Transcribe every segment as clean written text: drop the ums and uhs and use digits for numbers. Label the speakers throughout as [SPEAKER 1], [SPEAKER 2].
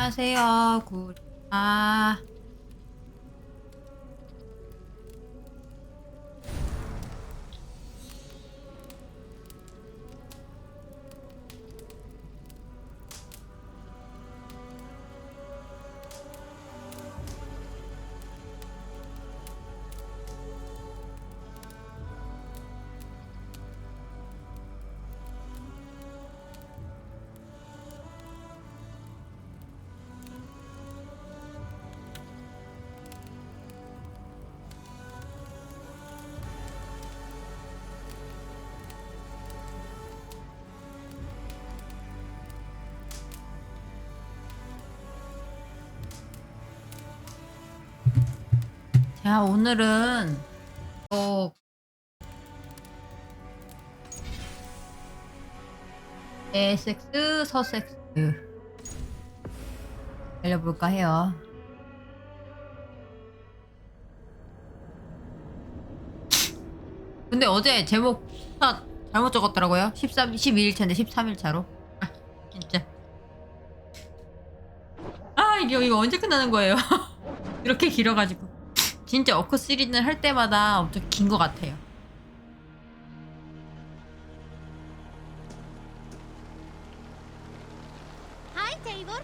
[SPEAKER 1] 안녕하세요. 자, 오늘은 에섹스, 서섹스 알려볼까 해요. 근데 어제 제목 잘못 적었더라고요. 12일차인데 13일차로. 진짜. 이거 언제 끝나는 거예요? 이렇게 길어가지고. 진짜 어크 시리즈를 할 때마다 엄청 긴 것 같아요.
[SPEAKER 2] Hi, Taylor.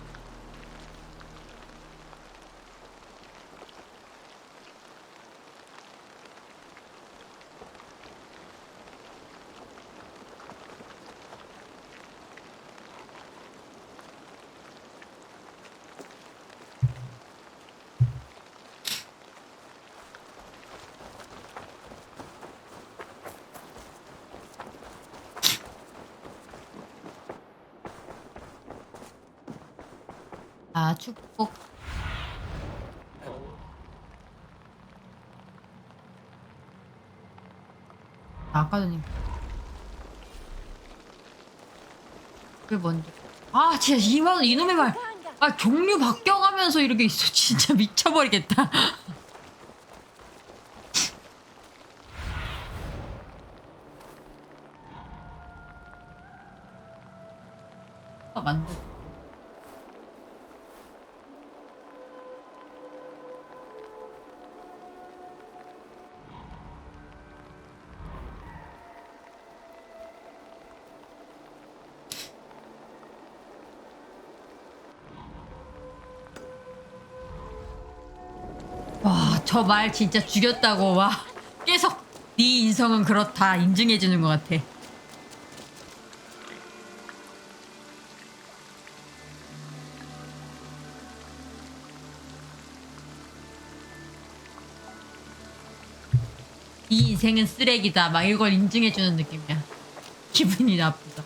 [SPEAKER 1] 축복. 아까 전에 그게 뭔데? 진짜 이놈의 말. 종류 바뀌어가면서 이렇게 있어. 진짜 미쳐버리겠다. 만들. 와, 저 말 진짜 죽였다고. 와, 계속 네 인성은 그렇다 인증해주는 것 같아. 네 인생은 쓰레기다. 막 이걸 인증해주는 느낌이야. 기분이 나쁘다.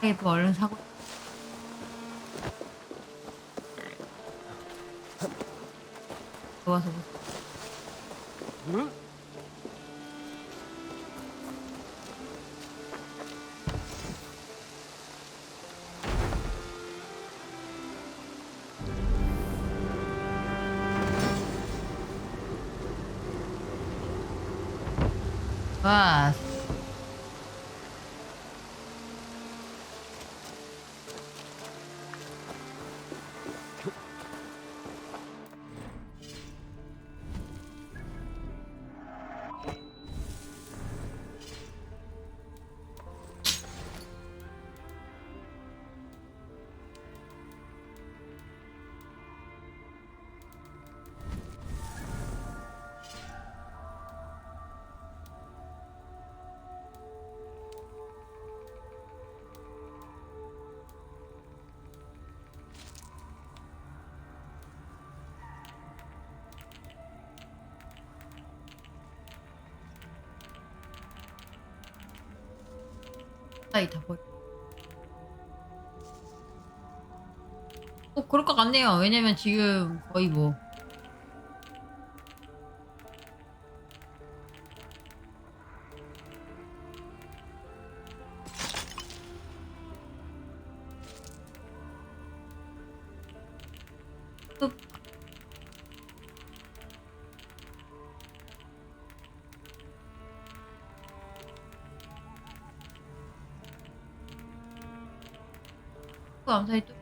[SPEAKER 1] 테이프 얼른 사고. 좋아서 와. 다 버려. 그럴 것 같네요. 왜냐면 지금 거의 뭐 또 또 암살이 또.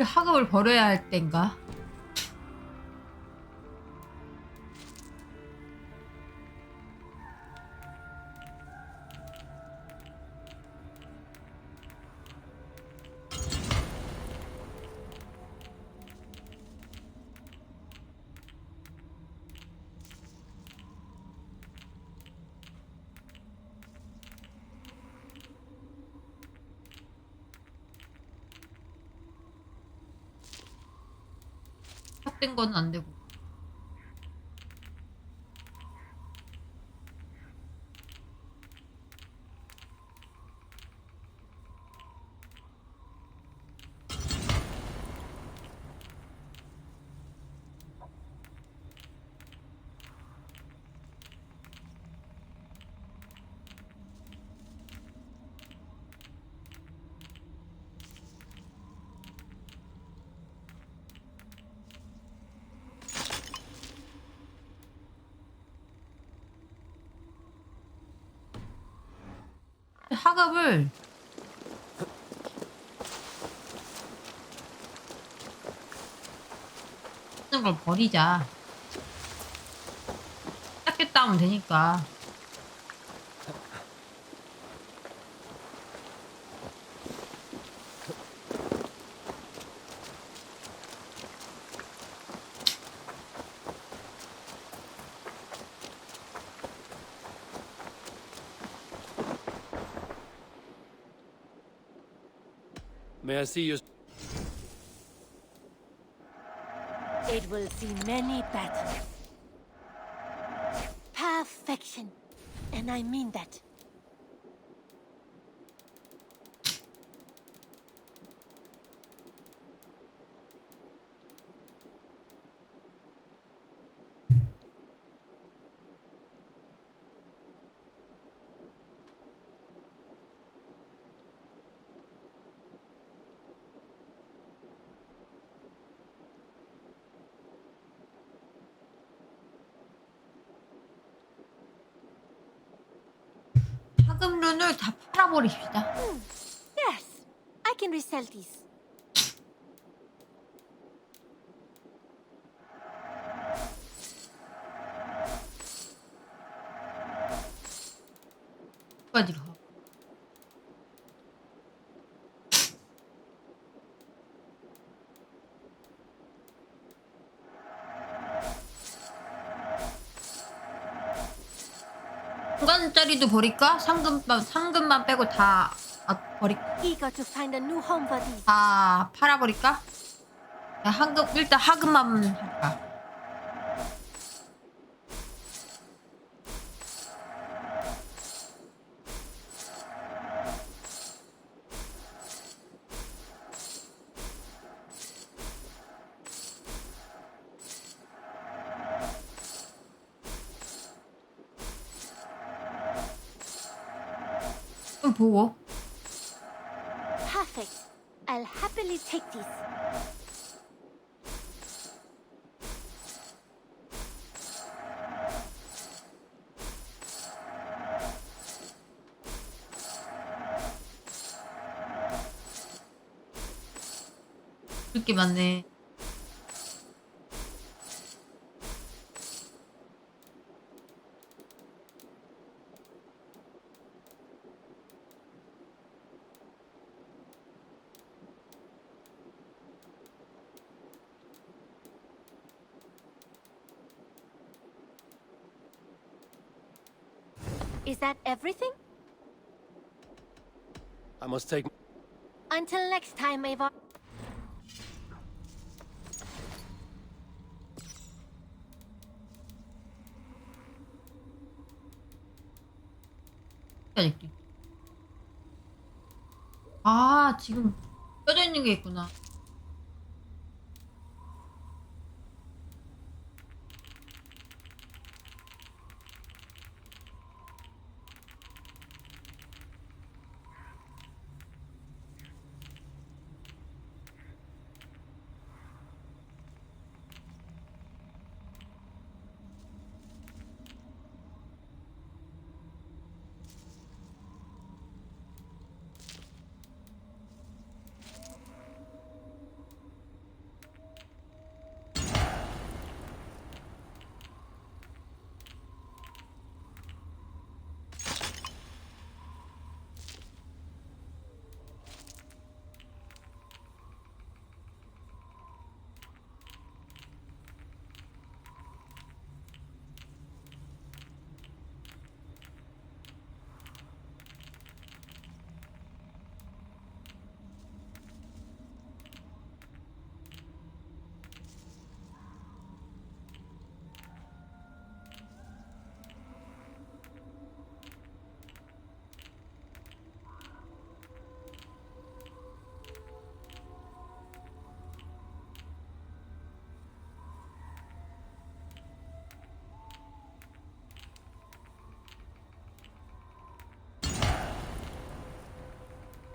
[SPEAKER 1] 학업을 버려야 할 땐가? 된 건 안 되고. 학업을 하는 걸 버리자. 닦겠다 하면 되니까.
[SPEAKER 3] May I see your...
[SPEAKER 2] It will see many battles. Perfection. And I mean that.
[SPEAKER 1] 학업룬을 다 팔아버립시다.
[SPEAKER 2] Yes, I can resell these.
[SPEAKER 1] 어디로 가? 중간짜리도 버릴까? 상금만 빼고 다 버릴까?
[SPEAKER 2] Eager to find a new home for these.
[SPEAKER 1] 다 팔아버릴까? 일단 하금만 할까? 좀 보고.
[SPEAKER 2] Perfect. I'll happily take these.
[SPEAKER 1] 그렇게 많네.
[SPEAKER 2] Is that everything?
[SPEAKER 3] I must take...
[SPEAKER 2] Until next time, Eivor.
[SPEAKER 1] 아, 지금 껴져 있는 게 있구나.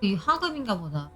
[SPEAKER 1] 이 하급인가 보다.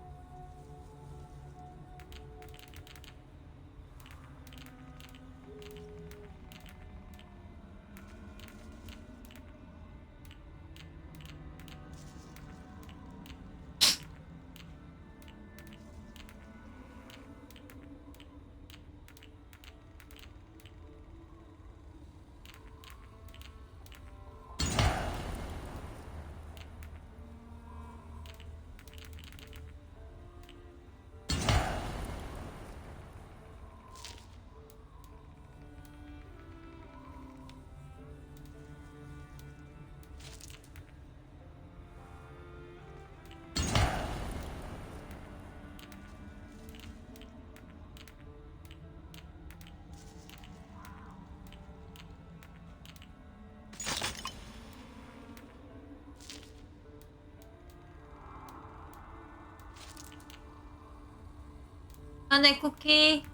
[SPEAKER 1] 안에 쿠키.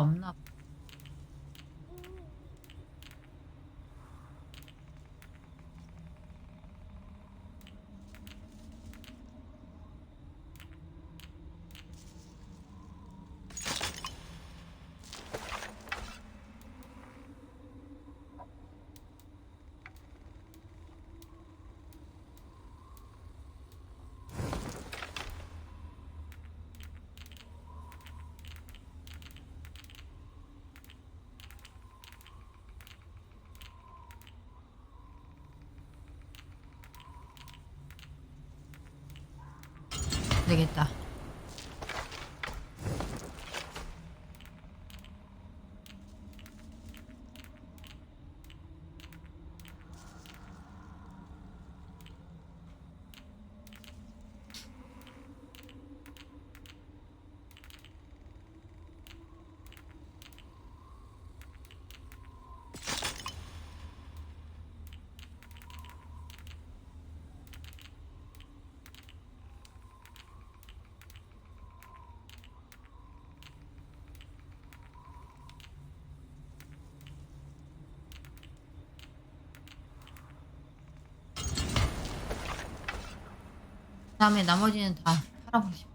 [SPEAKER 1] 없나 봐. 되겠다. 그다음에 나머지는 다 팔아보시오.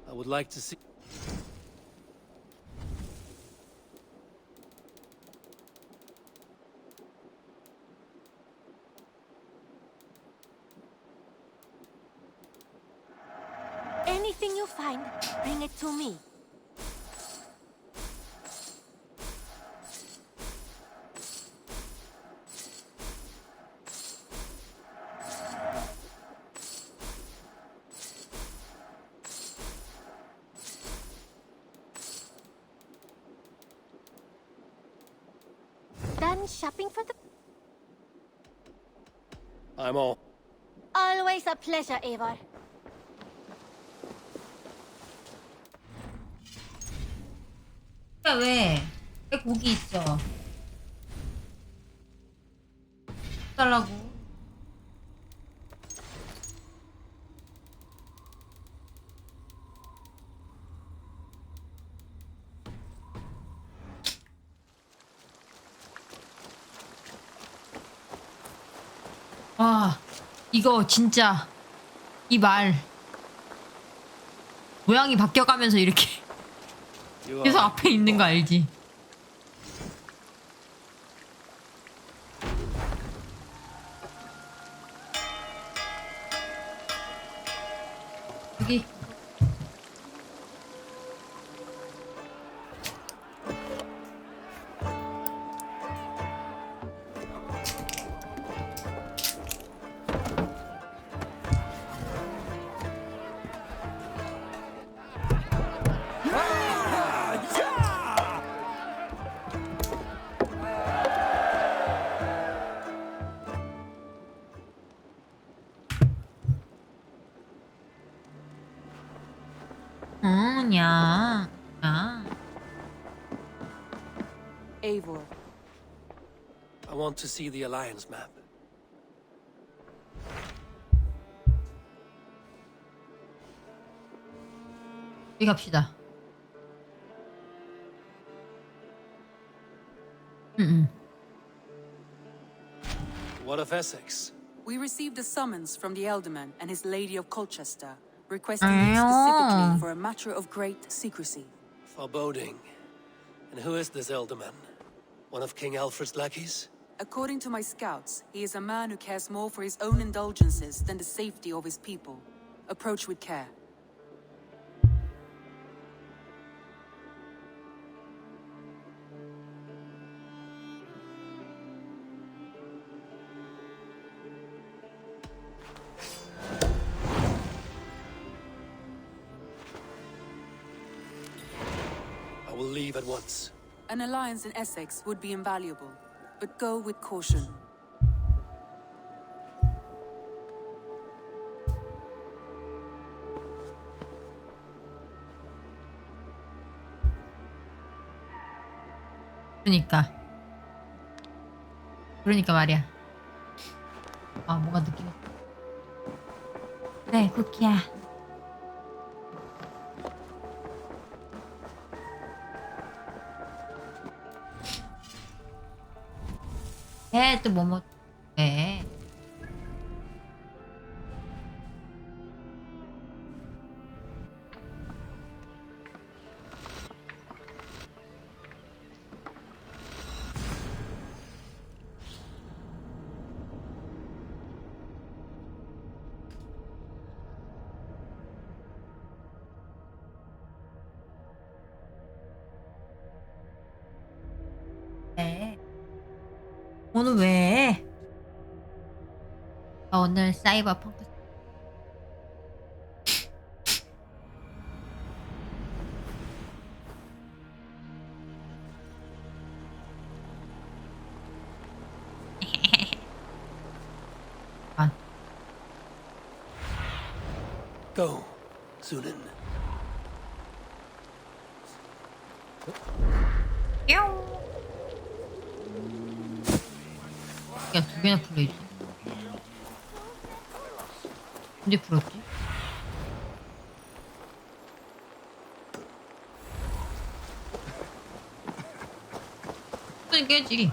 [SPEAKER 3] I would like to see.
[SPEAKER 2] Anything you find, bring it to me. Done shopping for the...
[SPEAKER 3] I'm all.
[SPEAKER 2] Always a pleasure, Eivor.
[SPEAKER 1] 왜 고기 있어? 달라고. 아, 이거 진짜 이 말 모양이 바뀌어가면서 이렇게
[SPEAKER 3] You
[SPEAKER 1] 계속
[SPEAKER 3] are.
[SPEAKER 1] 앞에 있는 거 알지? 여기. 야.
[SPEAKER 2] Eivor.
[SPEAKER 3] I want to see the Alliance map.
[SPEAKER 1] 여기 갑시다.
[SPEAKER 3] What of Essex?
[SPEAKER 4] We received a summons from the Elderman and his Lady of Colchester, requesting you specifically for a matter of great secrecy.
[SPEAKER 3] Foreboding. And who is this Elderman? One of King Alfred's lackeys?
[SPEAKER 4] According to my scouts, he is a man who cares more for his own indulgences than the safety of his people. Approach with care.
[SPEAKER 3] I will leave at once.
[SPEAKER 4] An alliance in Essex would be invaluable, but go with caution.
[SPEAKER 1] 그러니까 그러니까 말이야. 아, 뭔가 느낌이. 그래, 쿠키야. 또 뭐뭐. 네. 네. 오늘 왜? 오늘 사이버펑크. 아,
[SPEAKER 3] Go, Sunan.
[SPEAKER 1] 뿅. 야, 두 개나 풀려있어. 언제 풀었지? 깨지.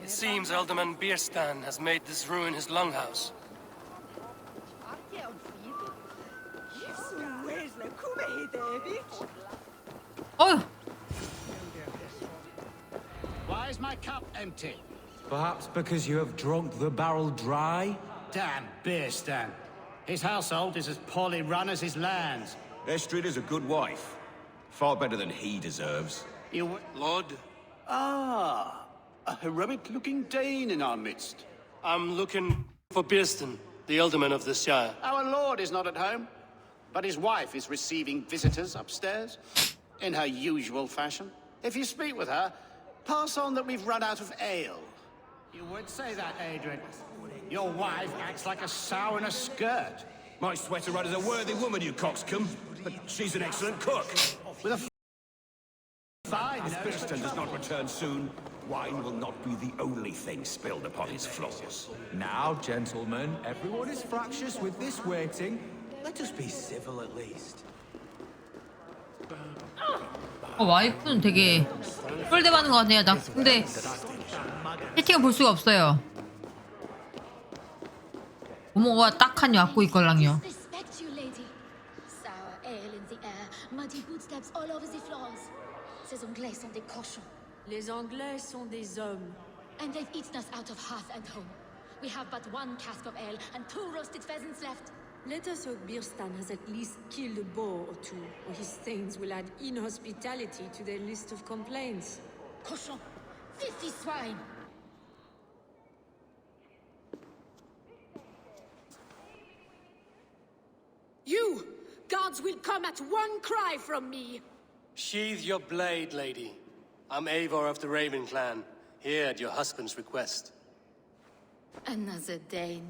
[SPEAKER 3] It seems Elderman Bierstan has made this ruin his longhouse.
[SPEAKER 1] 어휴.
[SPEAKER 5] Why is my cup empty?
[SPEAKER 6] Perhaps because you have drunk the barrel dry?
[SPEAKER 5] Damn Beerstan. His household is as poorly run as his lands.
[SPEAKER 7] Estrid is a good wife. Far better than he deserves.
[SPEAKER 5] You...
[SPEAKER 3] Lord,
[SPEAKER 5] Ah, a heroic-looking Dane in our midst.
[SPEAKER 3] I'm looking for Bierstan, the Elderman of the Shire.
[SPEAKER 5] Our lord is not at home, but his wife is receiving visitors upstairs, in her usual fashion. If you speak with her, pass on that we've run out of ale. You would say that, Adrian. Your wife acts like a sow in a skirt.
[SPEAKER 7] My sweater run is a worthy woman, you coxcomb. But she's an excellent cook.
[SPEAKER 5] With a fine
[SPEAKER 7] If
[SPEAKER 5] nose.
[SPEAKER 7] Bierstan does not return soon, wine will not be the only thing spilled upon his floors.
[SPEAKER 6] Now, gentlemen, everyone is fractious with this waiting. Let us be civil at least.
[SPEAKER 1] 와이프는 되게 꿀대받는 것 같네요. 나 근데 채팅을 볼 수가 없어요. 모모가 딱하니 왔고 있걸랑요.
[SPEAKER 8] Respect you, lady. Sour ale in the air, muddy footsteps all over the floors. Ces Anglais sont des cochons,
[SPEAKER 2] Les Anglais sont des hommes.
[SPEAKER 8] and they've eaten us out of hearth and home. We have but one cask of ale and 2 roasted pheasants left.
[SPEAKER 2] Let us hope Bierstan has at least killed a boar or two, or his thanes will add inhospitality to their list of complaints.
[SPEAKER 8] Cochon, filthy swine.
[SPEAKER 2] You! Guards will come at one cry from me!
[SPEAKER 3] Sheathe your blade, lady. I'm Eivor of the Raven clan, here at your husband's request.
[SPEAKER 2] Another Dane.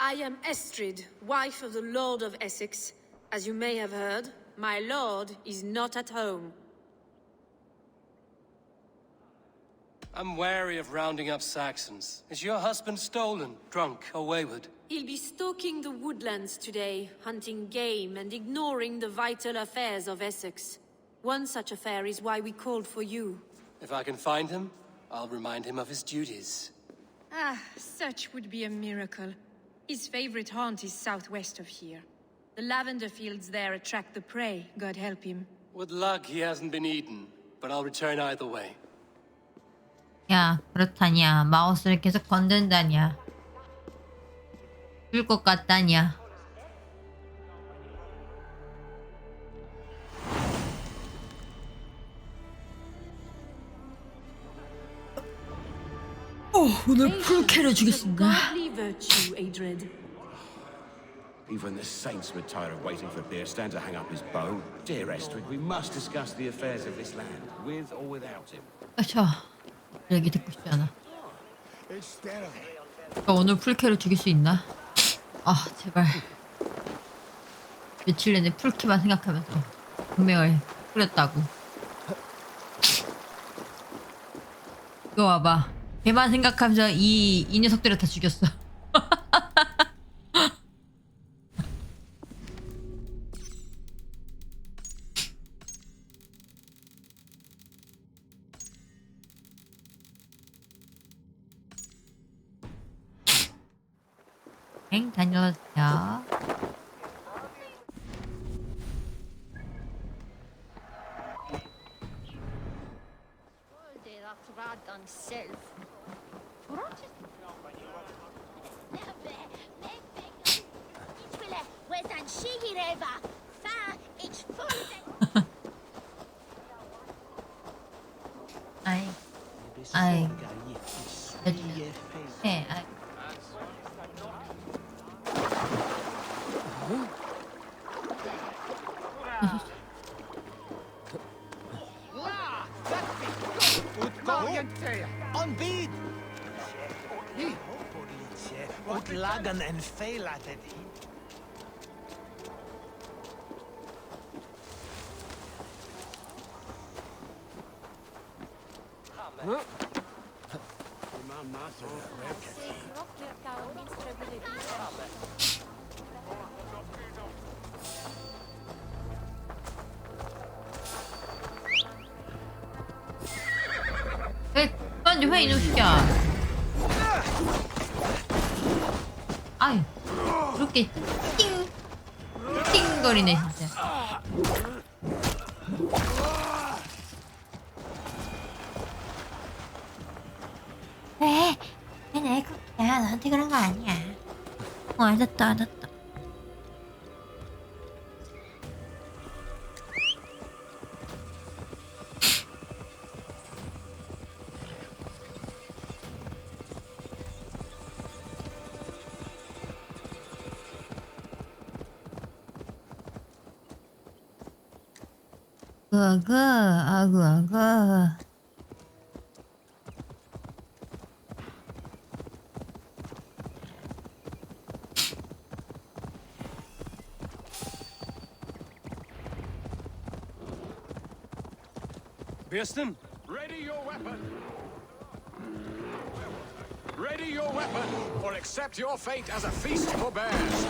[SPEAKER 2] I am Estrid, wife of the Lord of Essex. As you may have heard, my lord is not at home.
[SPEAKER 3] I'm wary of rounding up Saxons. Is your husband stolen, drunk, or wayward?
[SPEAKER 2] He'll be stalking the woodlands today, hunting game and ignoring the vital affairs of Essex. One such affair is why we called for you.
[SPEAKER 3] If I can find him, I'll remind him of his duties.
[SPEAKER 9] Ah, such would be a miracle. His favorite haunt is southwest of here. The lavender fields there attract the prey, God help him.
[SPEAKER 3] With luck, he hasn't been eaten, but I'll return either way.
[SPEAKER 1] 야, 그렇다냐. 마우스를 계속 건든다냐. 줄 것 같다냐. 오늘 풀캐를 주겠습니다.
[SPEAKER 2] Godly virtue, Adred.
[SPEAKER 7] Even the saints would tire of waiting for Bierstan to hang up his bow. Dear Estrid, we must discuss the affairs of this land, with or without him.
[SPEAKER 1] 저 얘기 듣고 싶지 않아. 저 오늘 풀캐를 죽일 수 있나? 아 제발. 며칠 내내 풀캐만 생각하면서 분명을 뿌렸다고. 이거 와봐. 걔만 생각하면서 이 녀석들을 다 죽였어. 엥? 다녀왔죠. 아이, 네,
[SPEAKER 6] On beat! What lagan and fail at it.
[SPEAKER 1] 그만 좀 해, 이놈 새끼야. 아유, 그렇게 띵띵거리네 진짜.
[SPEAKER 10] 왜? 난 애국이야. 너한테 그런 거 아니야. 알았다.
[SPEAKER 1] 아구.
[SPEAKER 3] Bearston?
[SPEAKER 6] Ready your weapon! Ready your weapon, or accept your fate as a feast for bears.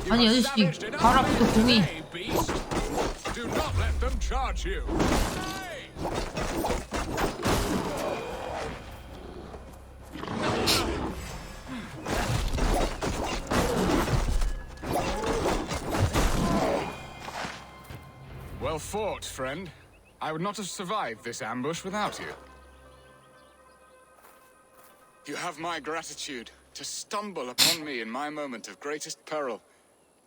[SPEAKER 6] You
[SPEAKER 1] 아니,
[SPEAKER 6] have
[SPEAKER 1] 아저씨,
[SPEAKER 6] savaged enough
[SPEAKER 1] 바로 앞에 또
[SPEAKER 6] men
[SPEAKER 1] 공이.
[SPEAKER 6] today, beast. Do not let them charge you. Hey! Well fought, friend. I would not have survived this ambush without you. You have my gratitude to stumble upon me in my moment of greatest peril.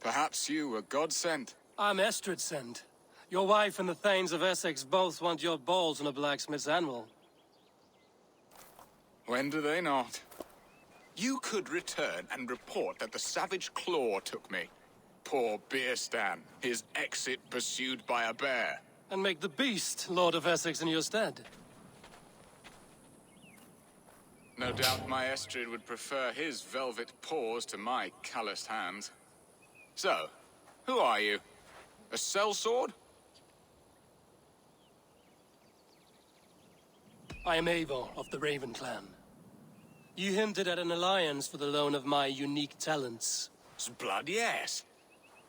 [SPEAKER 6] Perhaps you were God sent.
[SPEAKER 3] I'm Estrid sent. Your wife and the Thanes of Essex both want your balls on a blacksmith's anvil.
[SPEAKER 6] When do they not? You could return and report that the savage Claw took me. Poor Beerstan, his exit pursued by a bear.
[SPEAKER 3] And make the beast Lord of Essex in your stead.
[SPEAKER 6] No doubt my Estrid would prefer his velvet paws to my calloused hands. So, who are you? A sellsword?
[SPEAKER 3] I am Eivor of the Raven clan. You hinted at an alliance for the loan of my unique talents.
[SPEAKER 6] Blood, yes.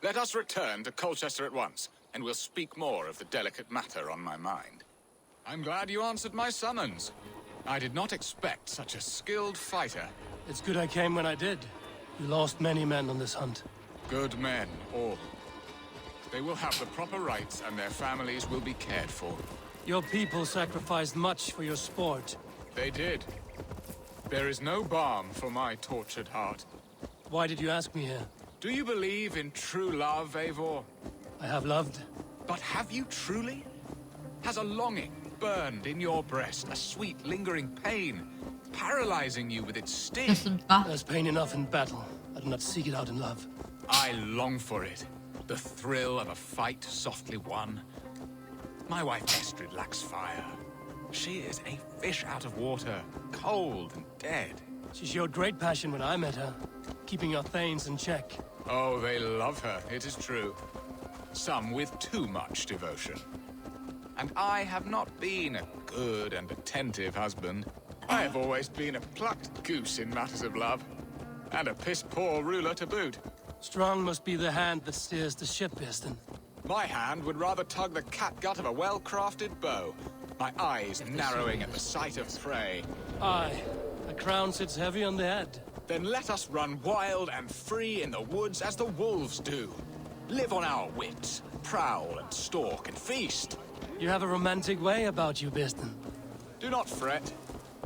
[SPEAKER 6] Let us return to Colchester at once, and we'll speak more of the delicate matter on my mind. I'm glad you answered my summons. I did not expect such a skilled fighter.
[SPEAKER 3] It's good I came when I did. You lost many men on this hunt.
[SPEAKER 6] Good men, all. They will have the proper rights, and their families will be cared for.
[SPEAKER 3] Your people sacrificed much for your sport.
[SPEAKER 6] They did. There is no balm for my tortured heart.
[SPEAKER 3] Why did you ask me here?
[SPEAKER 6] Do you believe in true love, Eivor?
[SPEAKER 3] I have loved.
[SPEAKER 6] But have you truly? Has a longing burned in your breast, a sweet, lingering pain, paralyzing you with its sting?
[SPEAKER 1] 됐습니까?
[SPEAKER 3] There's pain enough in battle. I do not seek it out in love.
[SPEAKER 6] I long for it. The thrill of a fight softly won. My wife Estrid lacks fire. She is a fish out of water, cold and dead.
[SPEAKER 3] She showed great passion when I met her, keeping our Thanes in check.
[SPEAKER 6] Oh, they love her, it is true. some with too much devotion. And I have not been a good and attentive husband. I have always been a plucked goose in matters of love, and a piss-poor ruler to boot.
[SPEAKER 3] Strong must be the hand that steers the ship, Bearston.
[SPEAKER 6] My hand would rather tug the catgut of a well-crafted bow, my eyes narrowing at the sight of prey.
[SPEAKER 3] Aye, a crown sits heavy on the head.
[SPEAKER 6] Then let us run wild and free in the woods as the wolves do. Live on our wits, prowl and stalk and feast.
[SPEAKER 3] You have a romantic way about you, Bearston.
[SPEAKER 6] Do not fret.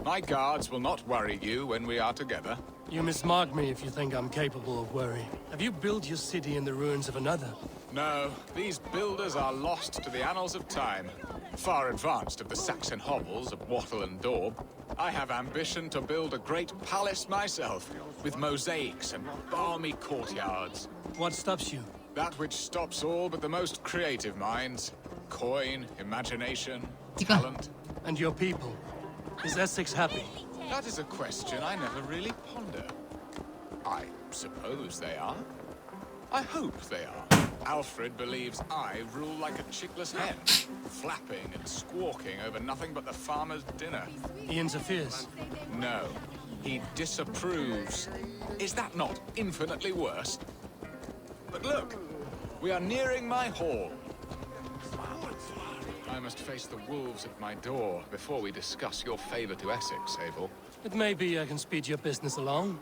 [SPEAKER 6] My guards will not worry you when we are together.
[SPEAKER 3] You mismark me if you think I'm capable of worry. Have you built your city in the ruins of another?
[SPEAKER 6] No, these builders are lost to the annals of time. Far advanced of the Saxon hovels of Wattle and Daub. I have ambition to build a great palace myself, with mosaics and balmy courtyards.
[SPEAKER 3] What stops you?
[SPEAKER 6] That which stops all but the most creative minds. Coin, imagination,
[SPEAKER 1] 이거.
[SPEAKER 6] talent.
[SPEAKER 3] And your people? Is Essex happy?
[SPEAKER 6] That is a question I never really ponder. I suppose they are. I hope they are. Alfred believes I rule like a chickless hen, flapping and squawking over nothing but the farmer's dinner.
[SPEAKER 3] He interferes.
[SPEAKER 6] No, he disapproves. Is that not infinitely worse? But look, we are nearing my hall. I must face the wolves at my door before we discuss your favor to Essex, Abel.
[SPEAKER 3] It may be I can speed your business along.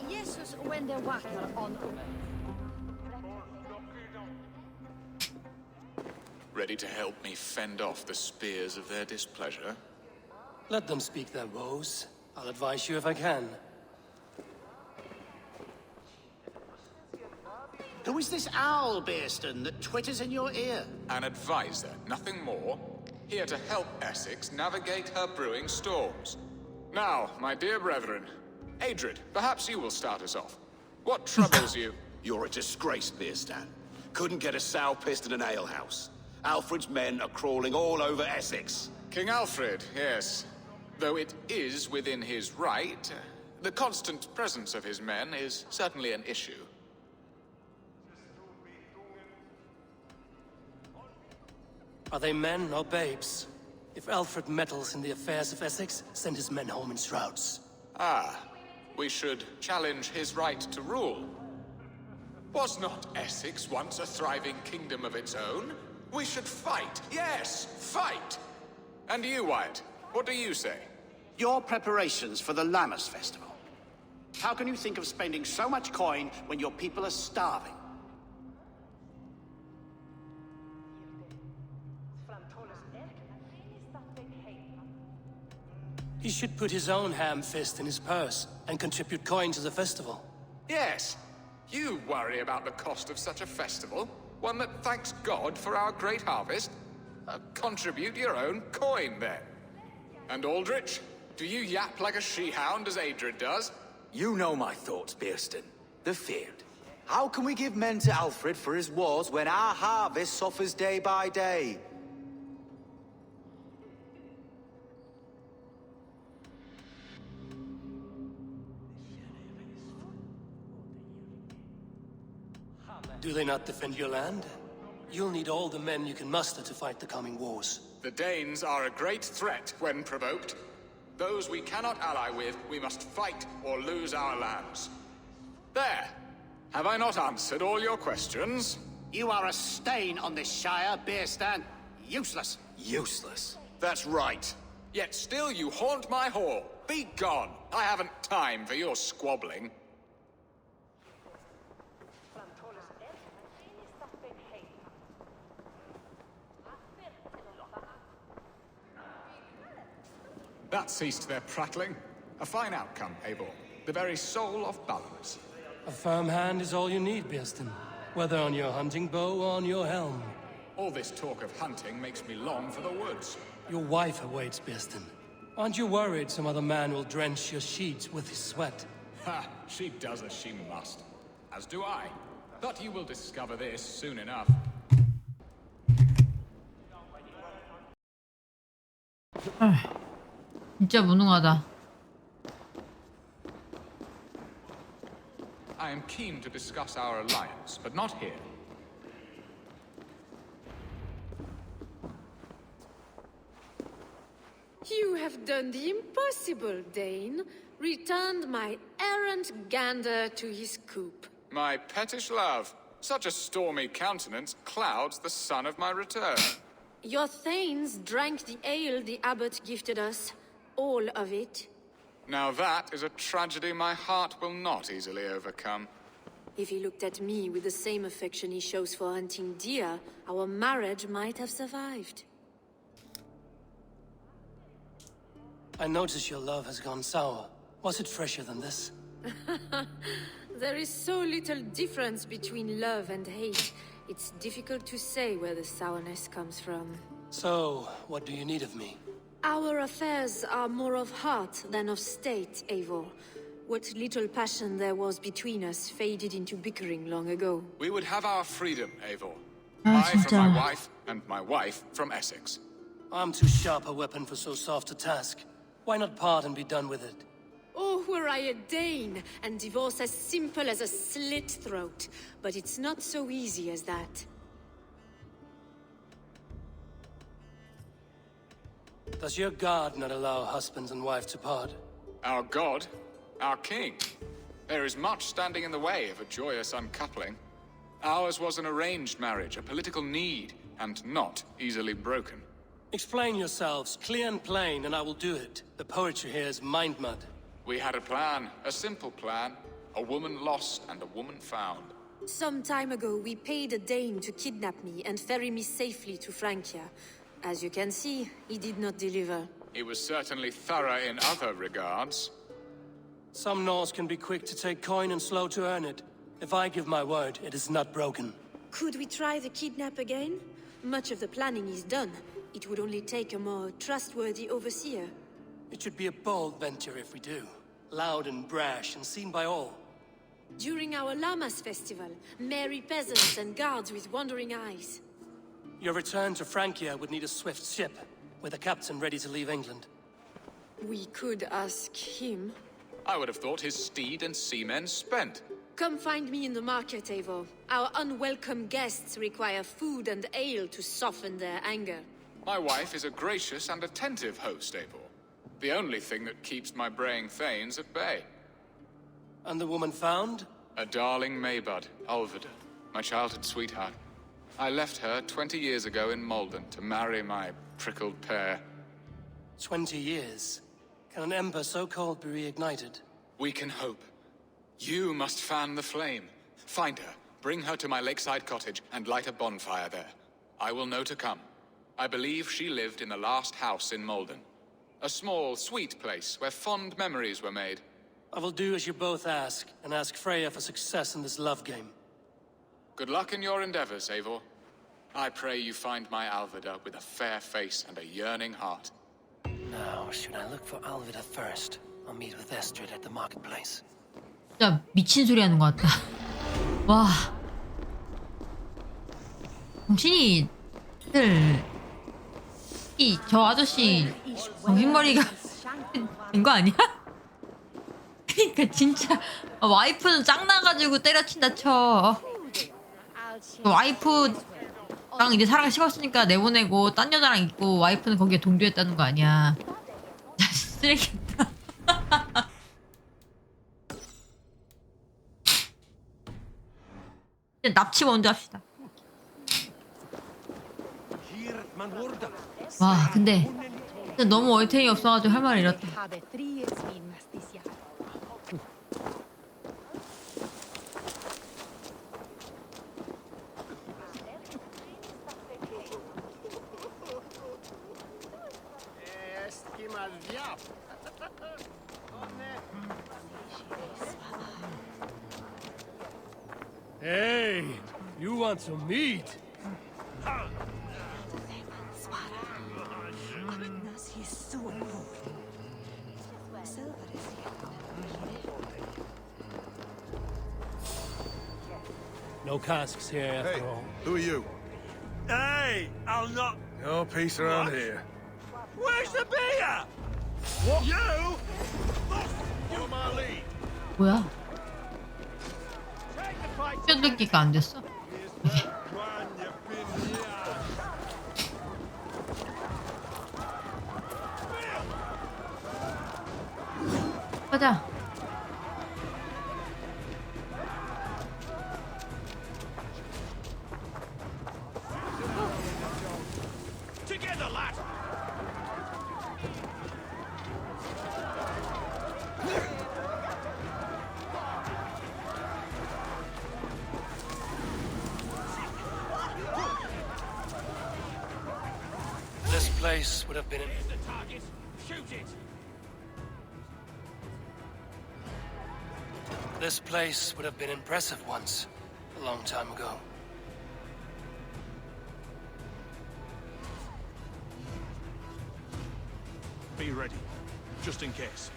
[SPEAKER 8] Jesus, when they whack on.
[SPEAKER 6] Ready to help me fend off the spears of their displeasure?
[SPEAKER 3] Let them speak their woes. I'll advise you if I can.
[SPEAKER 5] Who is this owl, Bearston, that twitters in your ear?
[SPEAKER 6] An advisor, nothing more. Here to help Essex navigate her brewing storms. Now, my dear brethren, Adrid, perhaps you will start us off. What troubles you?
[SPEAKER 7] You're a disgrace, Beerstan. Couldn't get a sow pissed in an alehouse. Alfred's men are crawling all over Essex.
[SPEAKER 6] King Alfred, yes. Though it is within his right, the constant presence of his men is certainly an issue.
[SPEAKER 3] Are they men or babes? If Alfred meddles in the affairs of Essex, send his men home in shrouds.
[SPEAKER 6] Ah, we should challenge his right to rule. Was not Essex once a thriving kingdom of its own? We should fight, yes, fight! And you, Wyatt, what do you say?
[SPEAKER 5] Your preparations for the Lammas festival. How can you think of spending so much coin when your people are starving?
[SPEAKER 3] He should put his own ham fist in his purse and contribute coin to the festival.
[SPEAKER 6] Yes, you worry about the cost of such a festival, one that thanks God for our great harvest. Contribute your own coin, then. And Aldrich, do you yap like a she-hound as Adrid does?
[SPEAKER 11] You know my thoughts, Bearston. The feared. How can we give men to Alfred for his wars when our harvest suffers day by day?
[SPEAKER 3] Do they not defend your land? You'll need all the men you can muster to fight the coming wars.
[SPEAKER 6] The Danes are a great threat when provoked. Those we cannot ally with, we must fight or lose our lands. There! Have I not answered all your questions?
[SPEAKER 5] You are a stain on this Shire, Bearstan. Useless.
[SPEAKER 11] Useless.
[SPEAKER 7] That's right.
[SPEAKER 6] Yet still you haunt my hall. Be gone! I haven't time for your squabbling. That ceased their prattling. A fine outcome, Abel. The very soul of balance.
[SPEAKER 3] A firm hand is all you need, Bearston. Whether on your hunting bow or on your helm.
[SPEAKER 6] All this talk of hunting makes me long for the woods.
[SPEAKER 3] Your wife awaits, Bearston. Aren't you worried some other man will drench your sheets with his sweat?
[SPEAKER 6] Ha! She does as she must. As do I. But you will discover this soon enough.
[SPEAKER 1] 진짜 무능하다.
[SPEAKER 6] I am keen to discuss our alliance, but not here.
[SPEAKER 2] You have done the impossible, Dane. Returned my errant gander to his coop.
[SPEAKER 6] My pettish love, such a stormy countenance clouds the sun of my return.
[SPEAKER 2] Your thanes drank the ale the abbot gifted us. All of it.
[SPEAKER 6] Now that is a tragedy my heart will not easily overcome.
[SPEAKER 2] If he looked at me with the same affection he shows for hunting deer, our marriage might have survived.
[SPEAKER 3] I notice your love has gone sour. Was it fresher than this?
[SPEAKER 2] There is so little difference between love and hate. It's difficult to say where the sourness comes from.
[SPEAKER 3] So, what do you need of me?
[SPEAKER 2] Our affairs are more of heart than of state, Eivor. What little passion there was between us faded into bickering long ago.
[SPEAKER 6] We would have our freedom, Eivor.
[SPEAKER 1] Ah,
[SPEAKER 6] I from
[SPEAKER 1] 진짜.
[SPEAKER 6] my wife, and my wife from Essex.
[SPEAKER 3] I'm too sharp a weapon for so soft a task. Why not part and be done with it?
[SPEAKER 2] Oh, were I a Dane, and divorce as simple as a slit throat. But it's not so easy as that.
[SPEAKER 3] Does your god not allow husbands and wife to part?
[SPEAKER 6] Our god, our king. There is much standing in the way of a joyous uncoupling. Ours was an arranged marriage, a political need, and not easily broken.
[SPEAKER 3] Explain yourselves, clear and plain, and I will do it. The poetry here is mind mud.
[SPEAKER 6] We had a plan, a simple plan. A woman lost and a woman found.
[SPEAKER 2] Some time ago, we paid a Dane to kidnap me and ferry me safely to Francia. As you can see, he did not deliver.
[SPEAKER 6] He was certainly thorough in other regards.
[SPEAKER 3] Some Norse can be quick to take coin and slow to earn it. If I give my word, it is not broken.
[SPEAKER 2] Could we try the kidnap again? Much of the planning is done. It would only take a more trustworthy overseer.
[SPEAKER 3] It should be a bold venture if we do. Loud and brash and seen by all.
[SPEAKER 2] During our Llamas festival, merry peasants and guards with wandering eyes.
[SPEAKER 3] Your return to Francia would need a swift ship, with a captain ready to leave England.
[SPEAKER 2] We could ask him.
[SPEAKER 6] I would have thought his steed and seamen spent.
[SPEAKER 2] Come find me in the market, Eivor. Our unwelcome guests require food and ale to soften their anger.
[SPEAKER 6] My wife is a gracious and attentive host, Eivor. The only thing that keeps my braying thanes at bay.
[SPEAKER 3] And the woman found?
[SPEAKER 6] A darling Maybud, Alvida, my childhood sweetheart. I left her 20 years ago in Malden to marry my prickled pear.
[SPEAKER 3] 20 years? Can an ember so cold be reignited?
[SPEAKER 6] We can hope. You must fan the flame. Find her, bring her to my lakeside cottage, and light a bonfire there. I will know to come. I believe she lived in the last house in Malden. A small, sweet place where fond memories were made.
[SPEAKER 3] I will do as you both ask, and ask Freya for success in this love game.
[SPEAKER 6] Good luck in your endeavors, Eivor. I pray you find my Alvida with a fair face and a yearning heart.
[SPEAKER 3] Now, should I look for Alvida first, or meet with Estrid at the marketplace?
[SPEAKER 1] 진짜 미친 소리 하는 것 같다. 와. 정신이 저 아저씨 정신머리가 된 거 아니야? 그러니까 진짜 와이프는 짱나가지고 때려친다 쳐. 와이프랑 이제 사랑을 식었으니까 내보내고 딴 여자랑 있고 와이프는 거기에 동조했다는 거 아니야. 쓰레기다. 납치 먼저 합시다. 와 근데 너무 얼탱이 없어가지고 할 말을 잃었다.
[SPEAKER 3] Hey, you want some meat? No casks here after all.
[SPEAKER 12] Who are you?
[SPEAKER 3] Hey, I'll not...
[SPEAKER 12] No peace around here.
[SPEAKER 3] Where's the beer?
[SPEAKER 12] What? You? Follow my lead.
[SPEAKER 1] 뭐야? 뼈들기가 안 됐어? 가자.
[SPEAKER 12] Together, lad.
[SPEAKER 3] This place would have been.
[SPEAKER 12] Hit the target. Shoot it.
[SPEAKER 3] This place would have been impressive once, a long time ago.
[SPEAKER 12] Be ready, just in case.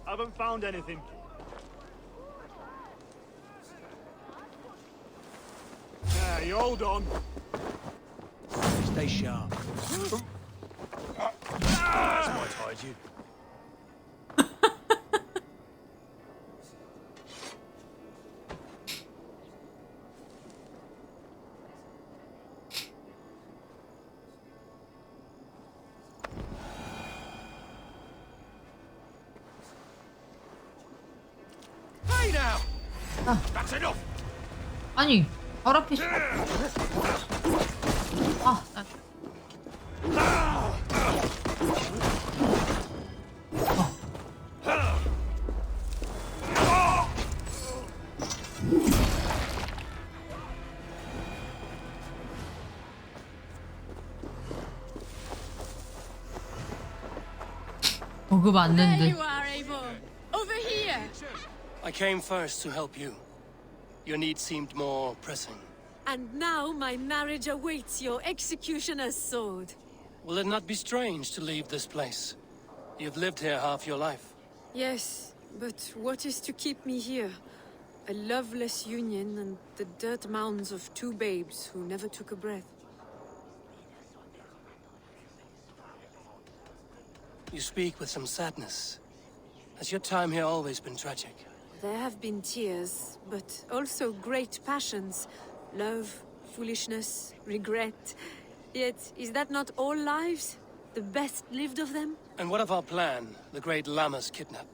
[SPEAKER 12] Haven't found anything. Yeah, you hold on. Stay sharp. That's might hide you.
[SPEAKER 3] Hey now!
[SPEAKER 12] That's enough.
[SPEAKER 1] 아니, 바로 앞에 있어. 아, 버그
[SPEAKER 2] There
[SPEAKER 1] 맞는데.
[SPEAKER 2] you are, Eivor. Over here.
[SPEAKER 3] I came first to help you. Your need seemed more pressing.
[SPEAKER 2] And now my marriage awaits your executioner's sword.
[SPEAKER 3] Will it not be strange to leave this place? You've lived here half your life.
[SPEAKER 2] Yes, but what is to keep me here? A loveless union and the dirt mounds of two babes who never took a breath.
[SPEAKER 3] You speak with some sadness. Has your time here always been tragic?
[SPEAKER 2] There have been tears, but also great passions. Love, foolishness, regret. Yet, is that not all lives? The best lived of them?
[SPEAKER 3] And what of our plan, the great Lamma's kidnap?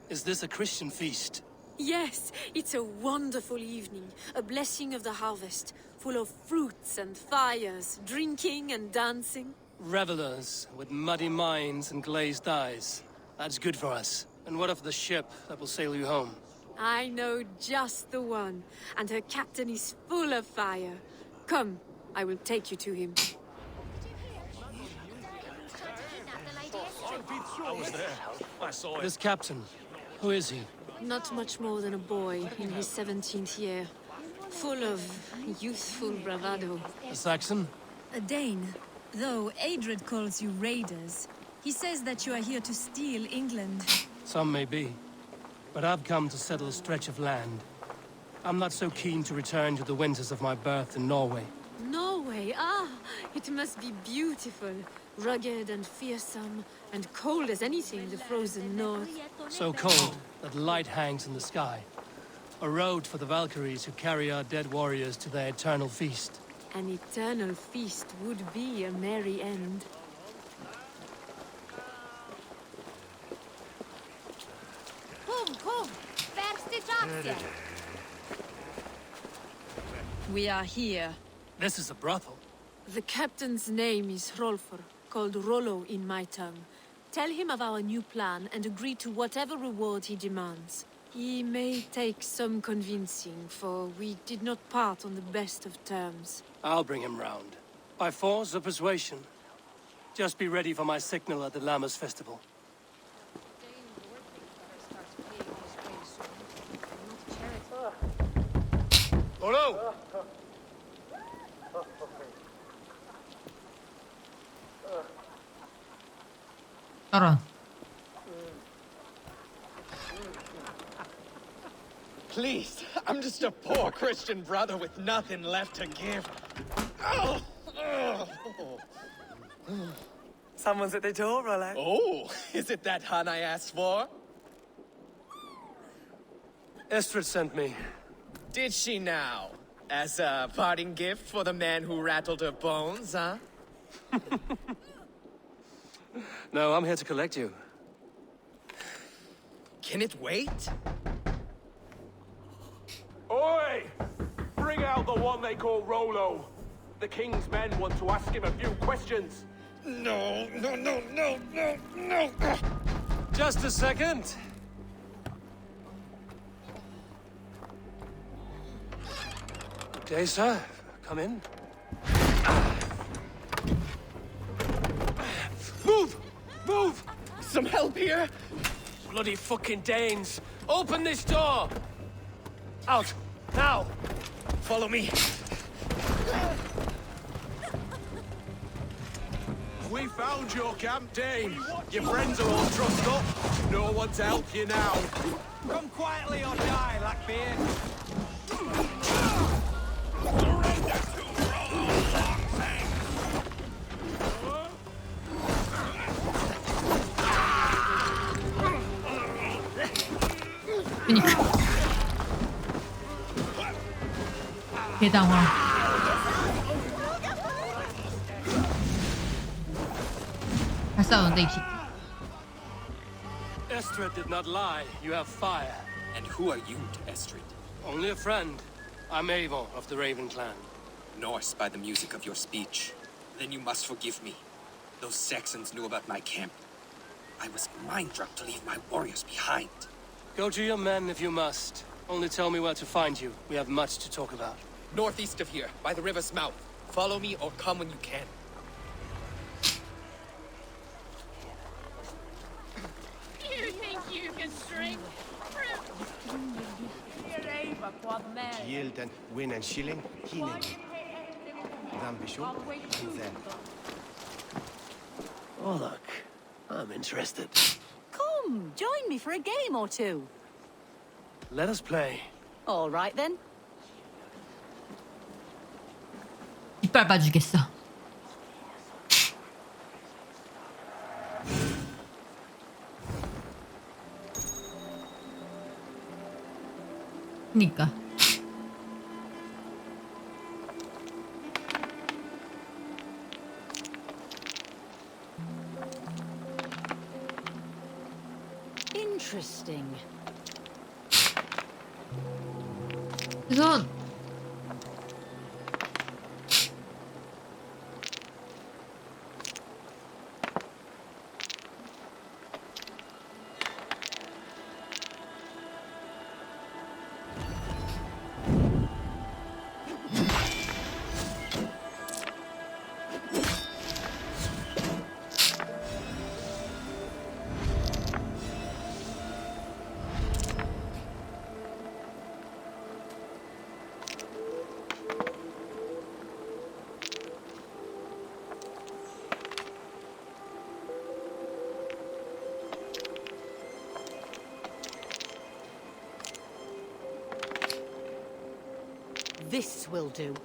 [SPEAKER 3] Is this a Christian feast?
[SPEAKER 2] Yes, it's a wonderful evening, a blessing of the harvest, full of fruits and fires, drinking and dancing.
[SPEAKER 3] Revelers with muddy minds and glazed eyes. That's good for us. And what of the ship that will sail you home?
[SPEAKER 2] I know just the one, and her captain is full of fire. Come, I will take you to him.
[SPEAKER 12] I was there. I saw it.
[SPEAKER 3] This captain, who is he?
[SPEAKER 2] Not much more than a boy in his 17th year, full of youthful bravado.
[SPEAKER 3] A Saxon?
[SPEAKER 13] A Dane, though Adred calls you raiders. He says that you are here to steal England.
[SPEAKER 3] Some may be. But I've come to settle a stretch of land. I'm not so keen to return to the winters of my birth in Norway.
[SPEAKER 2] Norway, ah, it must be beautiful. Rugged and fearsome, and cold as anything in the frozen north.
[SPEAKER 3] So cold that light hangs in the sky. A road for the Valkyries who carry our dead warriors to their eternal feast.
[SPEAKER 2] An eternal feast would be a merry end.
[SPEAKER 13] We are here.
[SPEAKER 3] This is a brothel.
[SPEAKER 2] The captain's name is Hrolfr, called Rollo in my tongue. Tell him of our new plan and agree to whatever reward he demands. He may take some convincing, for we did not part on the best of terms.
[SPEAKER 3] I'll bring him round. By force or persuasion. Just be ready for my signal at the Lammas festival.
[SPEAKER 12] Hello!
[SPEAKER 1] 저런.
[SPEAKER 14] Please, I'm just a poor Christian brother with nothing left to give. Oh.
[SPEAKER 15] Someone's at the door, Rollo.
[SPEAKER 14] Oh, is it that hun I asked for?
[SPEAKER 3] Estrid sent me.
[SPEAKER 14] Did she now? As a parting gift for the man who rattled her bones, huh?
[SPEAKER 3] No, I'm here to collect you.
[SPEAKER 14] Can it wait?
[SPEAKER 12] Oi! Bring out the one they call Rolo. The king's men want to ask him a few questions.
[SPEAKER 14] No.
[SPEAKER 3] Just a second. Good day, sir. Come in. Move! Move!
[SPEAKER 14] Some help here?
[SPEAKER 3] Bloody fucking Danes! Open this door! Out! Now!
[SPEAKER 14] Follow me.
[SPEAKER 12] We found your camp, Dane. Your friends are all trussed up. No one to help you now.
[SPEAKER 15] Come quietly or die, Blackbeard.
[SPEAKER 1] 그니까. 개당황. 잘 싸우는데 이 새끼.
[SPEAKER 3] Estrid did not lie. You have fire.
[SPEAKER 16] And who are you to Estrid?
[SPEAKER 3] Only a friend. I'm Avon of the Raven clan.
[SPEAKER 16] Norse by the music of your speech. Then you must forgive me. Those Saxons knew about my camp. I was mind-drugged to leave my warriors behind.
[SPEAKER 3] Go to your men if you must. Only tell me where to find you. We have much to talk about.
[SPEAKER 14] Northeast of here, by the river's mouth. Follow me or come when you can.
[SPEAKER 9] You think you can string fruit?
[SPEAKER 17] Yield and win and shilling, hinen. Ambition,
[SPEAKER 3] Oh, look. I'm interested.
[SPEAKER 18] Come, join me for a game or two.
[SPEAKER 3] Let us play.
[SPEAKER 18] All right then.
[SPEAKER 1] 이빨 봐주겠어. 그니까.
[SPEAKER 18] Interesting.
[SPEAKER 1] 우선
[SPEAKER 18] This will do.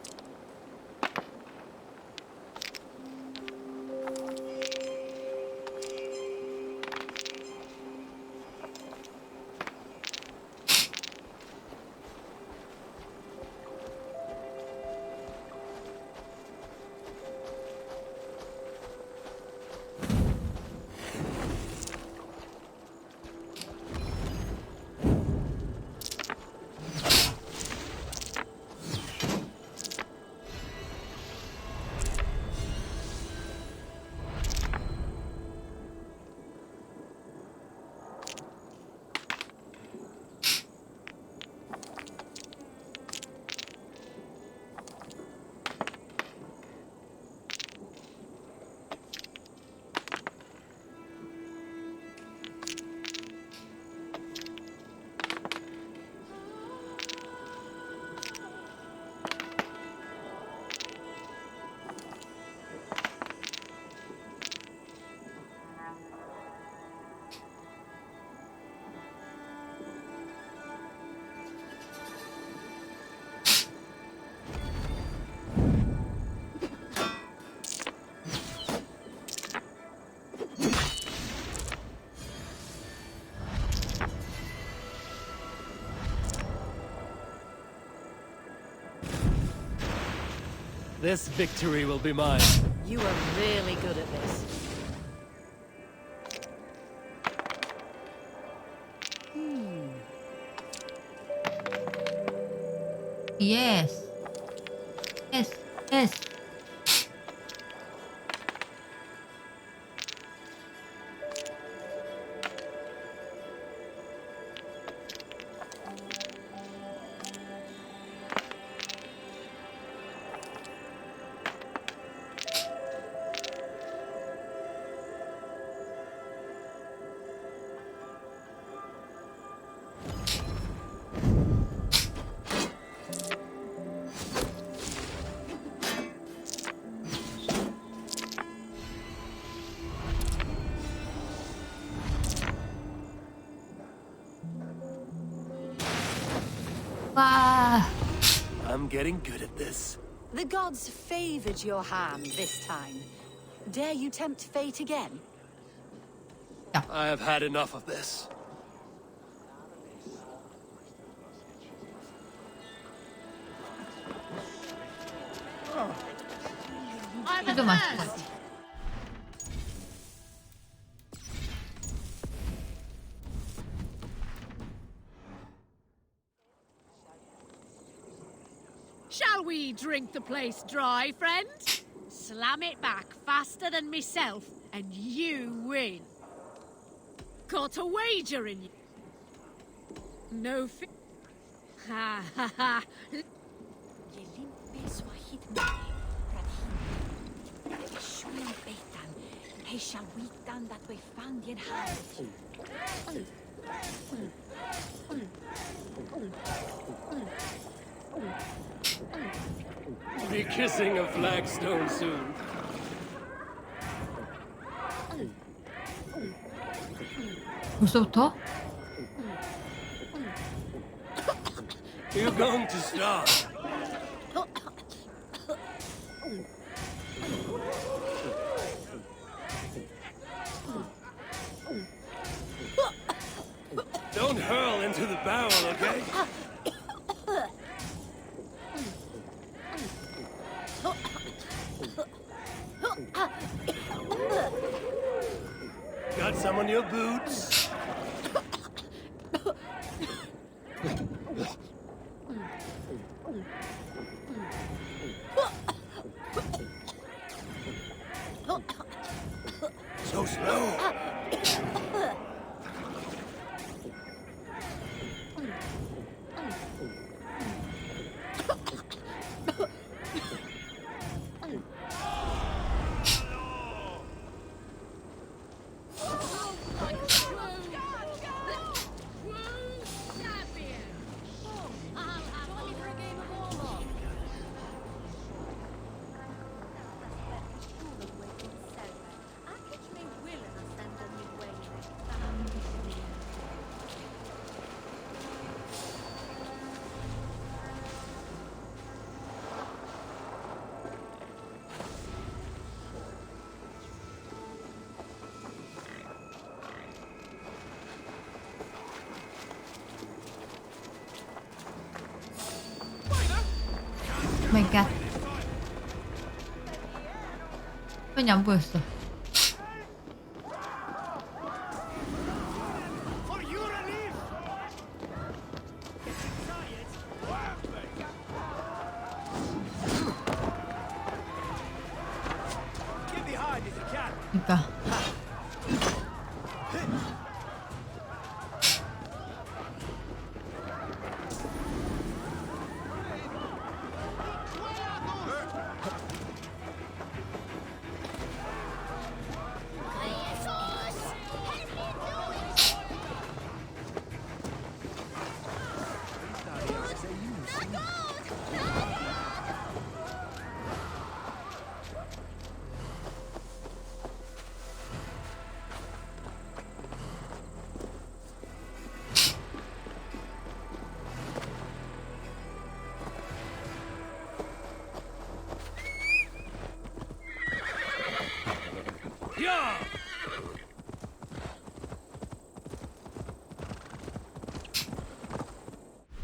[SPEAKER 3] This victory will be mine.
[SPEAKER 18] You are really good at this.
[SPEAKER 1] Yes. Yes. Yes. 와.
[SPEAKER 3] I'm getting good at this.
[SPEAKER 18] The gods favored your hand this time. Dare you tempt fate again?
[SPEAKER 3] I have had enough of this.
[SPEAKER 1] 이거 맛있을 것 같아.
[SPEAKER 2] Shall we drink the place dry, friend? Slam it back faster than myself, and you win. Got a wager in you? No fi- Ha ha ha.
[SPEAKER 3] Be kissing a flagstone soon.
[SPEAKER 1] 벌써부터?
[SPEAKER 3] You're going to stop. Don't hurl into the barrel, okay? Got some on your boots? So slow.
[SPEAKER 1] 오 마이 갓. 화면이 안 보였어. 그러니까.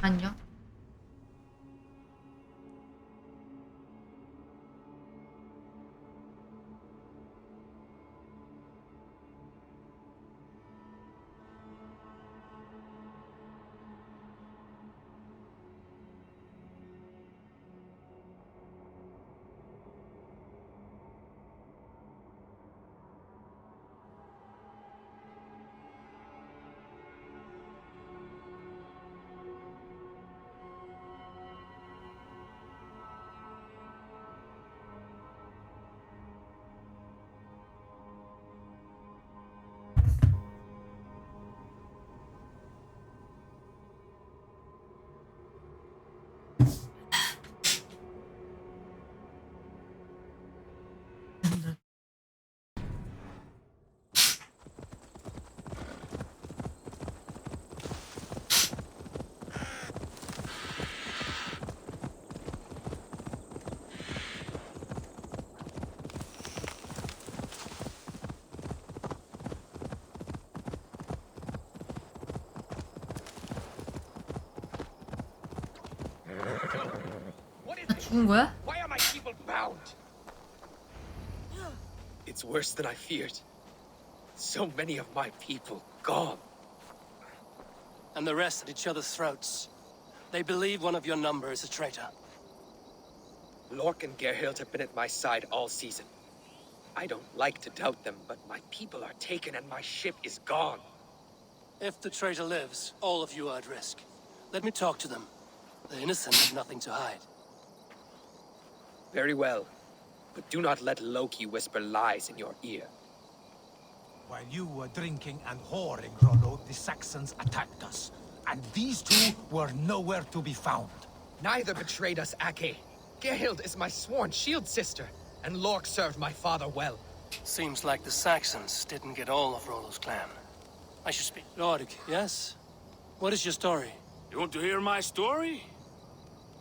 [SPEAKER 1] 안녕. 나 죽은 거야?
[SPEAKER 16] Why are my people bound? It's worse than I feared. So many of my people gone.
[SPEAKER 3] And the rest at each other's throats. They believe one of your number is a traitor.
[SPEAKER 16] Lork and Gerhild have been at my side all season. I don't like to doubt them, but my people are taken and my ship is gone.
[SPEAKER 3] If the traitor lives, all of you are at risk. Let me talk to them. The innocent have nothing to hide.
[SPEAKER 16] Very well. But do not let Loki whisper lies in your ear.
[SPEAKER 19] While you were drinking and whoring, Rollo, the Saxons attacked us. And these two were nowhere to be found.
[SPEAKER 16] Neither betrayed us, Ake. Gerhild is my sworn shield sister, and Lork served my father well.
[SPEAKER 3] Seems like the Saxons didn't get all of Rollo's clan. I should speak. Lord, yes? What is your story?
[SPEAKER 20] You want to hear my story?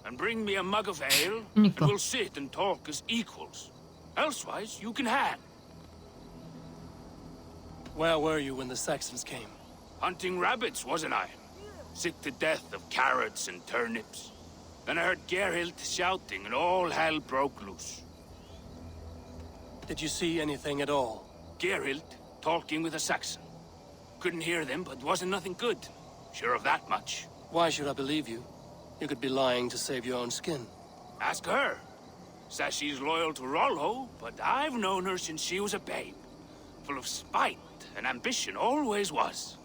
[SPEAKER 20] And bring me a mug of ale, and we'll sit and talk as equals. Elsewise, you can hang.
[SPEAKER 3] Where were you when the Saxons came?
[SPEAKER 20] Hunting rabbits, wasn't I? Sick to death of carrots and turnips. Then I heard Gerhild shouting, and all hell broke loose.
[SPEAKER 3] Did you see anything at all?
[SPEAKER 20] Gerhild talking with a Saxon. Couldn't hear them, but wasn't nothing good. Sure of that much.
[SPEAKER 3] Why should I believe you? You could be lying to save your own skin.
[SPEAKER 20] Ask her. Says she's loyal to Rollo, but I've known her since she was a babe. Full of spite and ambition, always was.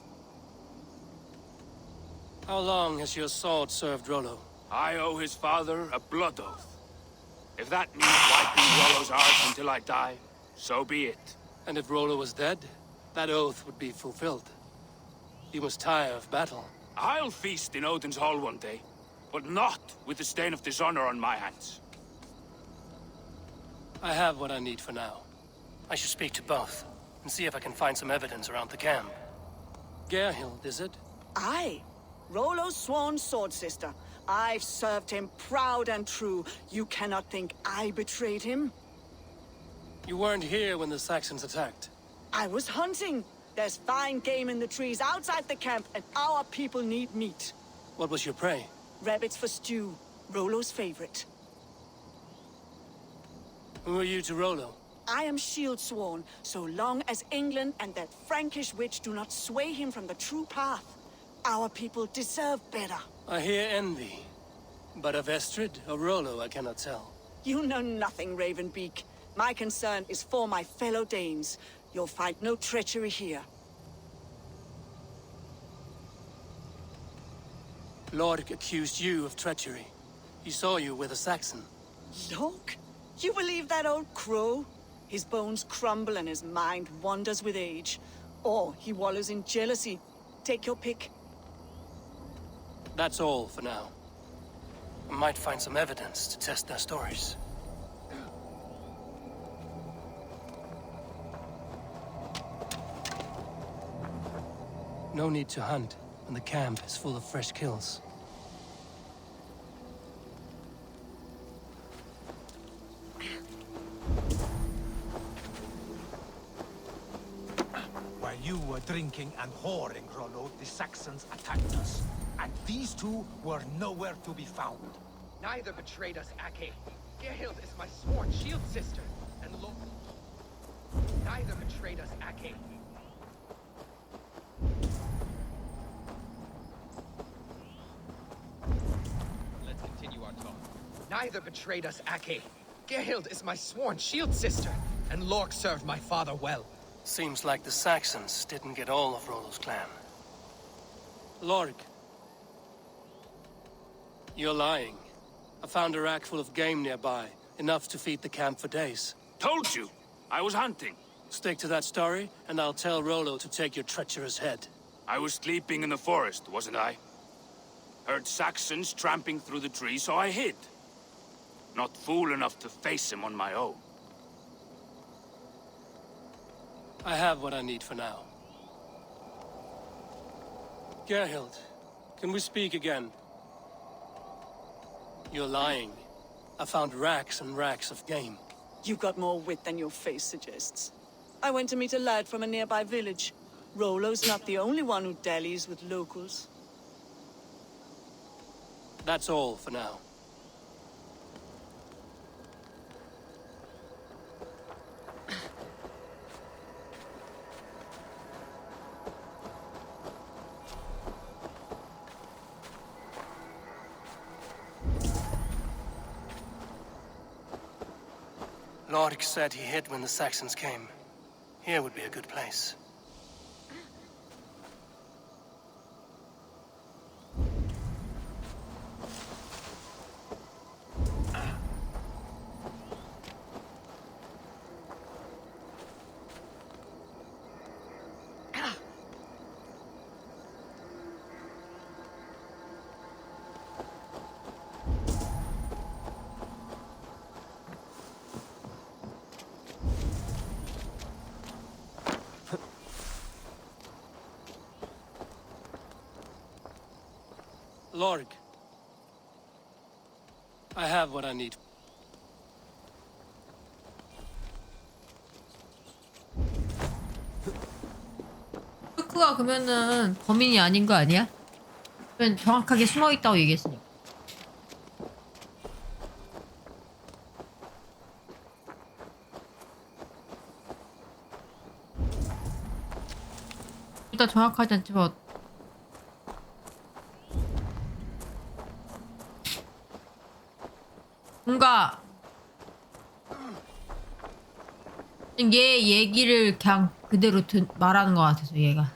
[SPEAKER 3] How long has your sword served Rollo?
[SPEAKER 20] I owe his father a blood oath. If that means wiping Rollo's heart until I die, so be it.
[SPEAKER 3] And if Rollo was dead, that oath would be fulfilled. You must tire of battle.
[SPEAKER 20] I'll feast in Odin's hall one day, but not with the stain of dishonor on my hands.
[SPEAKER 3] I have what I need for now. I should speak to both, and see if I can find some evidence around the camp. Gerhild, is it?
[SPEAKER 21] Aye. Rollo's sworn sword sister. I've served him proud and true. You cannot think I betrayed him?
[SPEAKER 3] You weren't here when the Saxons attacked.
[SPEAKER 21] I was hunting. There's fine game in the trees outside the camp, and our people need meat.
[SPEAKER 3] What was your prey?
[SPEAKER 21] Rabbits for stew. Rollo's favorite.
[SPEAKER 3] Who are you to Rollo?
[SPEAKER 21] I am shield sworn, so long as England and that Frankish witch do not sway him from the true path. Our people deserve better.
[SPEAKER 3] I hear envy. But of Estrid or Rollo, I cannot tell.
[SPEAKER 21] You know nothing, Ravenbeak. My concern is for my fellow Danes. You'll find no treachery here.
[SPEAKER 3] Lord accused you of treachery. He saw you with a Saxon.
[SPEAKER 21] Lork? You believe that old crow? His bones crumble and his mind wanders with age. Or he wallows in jealousy. Take your pick.
[SPEAKER 3] That's all for now. I might find some evidence to test their stories. No need to hunt when the camp is full of fresh kills.
[SPEAKER 19] While you were drinking and whoring, Rollo, the Saxons attacked us. And these two were nowhere to be found.
[SPEAKER 16] Neither betrayed us, Ake. Gerhild is my sworn shield sister, and Lork... Neither betrayed us, Ake. Let's continue our talk. Neither betrayed us, Ake. Gerhild is my sworn shield sister, and Lork served my father well.
[SPEAKER 3] Seems like the Saxons didn't get all of Rollo's clan. Lork. You're lying. I found a rack full of game nearby, enough to feed the camp for days.
[SPEAKER 20] Told you! I was hunting.
[SPEAKER 3] Stick to that story, and I'll tell Rollo to take your treacherous head.
[SPEAKER 20] I was sleeping in the forest, wasn't I? Heard Saxons tramping through the trees, so I hid. Not fool enough to face him on my own.
[SPEAKER 3] I have what I need for now. Gerhild, can we speak again? You're lying. I found racks and racks of game.
[SPEAKER 21] You got more wit than your face suggests. I went to meet a lad from a nearby village. Rollo's not the only one who dallies with locals.
[SPEAKER 3] That's all for now. Lordic said he hid when the Saxons came. Here would be a good place. Lorik, I have what I need.
[SPEAKER 1] 흑크가 그러면은 범인이 아닌 거 아니야? 그러면 정확하게 숨어 있다고 얘기했으니까. 일단 정확하지 않지만 뭔가 얘 얘기를 그냥 그대로 말하는 것 같아서 얘가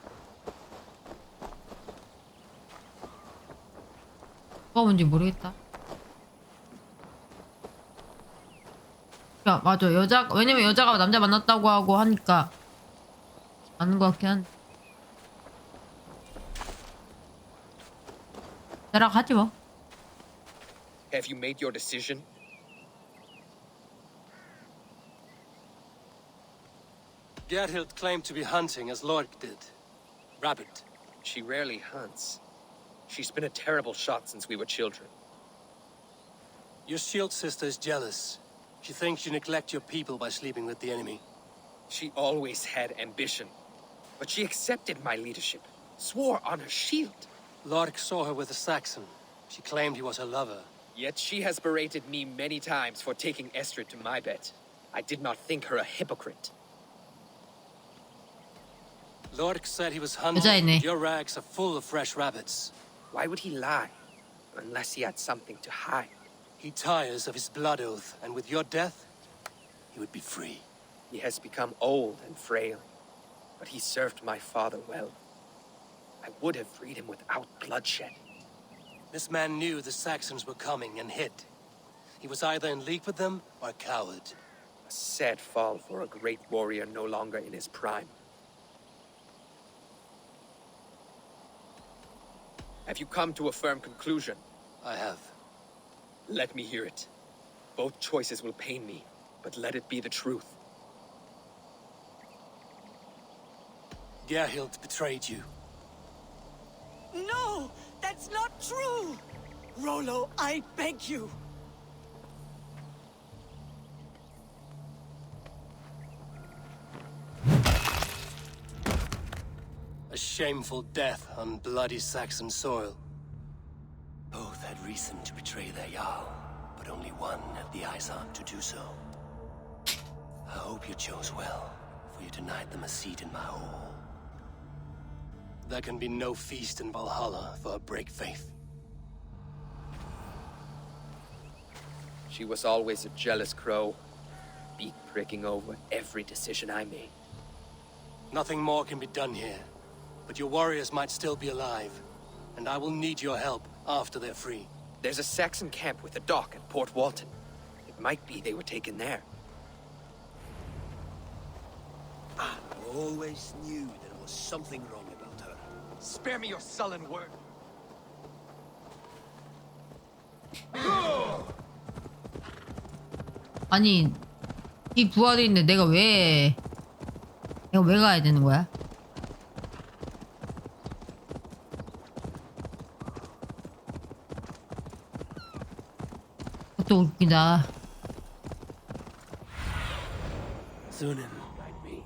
[SPEAKER 1] 뭐가 뭔지 모르겠다. 야 맞아 왜냐면 여자가 남자 만났다고 하고 하니까 아는 것 같긴 한데 내랑 하지 뭐.
[SPEAKER 16] Have you made your decision?
[SPEAKER 3] Gerhild claimed to be hunting as Lorik did. Rabbit.
[SPEAKER 16] She rarely hunts. She's been a terrible shot since we were children.
[SPEAKER 3] Your shield sister is jealous. She thinks you neglect your people by sleeping with the enemy.
[SPEAKER 16] She always had ambition. But she accepted my leadership. Swore on her shield.
[SPEAKER 3] Lorik saw her with a Saxon. She claimed he was her lover.
[SPEAKER 16] Yet she has berated me many times for taking Estrid to my bed. I did not think her a hypocrite.
[SPEAKER 3] Lorik said he was hunting.
[SPEAKER 1] 여자이네.
[SPEAKER 3] Your rags are full of fresh rabbits.
[SPEAKER 16] Why would he lie? Unless he had something to hide.
[SPEAKER 3] He tires of his blood oath, and with your death, he would be free.
[SPEAKER 16] He has become old and frail, but he served my father well. I would have freed him without bloodshed.
[SPEAKER 3] This man knew the Saxons were coming and hid. He was either in league with them or a coward.
[SPEAKER 16] A sad fall for a great warrior no longer in his prime. Have you come to a firm conclusion?
[SPEAKER 3] I have.
[SPEAKER 16] Let me hear it. Both choices will pain me, but let it be the truth.
[SPEAKER 3] Gerhild betrayed you.
[SPEAKER 21] No! That's not true! Rollo, I beg you!
[SPEAKER 3] A shameful death on bloody Saxon soil. Both had reason to betray their Jarl, but only one had the eyes on to do so. I hope you chose well, for you denied them a seat in my hall. There can be no feast in Valhalla for a break faith.
[SPEAKER 16] She was always a jealous crow, beak pricking over every decision I made.
[SPEAKER 3] Nothing more can be done here, but your warriors might still be alive, and I will need your help after they're free.
[SPEAKER 16] There's a Saxon camp with a dock at Port Walton. It might be they were taken there.
[SPEAKER 17] I always knew there was something wrong about her.
[SPEAKER 15] Spare me your sullen word.
[SPEAKER 1] 아니 이 부하도 있는데 내가 왜 가야 되는 거야? 그것도 웃기다.
[SPEAKER 3] Sunan might be.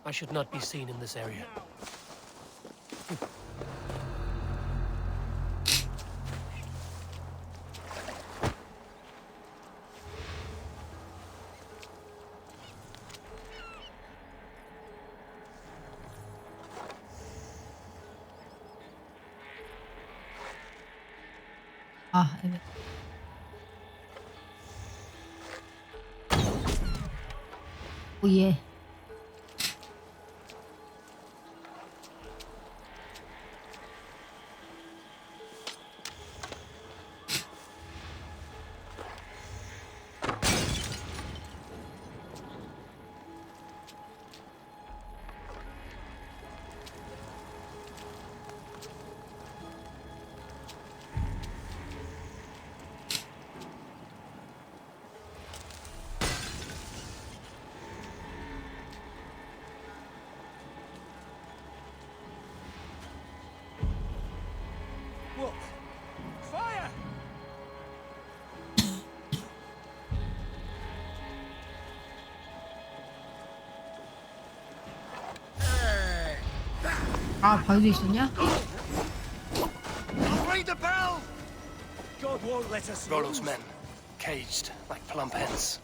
[SPEAKER 3] I should not be seen in this area.
[SPEAKER 1] 아, 오예.
[SPEAKER 12] Look! Fire!
[SPEAKER 1] 아, 바위도 있었냐?
[SPEAKER 12] Ring the bell! God won't let us
[SPEAKER 3] Rollo's men, caged like plump hens.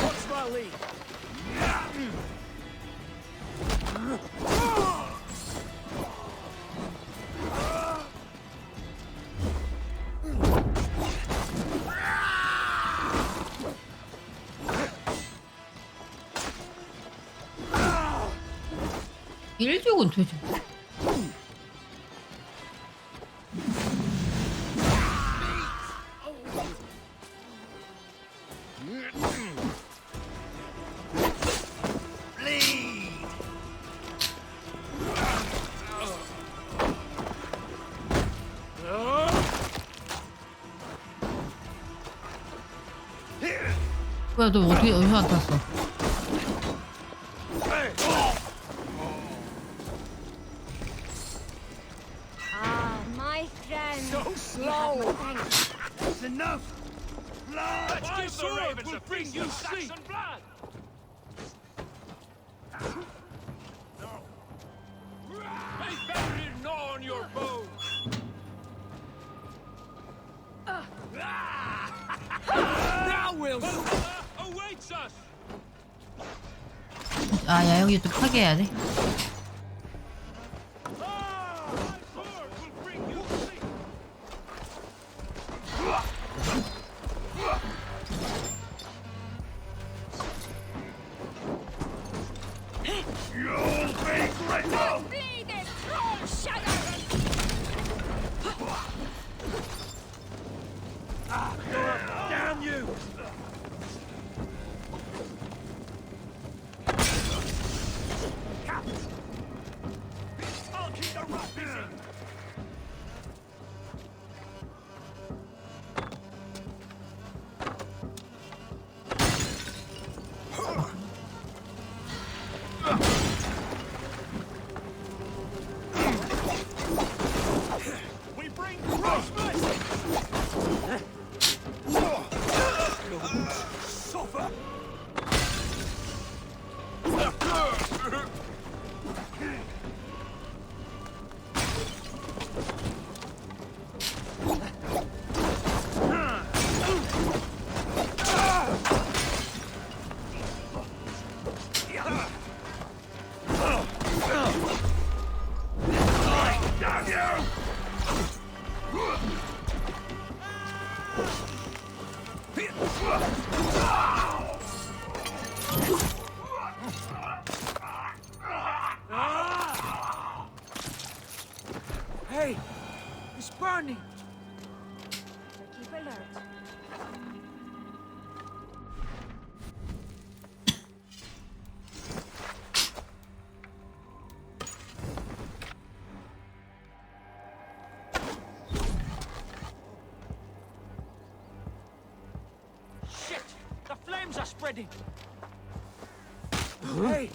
[SPEAKER 12] What's my lead?
[SPEAKER 1] 일족은 도대체 뭐? 뭐야, 너 어떻게 어디서 나타났어?
[SPEAKER 8] Ah, my friend.
[SPEAKER 12] So slow!
[SPEAKER 8] That's
[SPEAKER 12] enough! Blood! Let's give the ravens a bring you Saxon blood! They better gnaw on your bones! Now we'll awaits us!
[SPEAKER 1] 아, 야영이 또 파괴해야 돼?
[SPEAKER 12] You'll be grateful!
[SPEAKER 8] Be the troll shadow!
[SPEAKER 12] Damn you! I'll keep the rat busy! We bring Christmas! Suffer! Damn you!
[SPEAKER 14] Hey, it's burning.
[SPEAKER 8] Keep alert.
[SPEAKER 14] Shit! The flames are spreading. Hey,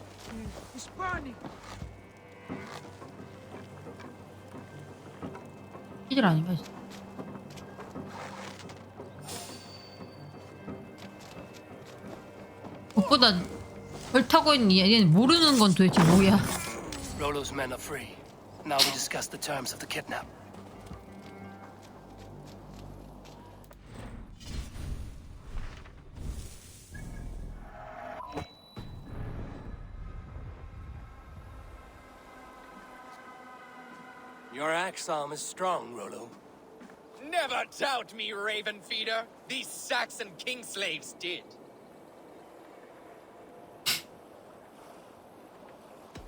[SPEAKER 14] it's burning.
[SPEAKER 1] 이들 아닌가? 무엇보다 별 타고 있는 얘는 모르는 건 도대체 뭐야?
[SPEAKER 3] Rollo's men are free. Now we discuss the terms of the kidnap. Your axe arm is strong, Rollo.
[SPEAKER 15] Never doubt me, raven feeder. These Saxon king slaves did.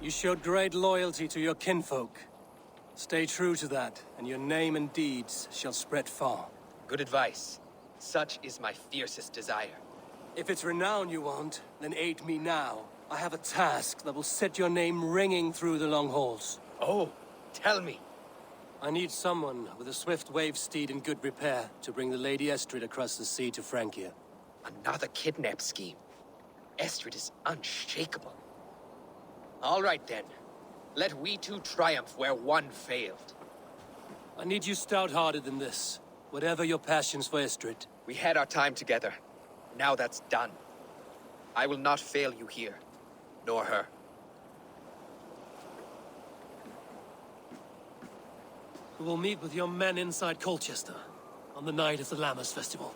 [SPEAKER 3] You showed great loyalty to your kinfolk. Stay true to that, and your name and deeds shall spread far.
[SPEAKER 15] Good advice. Such is my fiercest desire.
[SPEAKER 3] If it's renown you want, then aid me now. I have a task that will set your name ringing through the long halls.
[SPEAKER 15] Oh, tell me.
[SPEAKER 3] I need someone with a swift wave steed in good repair to bring the Lady Estrid across the sea to Francia.
[SPEAKER 15] Another kidnap scheme. Estrid is unshakable. All right then. Let we two triumph where one failed.
[SPEAKER 3] I need you stout-hearted in this, whatever your passions for Estrid.
[SPEAKER 15] We had our time together. Now that's done. I will not fail you here, nor her.
[SPEAKER 3] We will meet with your men inside Colchester on the night of the Lammas Festival.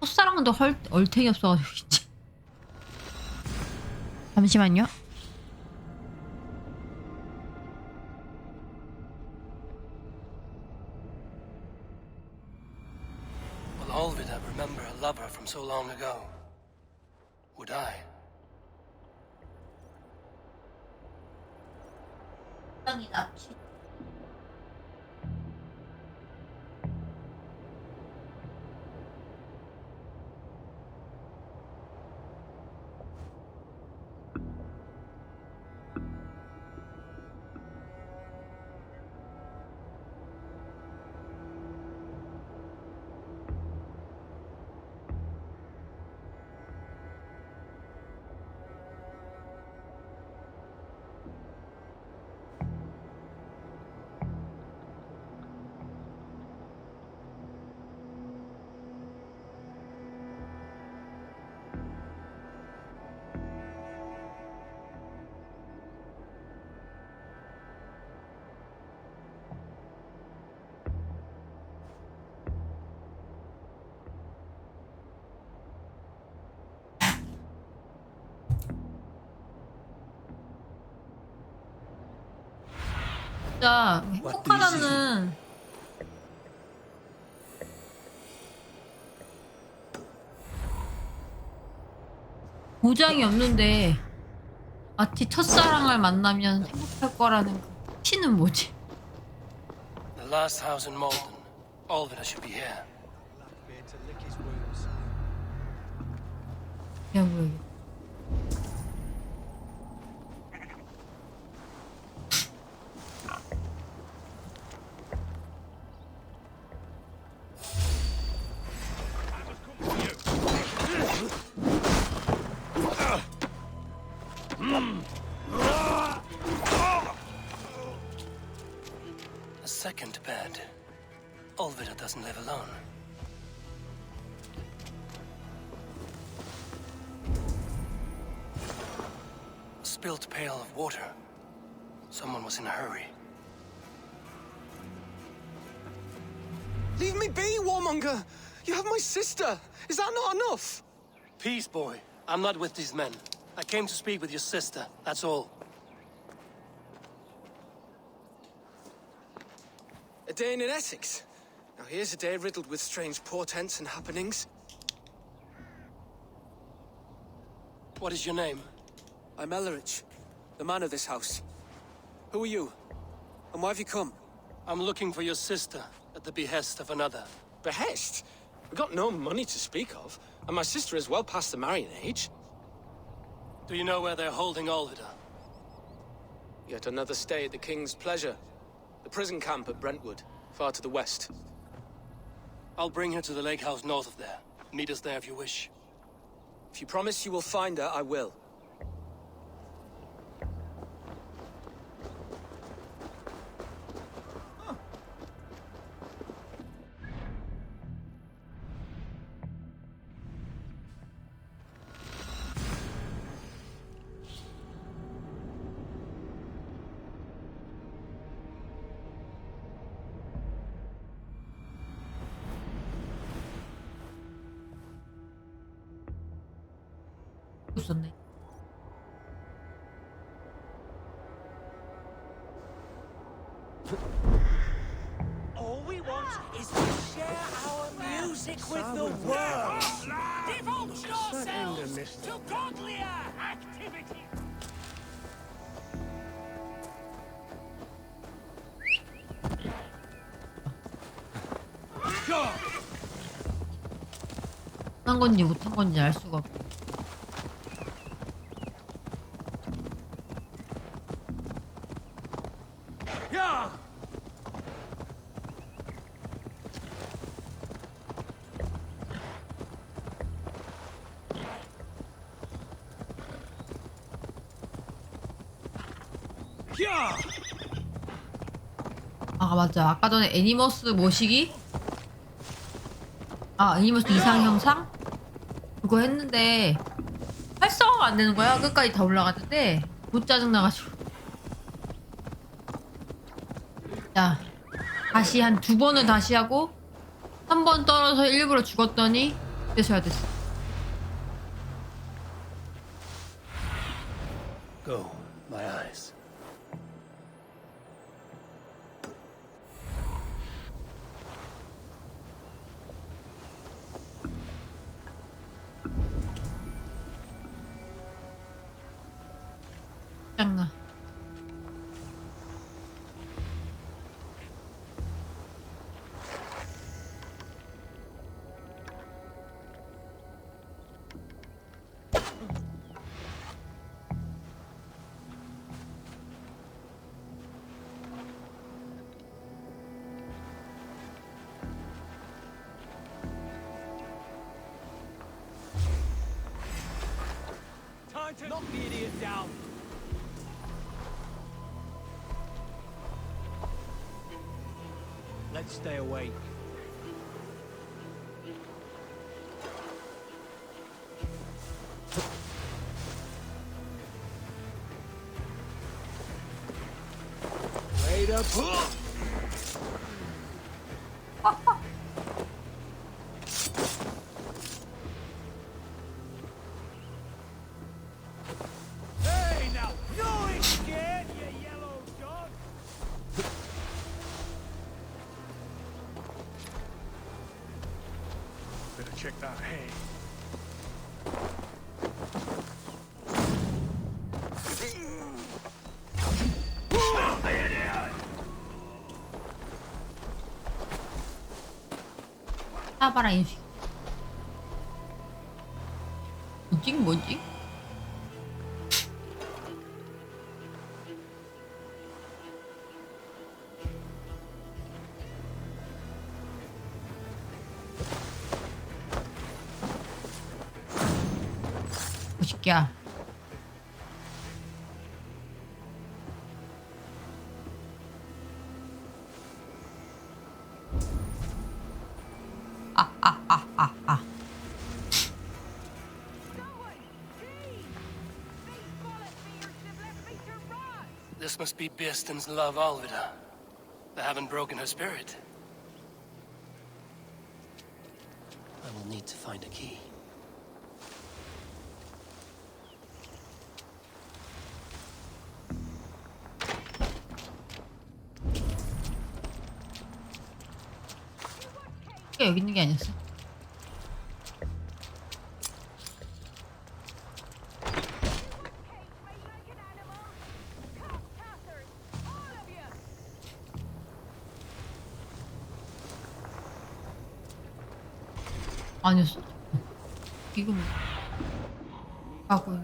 [SPEAKER 1] 첫사랑도 얼탱이 없어가지고 진짜. 잠시만요.
[SPEAKER 3] Will Olvida remember a lover from so long ago? Would I?
[SPEAKER 1] 진짜 행복하다는 보장이 없는데 마치 첫사랑을 만나면 행복할 거라는 그 티는 뭐지?
[SPEAKER 3] The last house in Malden. Olvida should be here.
[SPEAKER 1] 야 뭐야 이게?
[SPEAKER 3] A second bed. Olvida doesn't live alone. A spilt pail of water. Someone was in a hurry.
[SPEAKER 14] Leave me be, warmonger! You have my sister! Is that not enough?
[SPEAKER 3] Peace, boy. I'm not with these men. I came to speak with your sister, that's all.
[SPEAKER 14] A day in Essex. Now here's a day riddled with strange portents and happenings.
[SPEAKER 3] What is your name?
[SPEAKER 14] I'm Ellerich, the man of this house. Who are you? And why have you come?
[SPEAKER 3] I'm looking for your sister at the behest of another.
[SPEAKER 14] Behest? We've got no money to speak of, and my sister is well past the marrying age.
[SPEAKER 3] Do you know where they're holding Olvida?
[SPEAKER 14] Yet another stay at the King's pleasure. The prison camp at Brentwood, far to the west.
[SPEAKER 3] I'll bring her to the lake house north of there. Meet us there if you wish.
[SPEAKER 14] If you promise you will find her, I will.
[SPEAKER 1] 있었네.
[SPEAKER 17] All we want is to share our music with the world.
[SPEAKER 12] Devote yourselves to godlier activity.
[SPEAKER 1] 한 건지 못한 건지 알 수가 없고.
[SPEAKER 12] Yeah.
[SPEAKER 1] 아 맞아. 아까 전에 애니머스 모시기? 아 애니머스 이상 형상? 그거 했는데 활성화가 안 되는 거야. 끝까지 다 올라갔는데 못 짜증나가지고. 자 다시 한 2번은 다시 하고 3번 떨어서 일부러 죽었더니 됐어야 됐어.
[SPEAKER 3] Go, my eyes.
[SPEAKER 1] 짱나.
[SPEAKER 12] Time to knock the idiot down. Let's stay awake. Way to pull. Hey now, you ain't scared, you yellow dog. Better check that hay.
[SPEAKER 1] 사바라 인식. 뭐지 뭐지? 멋있게.
[SPEAKER 3] This must be Bearston's love, Alvida. They haven't broken her spirit. I will need to find a key.
[SPEAKER 1] 여기 있는 게 아니었어. 아니었어. 이거 뭐? 가고.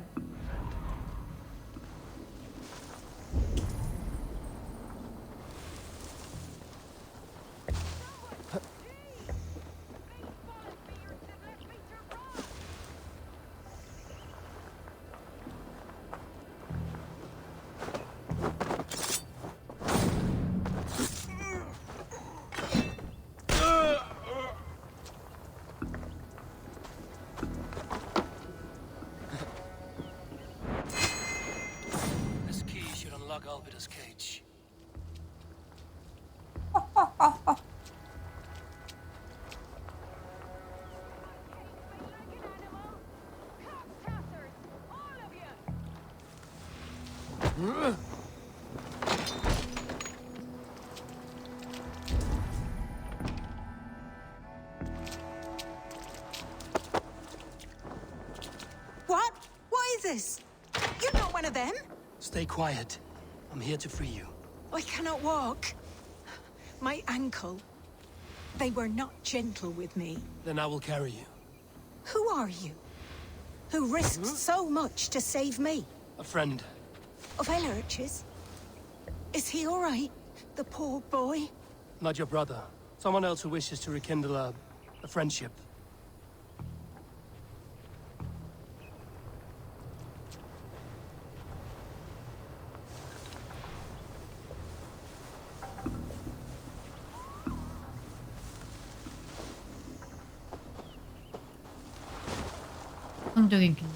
[SPEAKER 3] This key should unlock Alvida's cage. Stay quiet. I'm here to free you.
[SPEAKER 4] I cannot walk. My ankle. They were not gentle with me.
[SPEAKER 3] Then I will carry you.
[SPEAKER 4] Who are you? Who risked so much to save me?
[SPEAKER 3] A friend.
[SPEAKER 4] Of Ellerch's? Is he all right? The poor boy?
[SPEAKER 3] Not your brother. Someone else who wishes to rekindle a friendship.
[SPEAKER 1] 성적인 길.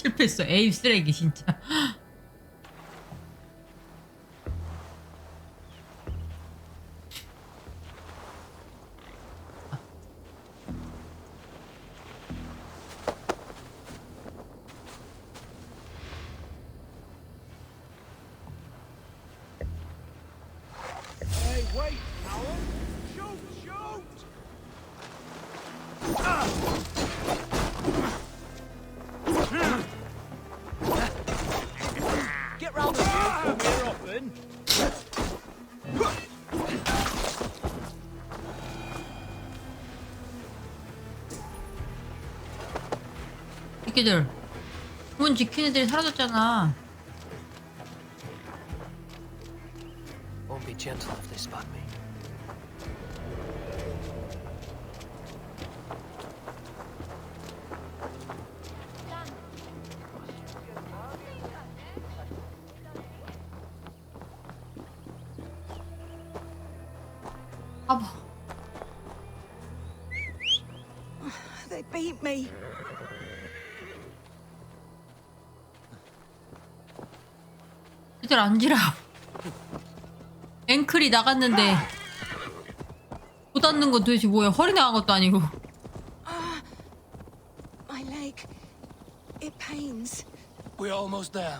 [SPEAKER 1] 실패했어. 에임 쓰레기 진짜.
[SPEAKER 12] Hey, wait, Howard! Shoot, shoot! Get round the field more often.
[SPEAKER 1] 새끼들. 문 지키는 애들이 사라졌잖아.
[SPEAKER 3] Won't be gentle if they spot me.
[SPEAKER 4] They beat me.
[SPEAKER 1] 얘들 앉으라. 앵클이 나갔는데 못 앉는 건 도대체 뭐야? 허리 나간 것도 아니고.
[SPEAKER 4] My leg. It pains.
[SPEAKER 3] We're almost there.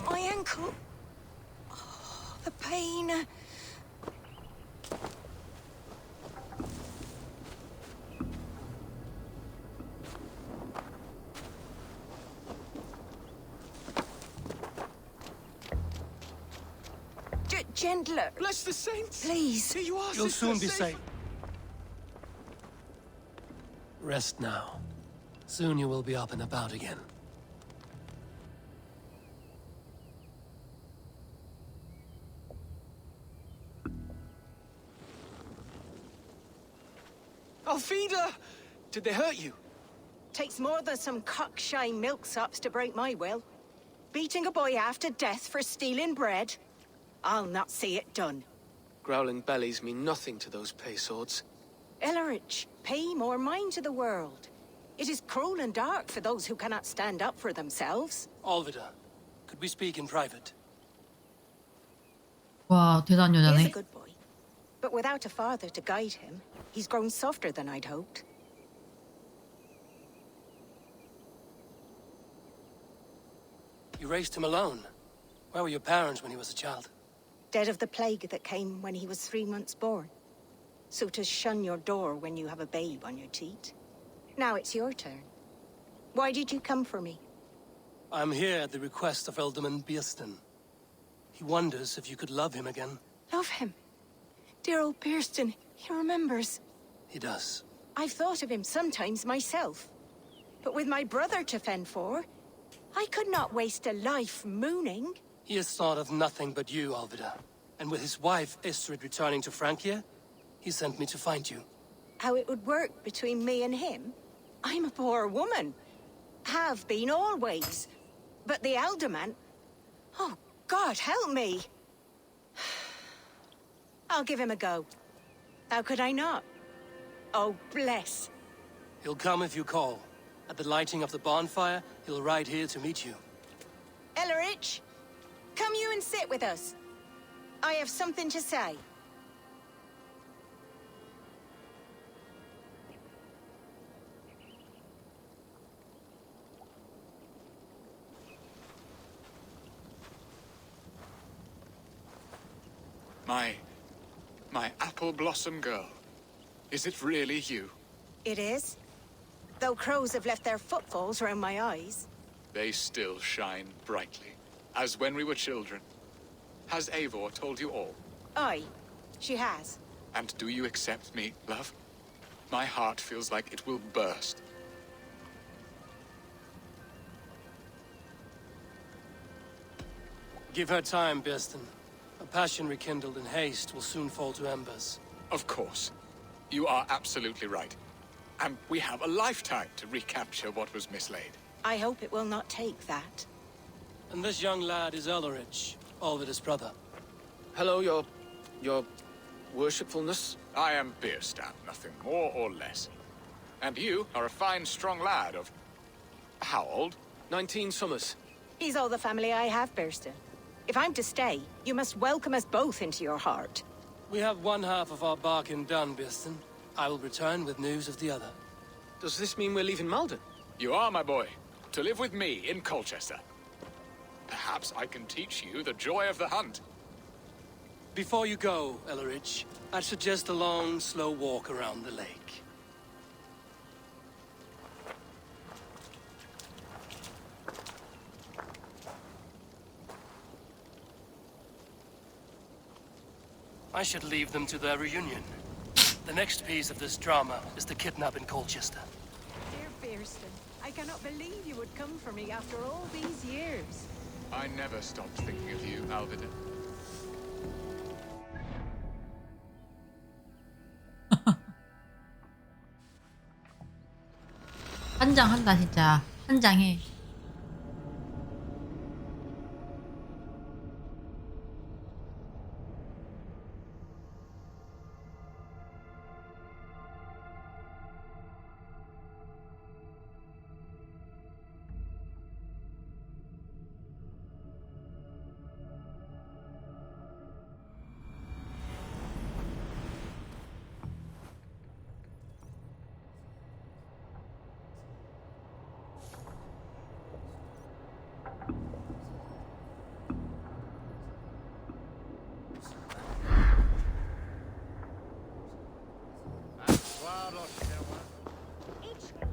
[SPEAKER 4] My ankle. Oh, the pain. Gentler.
[SPEAKER 14] Bless the saints!
[SPEAKER 4] Please.
[SPEAKER 14] Here you are,
[SPEAKER 3] You'll
[SPEAKER 14] sister,
[SPEAKER 3] soon be safe. Rest now. Soon you will be up and about again.
[SPEAKER 14] Alfida! Did they hurt you?
[SPEAKER 4] Takes more than some cockshy milksops to break my will. Beating a boy half to death for stealing bread? I'll not see it done.
[SPEAKER 14] Growling bellies mean nothing to those pay swords.
[SPEAKER 4] Ellerich, pay more mind to the world. It is cruel and dark for those who cannot stand up for themselves.
[SPEAKER 3] Alvida, could we speak in private?
[SPEAKER 1] 와, 대단한
[SPEAKER 4] He is a
[SPEAKER 1] 여자네.
[SPEAKER 4] good boy. But without a father to guide him, he's grown softer than I'd hoped.
[SPEAKER 3] You raised him alone. Where were your parents when he was a child?
[SPEAKER 4] Dead of the plague that came when he was 3 months born. So to shun your door when you have a babe on your teat. Now it's your turn. Why did you come for me?
[SPEAKER 3] I'm here at the request of Alderman Beerston. He wonders if you could love him again.
[SPEAKER 4] Love him. Dear old Beerston, he remembers.
[SPEAKER 3] He does.
[SPEAKER 4] I've thought of him sometimes myself. But with my brother to fend for, I could not waste a life mooning.
[SPEAKER 3] He has thought of nothing but you, Alvida. And with his wife, Istrid, returning to Francia, he sent me to find you.
[SPEAKER 4] How it would work between me and him? I'm a poor woman. Have been always. But the alderman... Oh, God, help me. I'll give him a go. How could I not? Oh, bless.
[SPEAKER 3] He'll come if you call. At the lighting of the bonfire, he'll ride here to meet you.
[SPEAKER 4] Ellerich, come you and sit with us. I have something to say.
[SPEAKER 6] My apple blossom girl. Is it really you?
[SPEAKER 4] It is. Though crows have left their footfalls round my eyes.
[SPEAKER 6] They still shine brightly, as when we were children. Has Eivor told you all?
[SPEAKER 4] Aye, she has.
[SPEAKER 6] And do you accept me, love? My heart feels like it will burst.
[SPEAKER 3] Give her time, Birsten. A passion rekindled in haste will soon fall to embers.
[SPEAKER 6] Of course. You are absolutely right. And we have a lifetime to recapture what was mislaid.
[SPEAKER 4] I hope it will not take that.
[SPEAKER 3] And this young lad is Ellerich, Alvida's brother.
[SPEAKER 15] Hello, your worshipfulness.
[SPEAKER 6] I am Bierstan, nothing more or less. And you are a fine, strong lad of... how old?
[SPEAKER 15] 19 summers.
[SPEAKER 4] He's all the family I have, Burston. If I'm to stay, you must welcome us both into your heart.
[SPEAKER 3] We have one half of our bargain done, Birsten. I will return with news of the other.
[SPEAKER 15] Does this mean we're leaving Malden?
[SPEAKER 6] You are, my boy, to live with me in Colchester. Perhaps I can teach you the joy of the hunt.
[SPEAKER 3] Before you go, Ellerich, I'd suggest a long, slow walk around the lake. I should leave them to their reunion. The next piece of this drama is the kidnap in Colchester.
[SPEAKER 4] Dear Bearston, I cannot believe you would come for me after all these years.
[SPEAKER 6] I never stopped thinking of you, Alvida.
[SPEAKER 1] 한장한다 진짜. 한장해.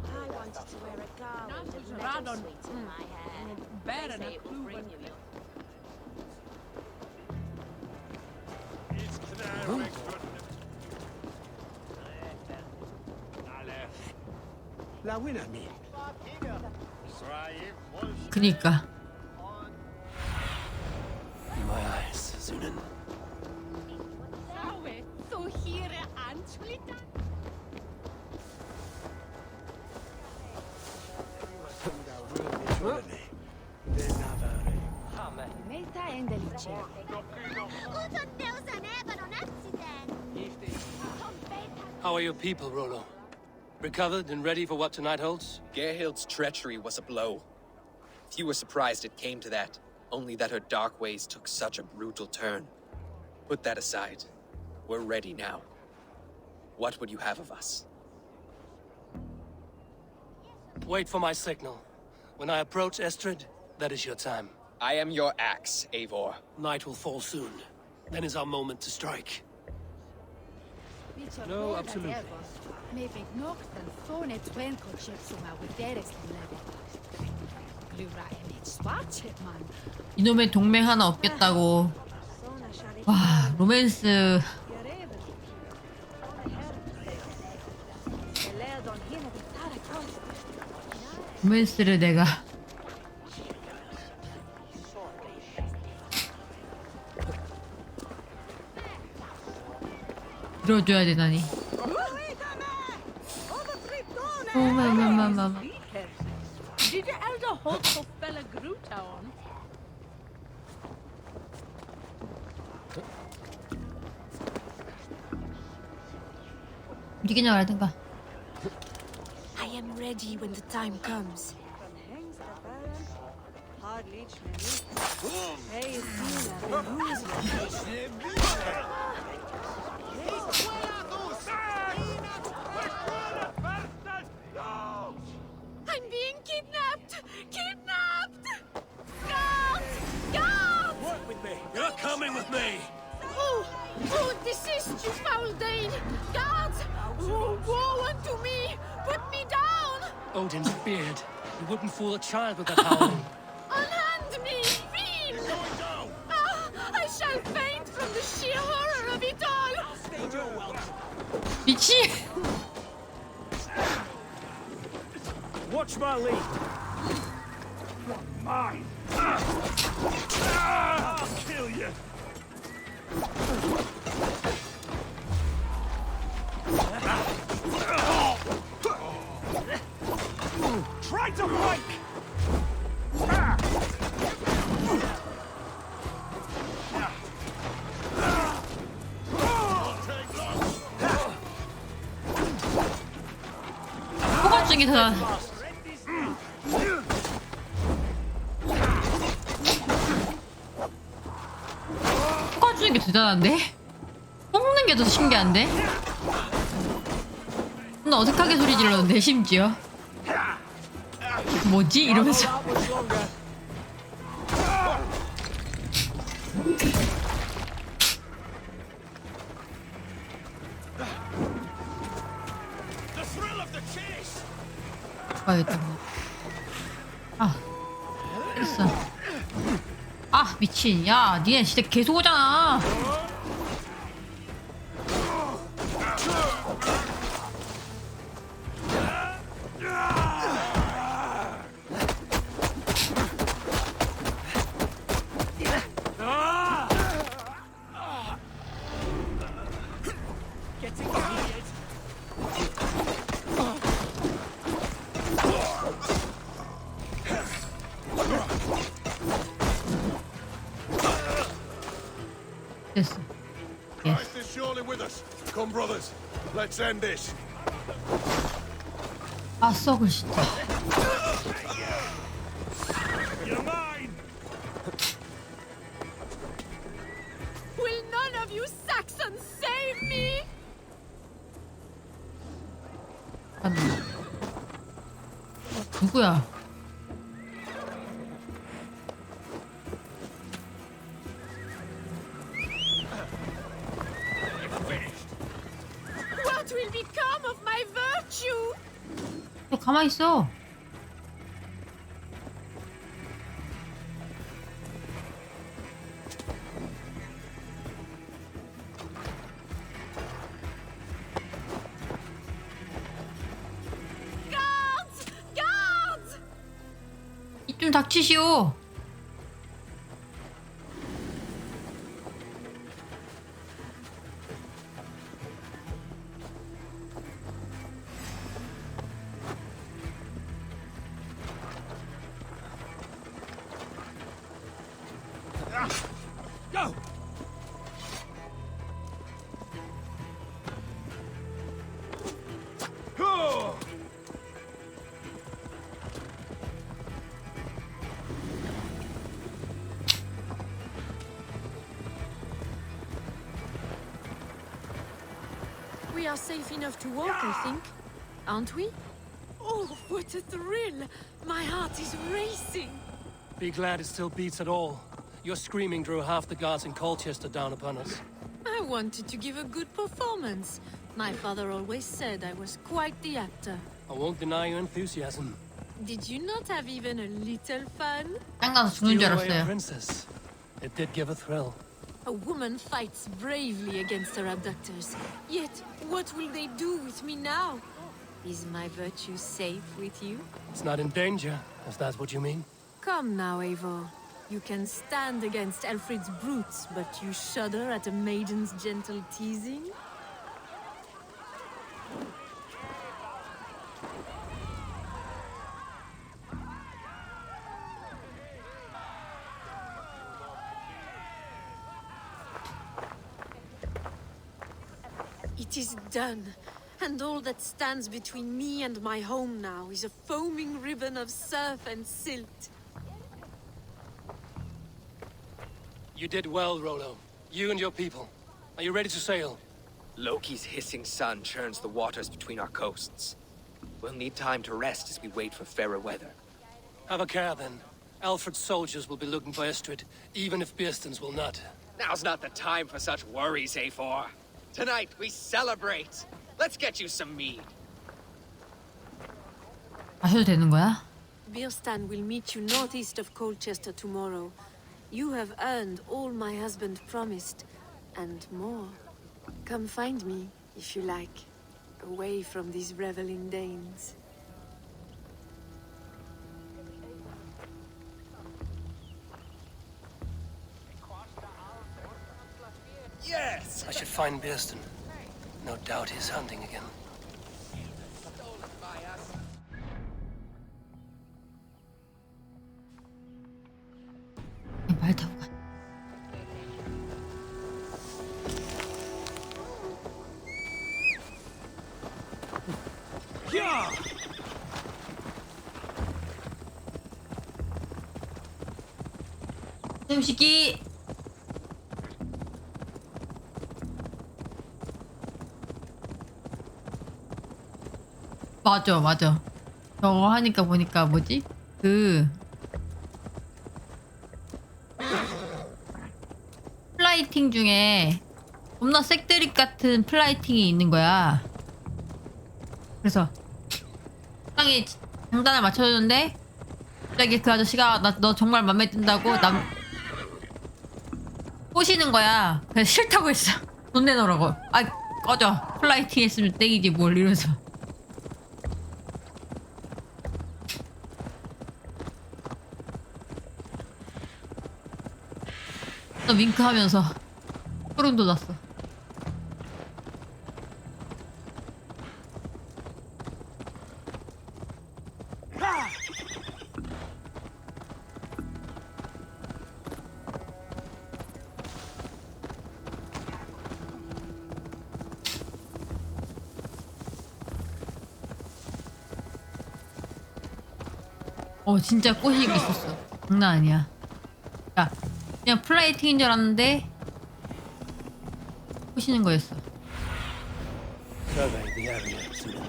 [SPEAKER 4] I wanted to wear a garland of meadowsweet in my hair. They say it will bring you luck.
[SPEAKER 1] 그니까.
[SPEAKER 3] My eyes, Sunan. How are your people, Rollo? Recovered and ready for what tonight holds?
[SPEAKER 15] Gerhild's treachery was a blow. Few were surprised it came to that, only that her dark ways took such a brutal turn. Put that aside. We're ready now. What would you have of us?
[SPEAKER 3] Wait for my signal. When I approach Estrid, that is your time.
[SPEAKER 15] I am your axe, Eivor.
[SPEAKER 3] Night will fall soon. Then is our moment to strike. No, absolutely.
[SPEAKER 1] 이놈의 동맹 하나 없겠다고. 와, 로맨스. 로맨스를 내가 들어줘야 되다니. 오마마마마.
[SPEAKER 2] Did your elder hopeful fella Groot on?
[SPEAKER 1] 움직이냐 말든가.
[SPEAKER 2] I am ready when the time comes. I'm being kidnapped! Kidnapped! Guards! Guards!
[SPEAKER 3] Work with me. You're coming with me.
[SPEAKER 2] Oh, desist, you foul Dane! Guards! Oh, woe unto me! Put me down!
[SPEAKER 3] Odin's beard. You wouldn't fool a child with that howling.
[SPEAKER 2] Unhand me, fiend! Ah, I shall faint from the sheer horror of it all!
[SPEAKER 1] 미치.
[SPEAKER 12] Watch my lead. Mine. I'll kill you. Try to break.
[SPEAKER 1] 뭐가 중이 더 뽑아주는 게 대단한데? 뽑는 게 더 신기한데? 나 어색하게 소리 질렀는데 심지어 뭐지? 이러면서 봐야겠다. 아 됐어. 아 미친. 야 니네 진짜 계속 오잖아. 됐어.
[SPEAKER 12] Christ is surely with us. Come, brothers. Let's end this.
[SPEAKER 1] 아 썩을 진짜.
[SPEAKER 12] You're mine.
[SPEAKER 2] Will none of you Saxons save me?
[SPEAKER 1] 누구야?
[SPEAKER 2] What will become of my virtue?
[SPEAKER 1] 가만히 있어.
[SPEAKER 2] Guards! Guards!
[SPEAKER 1] 입 좀 닥치시오.
[SPEAKER 12] Go. Go.
[SPEAKER 2] We are safe enough to walk, I think. Aren't we? Oh, what a thrill! My heart is racing.
[SPEAKER 3] Be glad it still beats at all. Your screaming drew half the guards in Colchester down upon us.
[SPEAKER 2] I wanted to give a good performance. My father always said I was quite the actor.
[SPEAKER 3] I won't deny your enthusiasm.
[SPEAKER 2] Did you not have even a little fun?
[SPEAKER 1] 짱나서 죽는 줄
[SPEAKER 3] Steal away a
[SPEAKER 1] 알았어요.
[SPEAKER 3] princess. It did give a thrill.
[SPEAKER 2] A woman fights bravely against her abductors. Yet, what will they do with me now? Is my virtue safe with you?
[SPEAKER 3] It's not in danger, if that's what you mean.
[SPEAKER 2] Come now, Eivor. You can stand against Alfred's brutes, but you shudder at a maiden's gentle teasing? It is done, and all that stands between me and my home now is a foaming ribbon of surf and silt.
[SPEAKER 3] You did well, Rollo. You and your people. Are you ready to sail?
[SPEAKER 16] Loki's hissing sun churns the waters between our coasts. We'll need time to rest as we wait for fairer weather.
[SPEAKER 3] Have a care, then. Alfred's soldiers will be looking for Estrid, even if Birsten's will not.
[SPEAKER 16] Now's not the time for such worries, Eivor. Tonight, we celebrate. Let's get you some mead.
[SPEAKER 1] 마셔도 되는 거야?
[SPEAKER 2] Birstan will meet you northeast of Colchester tomorrow. You have earned all my husband promised, and more. Come find me, if you like, away from these reveling Danes.
[SPEAKER 3] Yes! I should find Birsten. No doubt he's hunting again.
[SPEAKER 1] 말 타고 가. 샘식이 맞아. 저거 하니까 보니까 뭐지? 플라이팅 중에 겁나 색드립 같은 플라이팅이 있는 거야. 그래서 땅에 장단을 맞춰줬는데 갑자기 그 아저씨가 너 정말 맘에 든다고 꼬시는 거야. 그래서 싫다고 했어. 돈 내놓으라고. 아 꺼져. 플라이팅 했으면 땡이지 뭘 이러면서. 또 윙크하면서 소름 돋았어. 진짜 꼬시고 있었어. 장난 아니야. 야, 그냥 플라이팅인 줄 알았는데 꼬시는 거였어.
[SPEAKER 3] Survey the area, Sudan.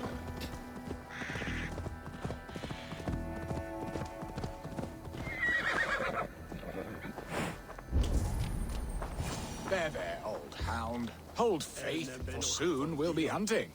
[SPEAKER 6] There, old hound. Hold faith, for soon we'll be hunting.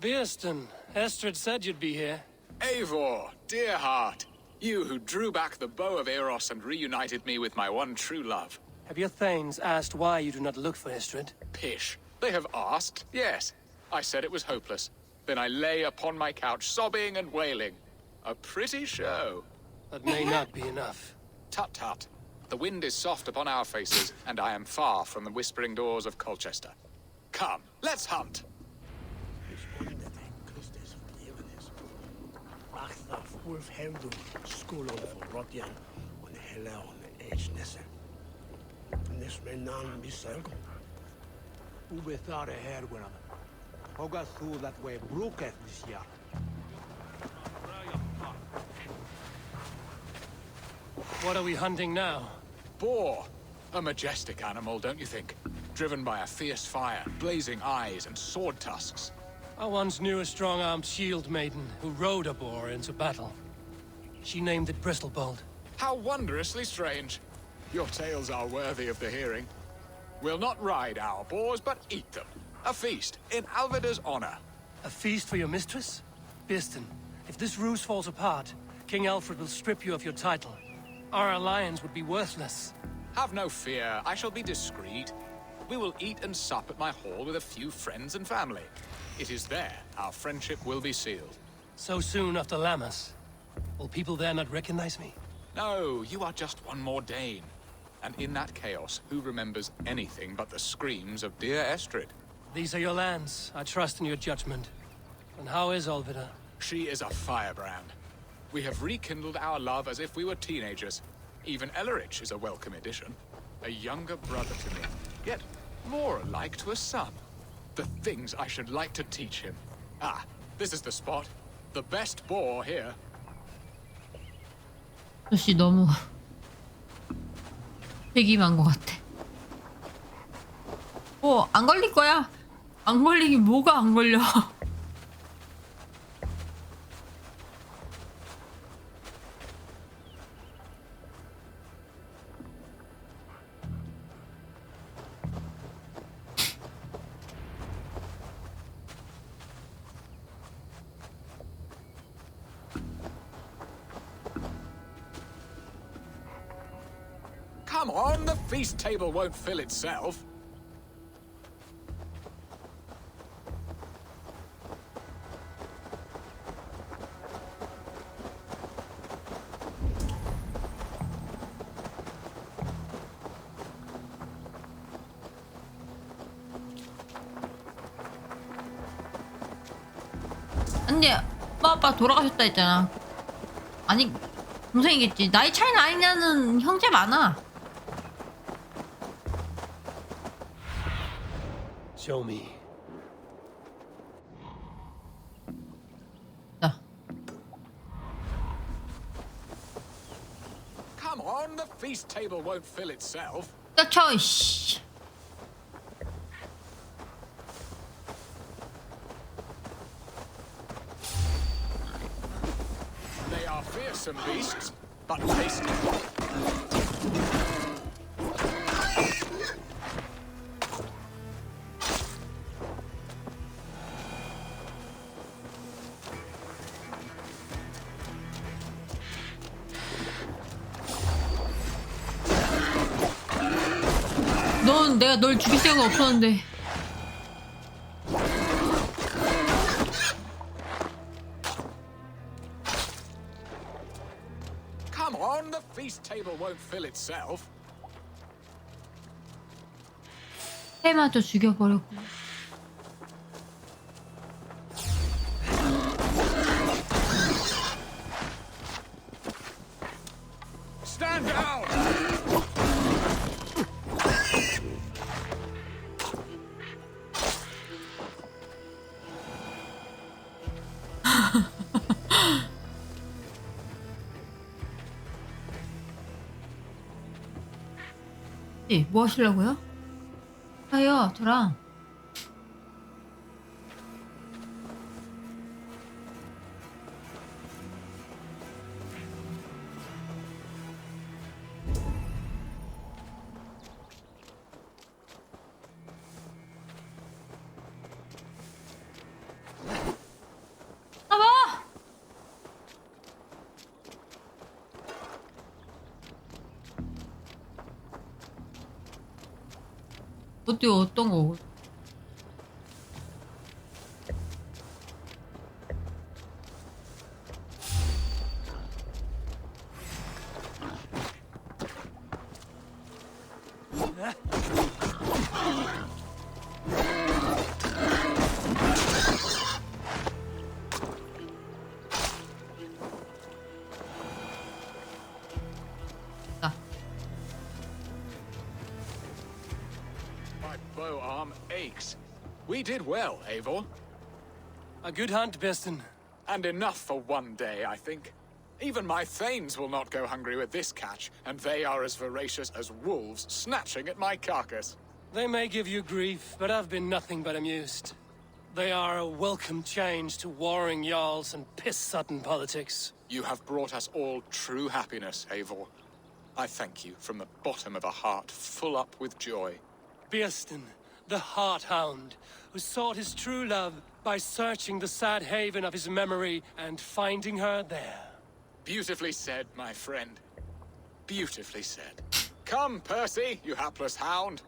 [SPEAKER 3] Birsten, Estrid said you'd be here.
[SPEAKER 6] Eivor, dear heart. You who drew back the bow of Eros and reunited me with my one true love.
[SPEAKER 3] Have your thanes asked why you do not look for Estrid?
[SPEAKER 6] Pish. They have asked, yes. I said it was hopeless. Then I lay upon my couch, sobbing and wailing. A pretty show.
[SPEAKER 3] That may not be enough.
[SPEAKER 6] Tut-tut. The wind is soft upon our faces, and I am far from the whispering doors of Colchester. Come, let's hunt.
[SPEAKER 10] Wolf Heldu, school on for Rodian, on Hela on Age Nesser. And this man non Miselgo.
[SPEAKER 19] Ube thought ahead when I'm Hoga through that way broke at this year.
[SPEAKER 3] What are we hunting now?
[SPEAKER 6] Boar. A majestic animal, don't you think? Driven by a fierce fire, blazing eyes, and sword tusks.
[SPEAKER 3] I once knew a strong-armed shield maiden who rode a boar into battle. She named it Bristolbolt.
[SPEAKER 6] How wondrously strange. Your tales are worthy of the hearing. We'll not ride our boars, but eat them. A feast, in Alvida's honor.
[SPEAKER 3] A feast for your mistress? Birsten, if this ruse falls apart, King Alfred will strip you of your title. Our alliance would be worthless.
[SPEAKER 6] Have no fear, I shall be discreet. we will eat and sup at my hall with a few friends and family. It is there our friendship will be sealed.
[SPEAKER 12] So soon after Lammas? Will people there not recognize me?
[SPEAKER 6] No, you are just one more Dane. And in that chaos, who remembers anything but the screams of dear Estrid?
[SPEAKER 12] These are your lands. I trust in your judgment. And how is Olvida?
[SPEAKER 6] She is a firebrand. We have rekindled our love as if we were teenagers. Even Ellerich is a welcome addition. A younger brother to me, yet more alike to a son. The things I should like to teach him. Ah, this is the spot. The best boar here.
[SPEAKER 1] 아저씨 너무 되기만 것 같아. 안 걸릴 거야. 안 걸리긴 뭐가 안 걸려.
[SPEAKER 6] Come on, the feast table won't fill itself.
[SPEAKER 1] 근데 엄마 아빠 돌아가셨다 했잖아. 아니 동생이겠지. 나이 차이는 아니냐는 형제 많아.
[SPEAKER 12] Show me.
[SPEAKER 6] Come on, the feast table won't fill itself.
[SPEAKER 1] 쳐, 씨.
[SPEAKER 6] They are fearsome beasts, but tasty.
[SPEAKER 1] 내가 널 죽일 생각 없었는데.
[SPEAKER 6] Come on, the feast table won't fill itself.
[SPEAKER 1] 해마저 죽여버렸고.
[SPEAKER 6] Stand down.
[SPEAKER 1] 뭐 하시려고요? 가요, 저랑. 봐봐! 그것도 어떤 거?
[SPEAKER 6] Bow arm aches. We did well, Eivor.
[SPEAKER 12] A good hunt, Beston.
[SPEAKER 6] And enough for one day, I think. Even my thanes will not go hungry with this catch, and they are as voracious as wolves snatching at my carcass.
[SPEAKER 12] They may give you grief, but I've been nothing but amused. They are a welcome change to warring jarls and piss-sodden politics.
[SPEAKER 6] You have brought us all true happiness, Eivor. I thank you from the bottom of a heart full up with joy.
[SPEAKER 12] Beston, the Heart Hound, who sought his true love by searching the sad haven of his memory and finding her there.
[SPEAKER 6] Beautifully said, my friend. Beautifully said. Come, Percy, you hapless hound.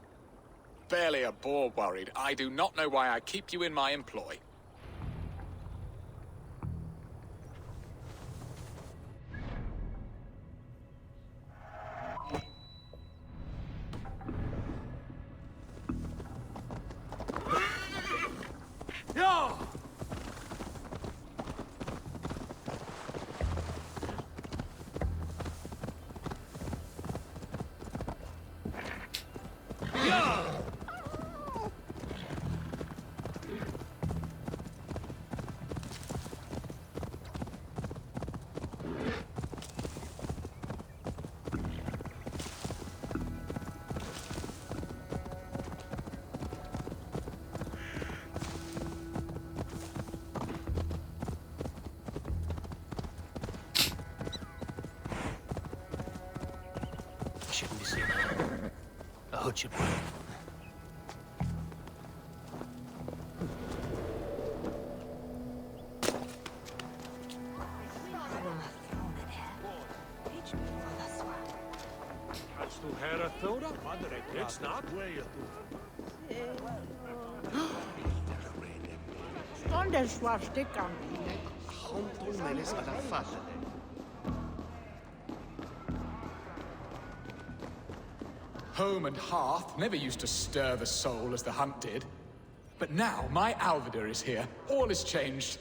[SPEAKER 6] barely a bore worried, I do not know why I keep you in my employ.
[SPEAKER 10] Ja!
[SPEAKER 3] Shouldn't be seen. A hood should work.
[SPEAKER 10] Als du Herr Thoda, it's not where you
[SPEAKER 5] Stonde swastika.
[SPEAKER 7] Honton melis ad affascia.
[SPEAKER 6] Home and hearth never used to stir the soul as the hunt did. But now my Alvida is here. All is changed.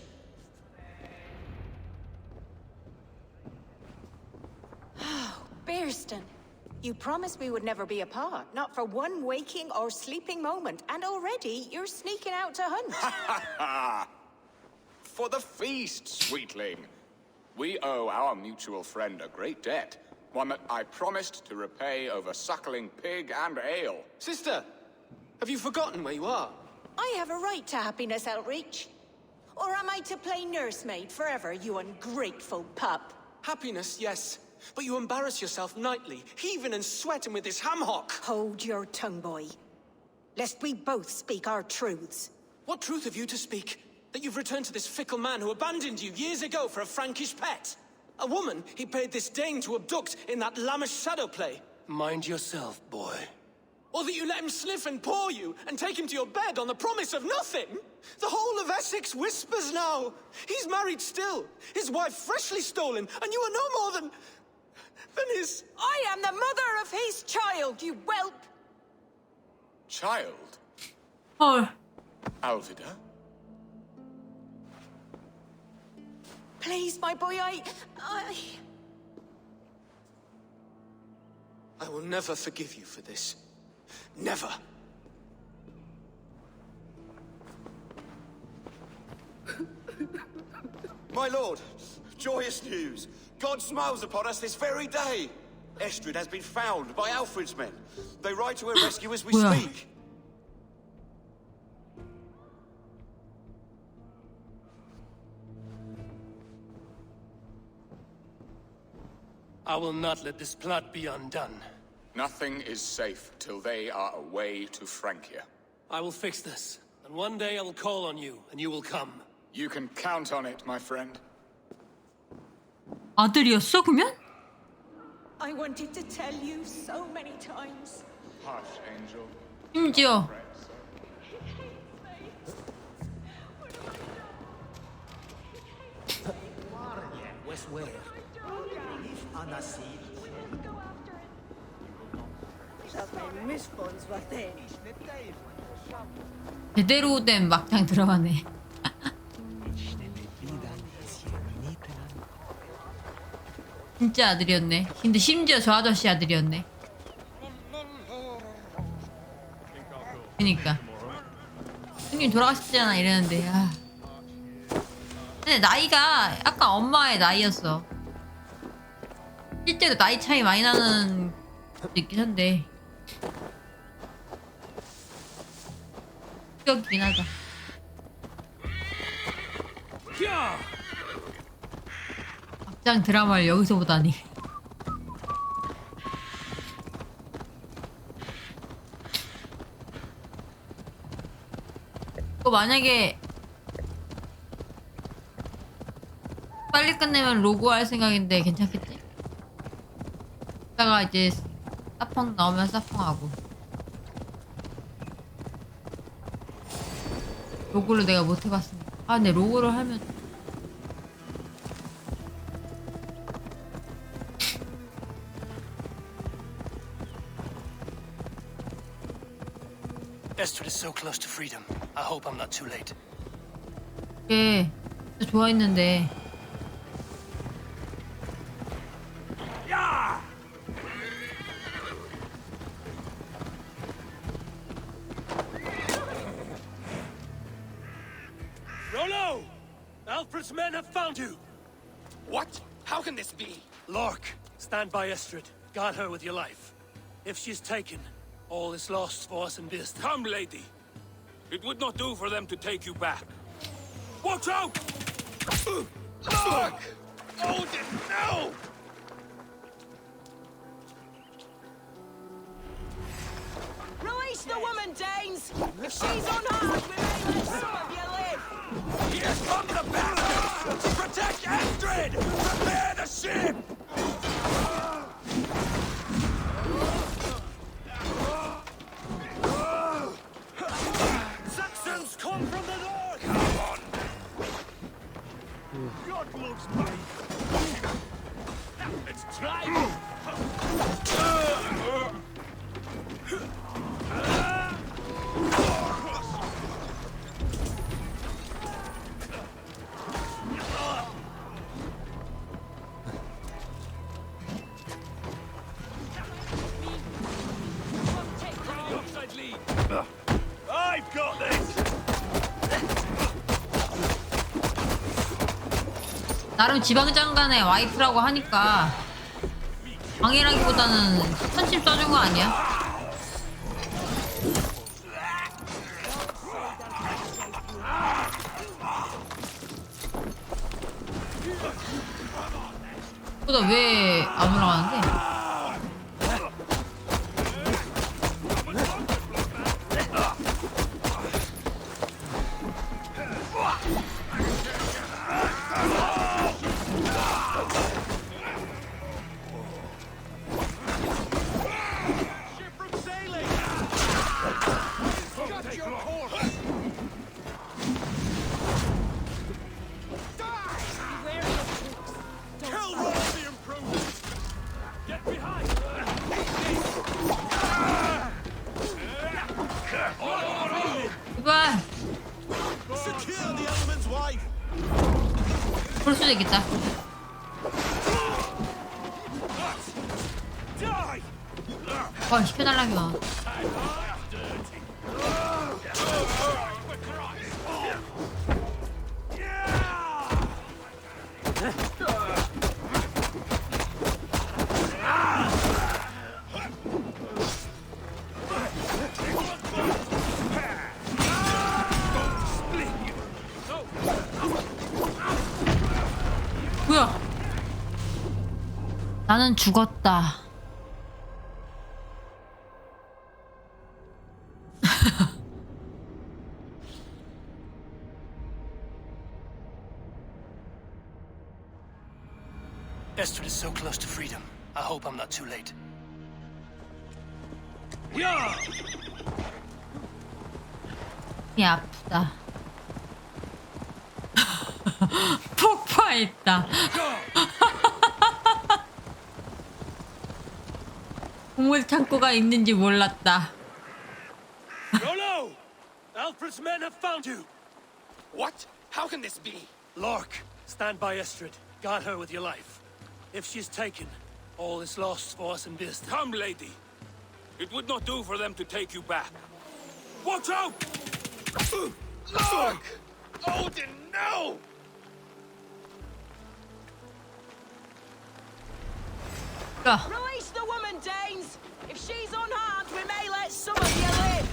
[SPEAKER 4] Bearston, you promised we would never be apart, not for one waking or sleeping moment, and already you're sneaking out to hunt.
[SPEAKER 6] For the feast, sweetling. We owe our mutual friend a great debt. One that I promised to repay over suckling pig and ale.
[SPEAKER 14] Sister, have you forgotten where you are?
[SPEAKER 4] I have a right to happiness, Outreach. Or am I to play nursemaid forever, you ungrateful pup?
[SPEAKER 14] Happiness, yes. But you embarrass yourself nightly, heaving and sweating with this ham-hock.
[SPEAKER 4] Hold your tongue, boy. Lest we both speak our truths.
[SPEAKER 14] What truth have you to speak? That you've returned to this fickle man who abandoned you years ago for a Frankish pet? A woman he paid this Dane to abduct in that lammish shadow play?
[SPEAKER 12] Mind yourself, boy.
[SPEAKER 14] Or that you let him sniff and paw you and take him to your bed on the promise of nothing? The whole of Essex whispers now. He's married still, his wife freshly stolen, and you are no more than his...
[SPEAKER 4] I am the mother of his child, you whelp!
[SPEAKER 6] Child?
[SPEAKER 1] Oh.
[SPEAKER 6] Alvida?
[SPEAKER 4] Please, my boy, I
[SPEAKER 14] will never forgive you for this. Never.
[SPEAKER 7] My lord, joyous news. God smiles upon us this very day. Estrid has been found by Alfred's men. They ride to her rescue as we speak.
[SPEAKER 12] I will not let this plot be undone.
[SPEAKER 6] Nothing is safe till they are away to Francia.
[SPEAKER 12] I will fix this, and one day I will call on you, and you will come.
[SPEAKER 6] You can count on it, my friend.
[SPEAKER 1] 아들이었어, 그러면?
[SPEAKER 4] I wanted to tell you so many times.
[SPEAKER 6] Hush, Angel.
[SPEAKER 1] 심지어. 제대로 된 막장 들어가네. 진짜 아들이었네. 근데 심지어 저 아저씨 아들이었네. 그니까 형님 돌아가셨잖아 이랬는데 아. 근데 나이가 약간 엄마의 나이였어. 실제로 나이 차이 많이 나는 것도 있긴 한데 기억이긴 하다. 막장 드라마를 여기서 보다니. 이거 만약에 빨리 끝내면 로고 할 생각인데 괜찮겠지? 이따가 이제 사펑 나오면 사펑하고. 로고를 내가 못 해봤습니다. 아, 네, 로고를 하면
[SPEAKER 3] Estrid is so close to freedom. I hope I'm not too late.
[SPEAKER 1] 예, 진짜 좋아했는데.
[SPEAKER 12] Rollo! Alfred's men have found you!
[SPEAKER 16] What? How can this be?
[SPEAKER 12] Lork, stand by Estrid. Guard her with your life. If she's taken, all is lost for us in Beast.
[SPEAKER 20] Come, lady. It would not do for them to take you back. Watch out!
[SPEAKER 16] Look! Odin, no!
[SPEAKER 21] Release the woman, Danes! If she's unharmed, we may let some of you live!
[SPEAKER 20] Here come the bastards! Protect Astrid! Prepare the ship!
[SPEAKER 12] Saxons come from the north!
[SPEAKER 20] Come on!
[SPEAKER 12] God loves me! Let's try! I've got this!
[SPEAKER 1] 나름 지방장관의 와이프라고 하니까 방해라기보다는 선심 써준 거 아니야? 보다 왜 안 올라가는데? 제발. 볼 수도 있겠다. 시켜달라며. 뭐야? 나는 죽었다.
[SPEAKER 3] Estrid is so close to freedom. I hope I'm not too late.
[SPEAKER 1] 이 아프다. 폭파했다. 보물 창고가 있는지 몰랐다.
[SPEAKER 12] Rollo! Alfred's men have found you!
[SPEAKER 16] What? How can this be?
[SPEAKER 12] Lork, stand by Estrid. Guard her with your life. If she's taken, all is lost for us in Beast.
[SPEAKER 20] Come, lady. It would not do for them to take you back. Watch out!
[SPEAKER 16] Look! Odin, no!
[SPEAKER 21] Release the woman, Danes! If she's unharmed, we may let some of you live!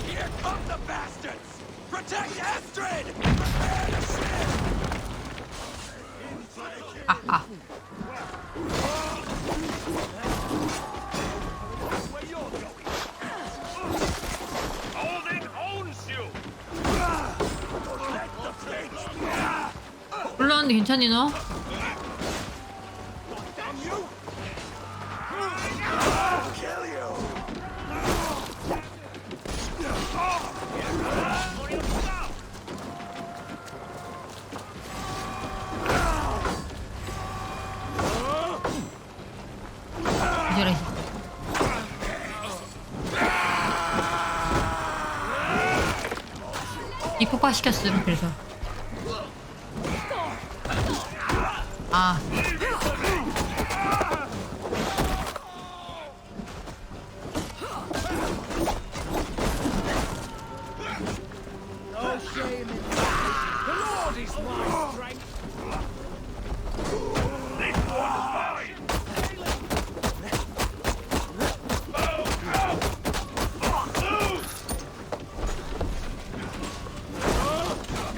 [SPEAKER 20] Here come the bastards! Protect Astrid! Prepare the ship!
[SPEAKER 12] Odin owns you! Let the bitch!
[SPEAKER 1] 올라왔는데 괜찮니 너? 폭파시켰음. 그래서 아
[SPEAKER 17] No shame in that. The Lord is my strength. This one's mine.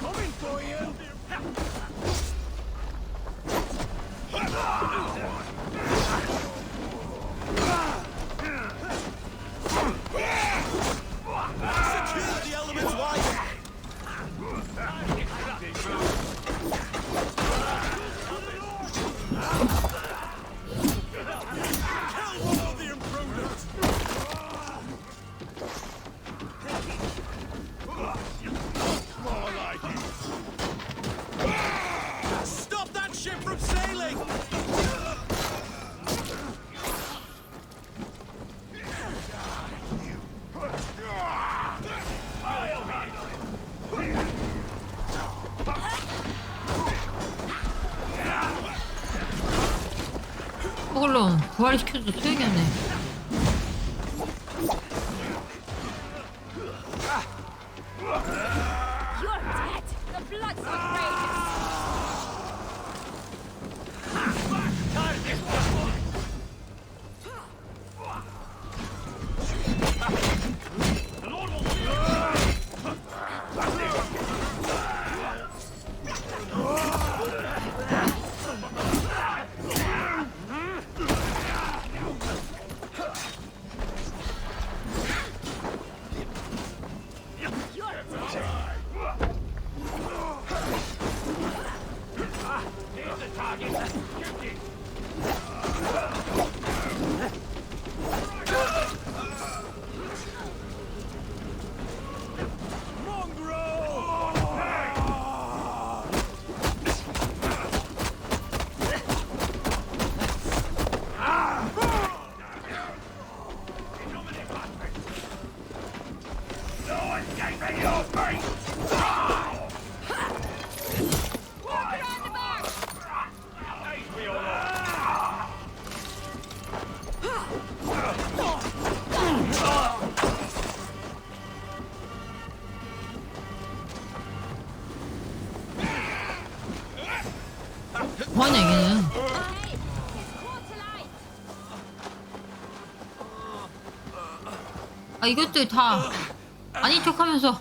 [SPEAKER 17] Coming for you.
[SPEAKER 7] Secure the elements wide. Stop that ship from sailing!
[SPEAKER 1] 그걸로 부활시켜도 소용이 없네.
[SPEAKER 8] You're dead! The bloodsuck rages!
[SPEAKER 1] 뭐하냐 얘는. 아 이것들 다 아닌 척하면서.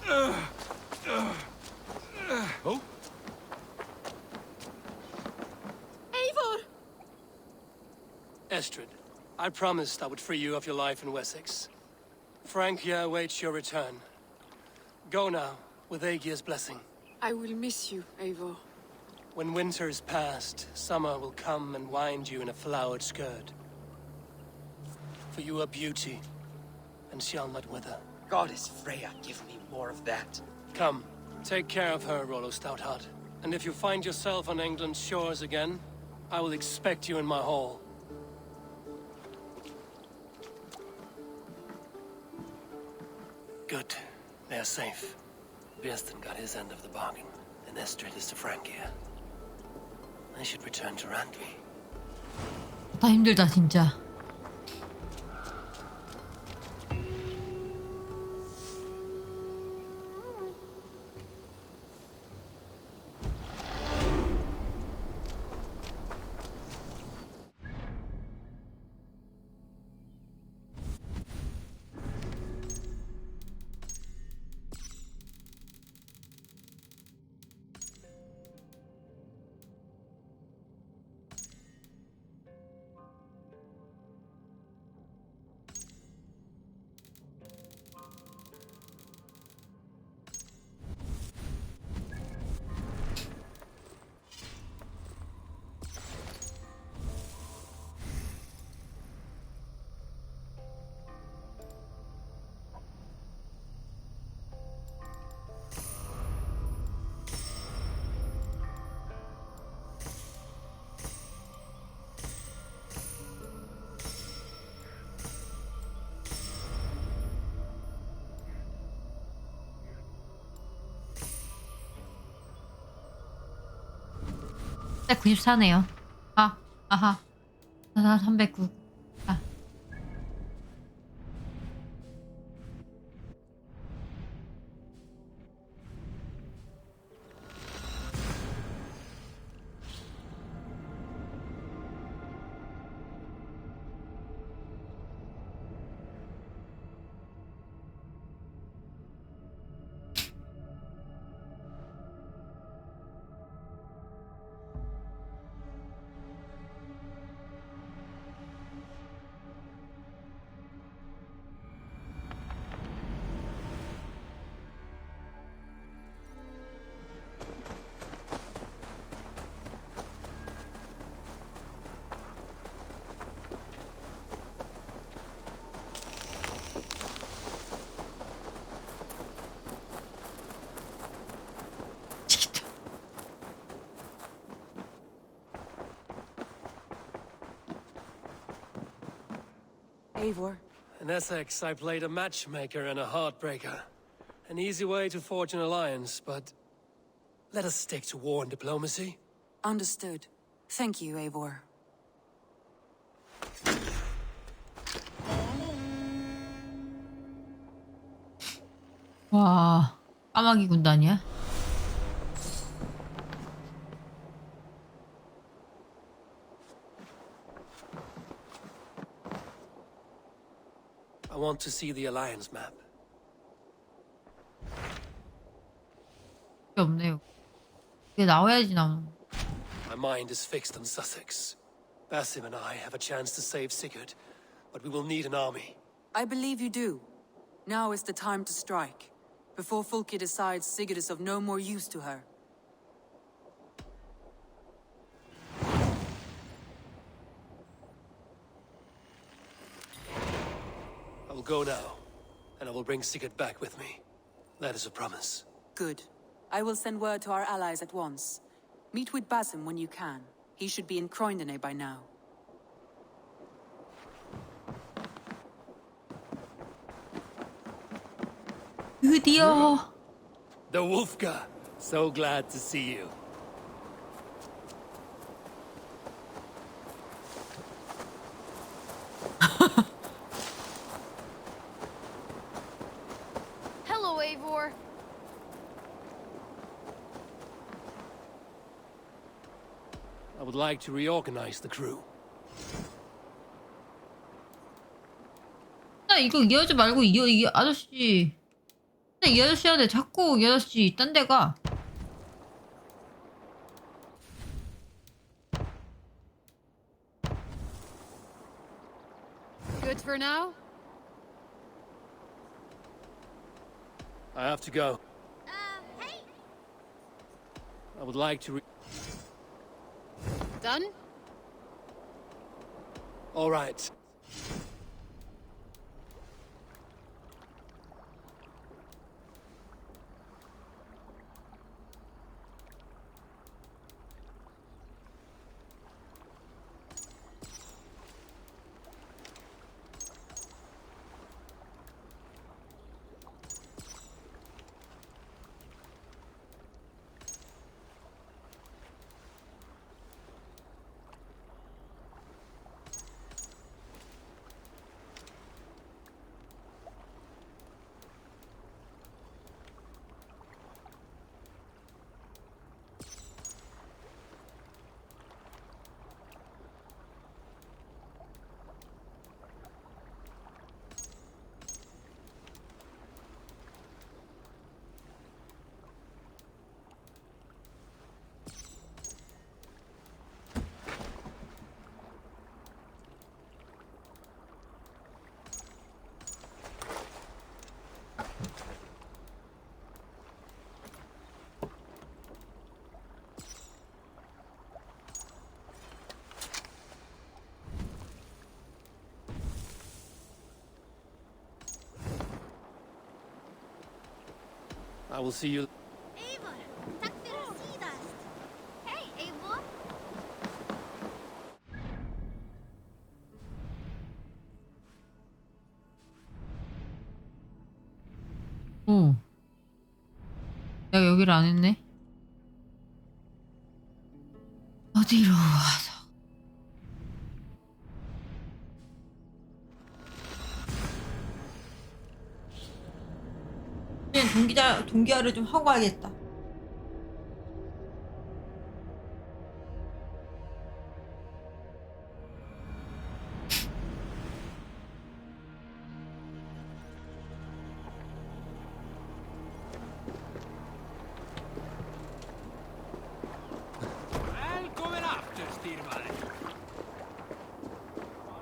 [SPEAKER 2] Eivor!
[SPEAKER 12] Estrid, I promised I would free you of your life in Wessex. Frank here awaits your return. Go now, with Aegir's blessing.
[SPEAKER 2] I will miss you, Eivor.
[SPEAKER 12] When winter is past, summer will come and wind you in a flowered skirt. For you are beauty, and shall not wither.
[SPEAKER 15] Goddess Freya, give me more of that.
[SPEAKER 12] Come, take care of her, Rollo Stoutheart. And if you find yourself on England's shores again, I will expect you in my hall. Good. They're safe. Birsten got his end of the bargain, and Estrid is to Francia. I should return to Randvi.
[SPEAKER 1] 다 힘들다 진짜. 394네요. 아하. 309.
[SPEAKER 11] Eivor.
[SPEAKER 12] In Essex, I played a matchmaker and a heartbreaker. An easy way to forge an alliance, but let us stick to war and diplomacy.
[SPEAKER 11] Understood. Thank you, Eivor.
[SPEAKER 1] 와, 까마귀 군단이야?
[SPEAKER 12] I want to see the alliance map.
[SPEAKER 1] 없네요. 이게 나와야지 나오는.
[SPEAKER 12] My mind is fixed on Sussex. Basim and I have a chance to save Sigurd, but we will need an army.
[SPEAKER 11] I believe you do. Now is the time to strike, before Fulke decides Sigurd is of no more use to her.
[SPEAKER 12] I will go now, and I will bring Sigurd back with me. That is a promise.
[SPEAKER 11] Good. I will send word to our allies at once. Meet with Basim when you can. He should be in Croydon by now.
[SPEAKER 1] 드디어.
[SPEAKER 12] The Wolfgar. So glad to see you.
[SPEAKER 9] Hello, Eivor.
[SPEAKER 12] I would like to reorganize the crew.
[SPEAKER 1] 나 이거 이 여자 말고 이 아저씨. 나 이 아저씨한테 자꾸 이 아저씨 딴 데 가.
[SPEAKER 9] Good for now?
[SPEAKER 12] I have to go.
[SPEAKER 9] Hey.
[SPEAKER 12] I would like to
[SPEAKER 9] Done?
[SPEAKER 12] All right. I will see you.
[SPEAKER 8] Eivor, takk fyrir síðast. Hey, Eivor.
[SPEAKER 1] 오. 내가 여기를 안 했네. 아, 어디로 가서? 그냥 동기화를 좀 하고 가야겠다.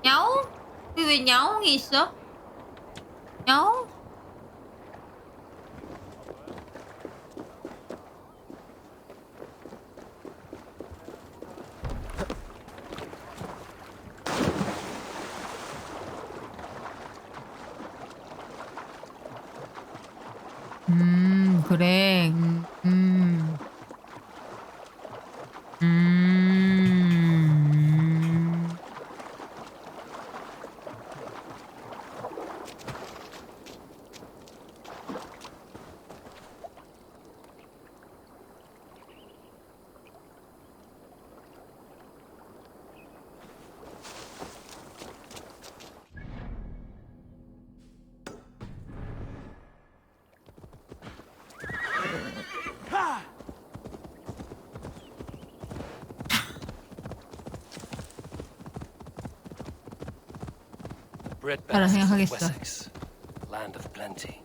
[SPEAKER 1] 야옹? 여기 왜 야옹이 있어? 야옹? 그래. 따라 생각하겠어.
[SPEAKER 3] Wessex, land of plenty.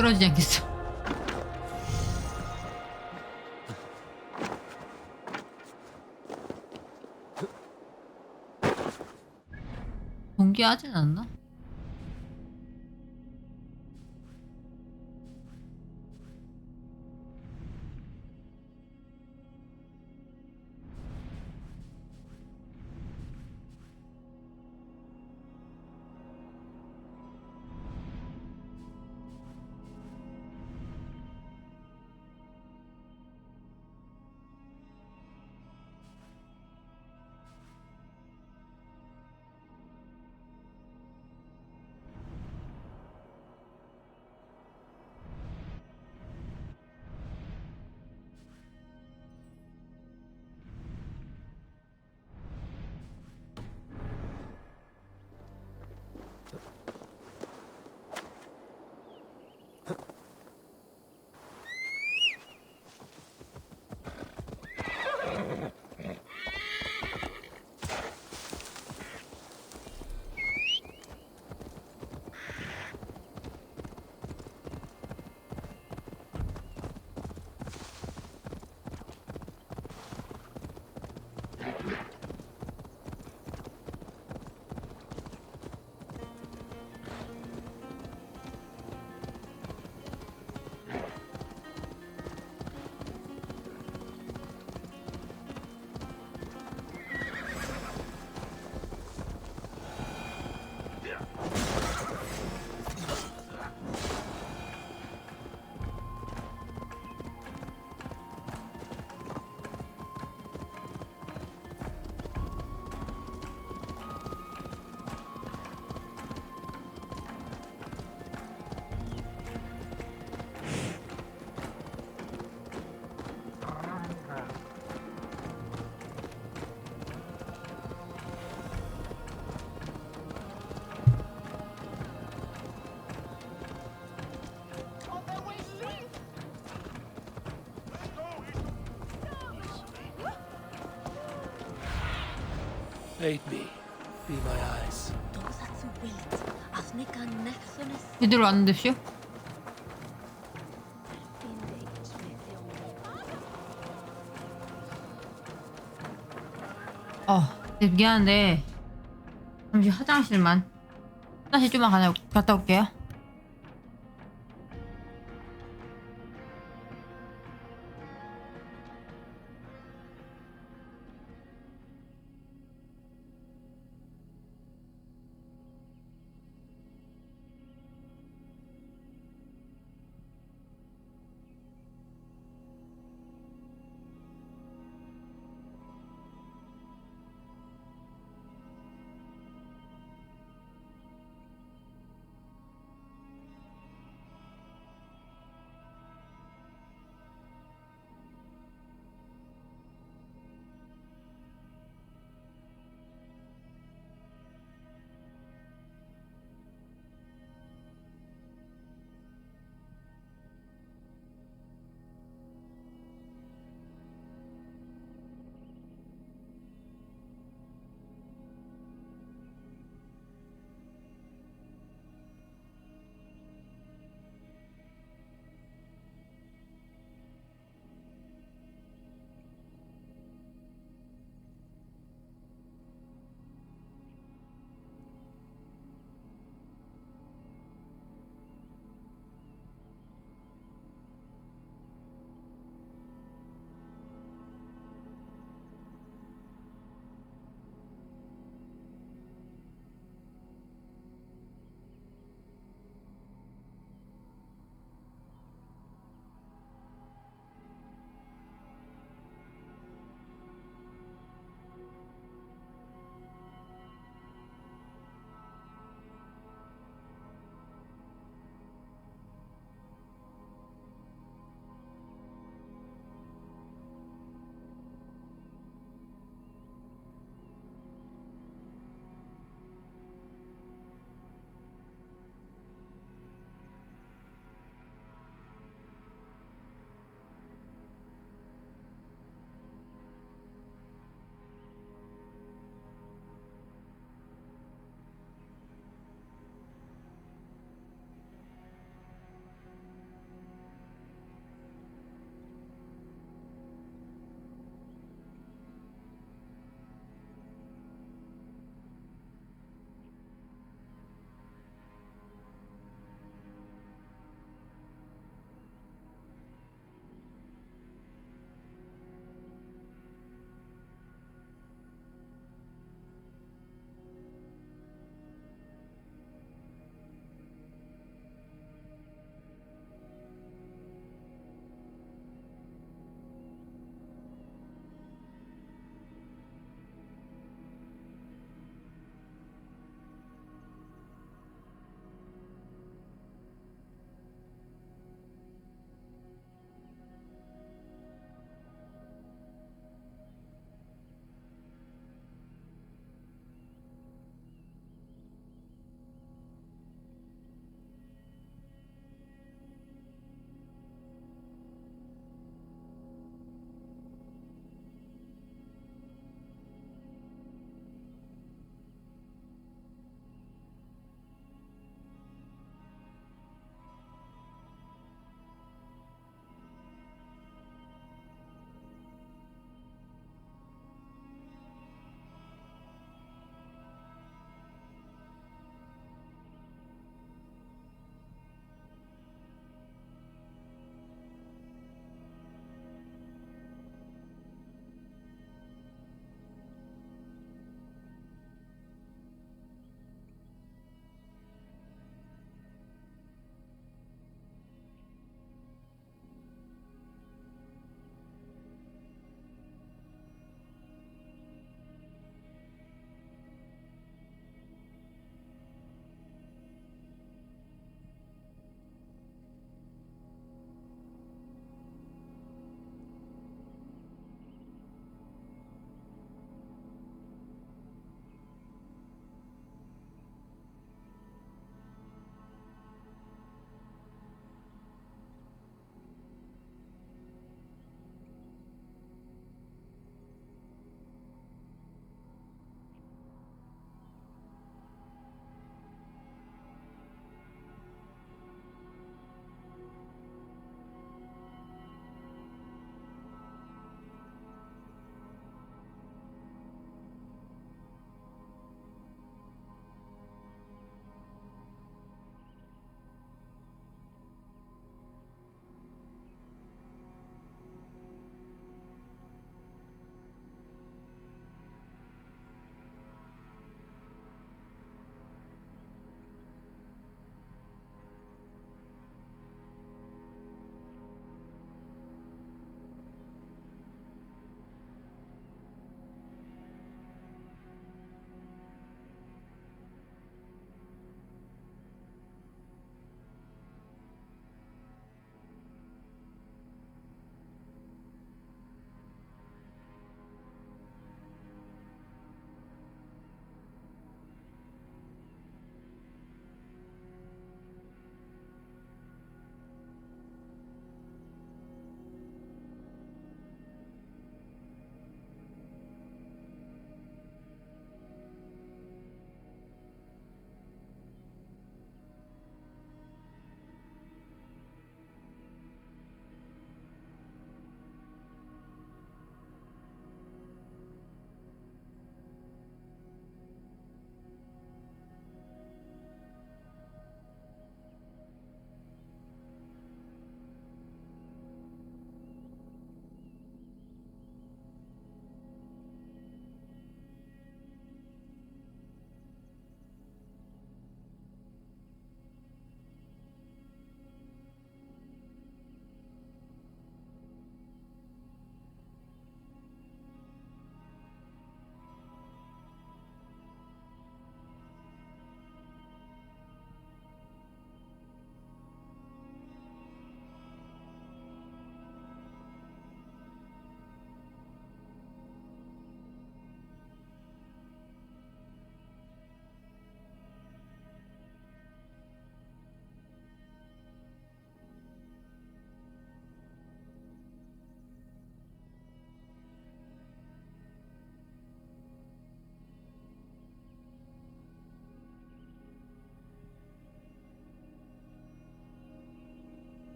[SPEAKER 1] 떨어지지 않겠어. 동기하진 않나?
[SPEAKER 12] Aid me. Be my eyes.
[SPEAKER 1] 이대로 왔는데쇼? 미안한데 잠시 화장실만 좀만 갔다 올게요.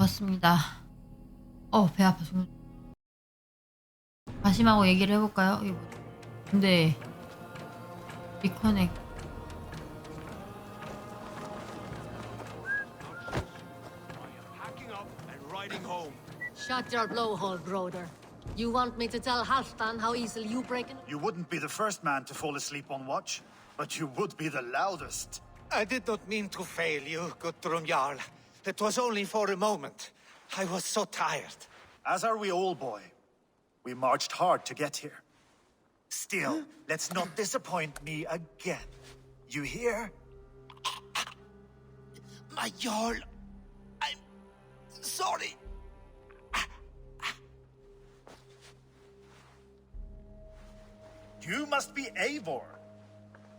[SPEAKER 1] 봤습니다. 배 아파 죽는. 가심하고 얘기를 해볼까요? 이거 뭐지? 근데 리커넥.
[SPEAKER 13] Shut your blowhole, brother. You want me to tell Halfdan how easily you break in?
[SPEAKER 22] You wouldn't be the first man to fall asleep on watch, but you would be the loudest.
[SPEAKER 17] I did not mean to fail you, Guthrum Jarl. It was only for a moment. I was so tired.
[SPEAKER 22] As are we all, boy. We marched hard to get here. Still, let's not disappoint me again. You hear?
[SPEAKER 17] My Jarl, I'm sorry.
[SPEAKER 22] You must be Eivor.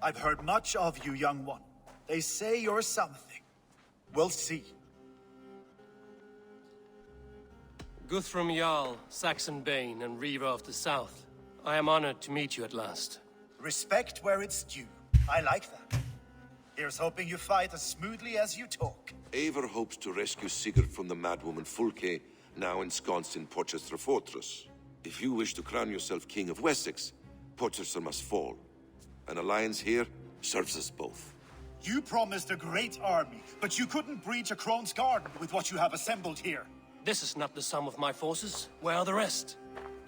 [SPEAKER 22] I've heard much of you, young one. They say you're something. We'll see.
[SPEAKER 12] Guthrum Jarl, Saxon Bane, and Reaver of the South. I am honored to meet you at last.
[SPEAKER 22] Respect where it's due. I like that. Here's hoping you fight as smoothly as you talk.
[SPEAKER 23] Eivor hopes to rescue Sigurd from the madwoman Fulke, now ensconced in Porchester Fortress. If you wish to crown yourself King of Wessex, Porchester must fall. An alliance here serves us both.
[SPEAKER 22] You promised a great army, but you couldn't breach a Crone's garden with what you have assembled here.
[SPEAKER 12] This is not the sum of my forces. Where are the rest?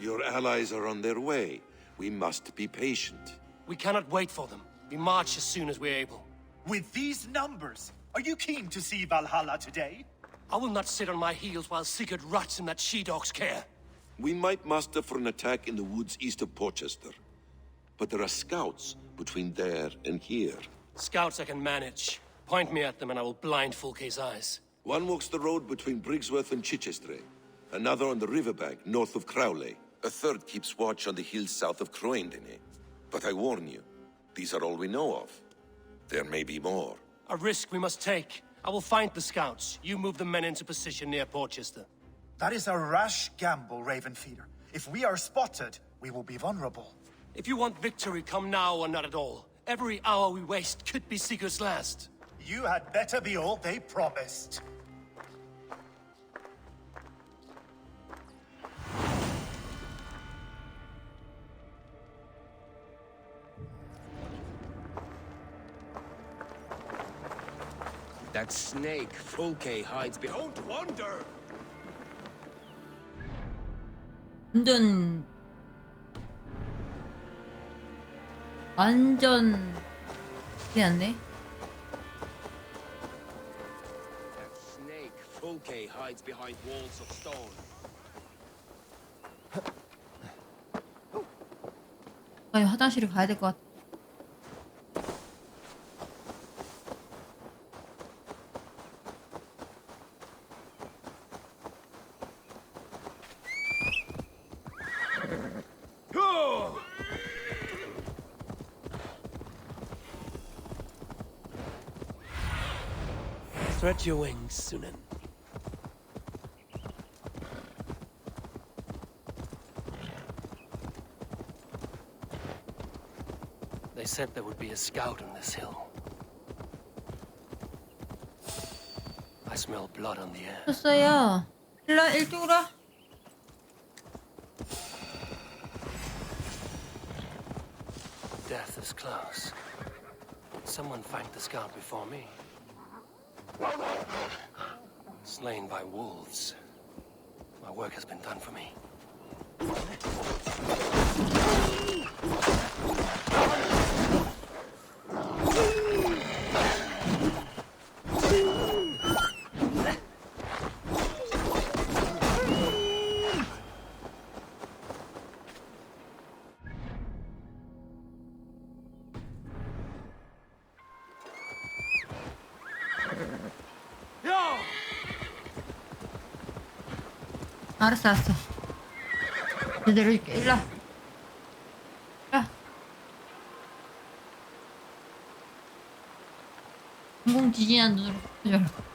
[SPEAKER 23] Your allies are on their way. We must be patient.
[SPEAKER 12] We cannot wait for them. We march as soon as we're able.
[SPEAKER 22] With these numbers, are you keen to see Valhalla today?
[SPEAKER 12] I will not sit on my heels while Sigurd rots in that she-dog's care.
[SPEAKER 23] We might muster for an attack in the woods east of Porchester. But there are scouts between there and here.
[SPEAKER 12] Scouts I can manage. Point me at them and I will blind Fulke's eyes.
[SPEAKER 23] One walks the road between Briggsworth and Chichester. Another on the riverbank north of Crowley. A third keeps watch on the hills south of Croendene. But I warn you, these are all we know of. There may be more.
[SPEAKER 12] A risk we must take. I will find the scouts. You move the men into position near Porchester.
[SPEAKER 22] That is a rash gamble, Ravenfeeder. If we are spotted, we will be vulnerable.
[SPEAKER 12] If you want victory, come now or not at all. Every hour we waste could be Sigurd's last.
[SPEAKER 22] You had better be all they promised.
[SPEAKER 16] That snake Fulke hides behind.
[SPEAKER 17] Don't wander!
[SPEAKER 1] 완전 미안해.
[SPEAKER 16] That snake Fulke hides behind walls of stone.
[SPEAKER 1] 아니 화장실에 가야 될 것 같아.
[SPEAKER 12] Stretch your wings, Sunan. They said there would be a scout on this hill. I smell blood on the air.
[SPEAKER 1] 쳤어요. 일로 와, 이쪽으로 와.
[SPEAKER 12] Death is close. Someone find the scout before me. Slain by wolves. My work has been done for me.
[SPEAKER 1] 알았어. 내려줄게. 일로 와. 공공 지진한 눈으로 보여줘라.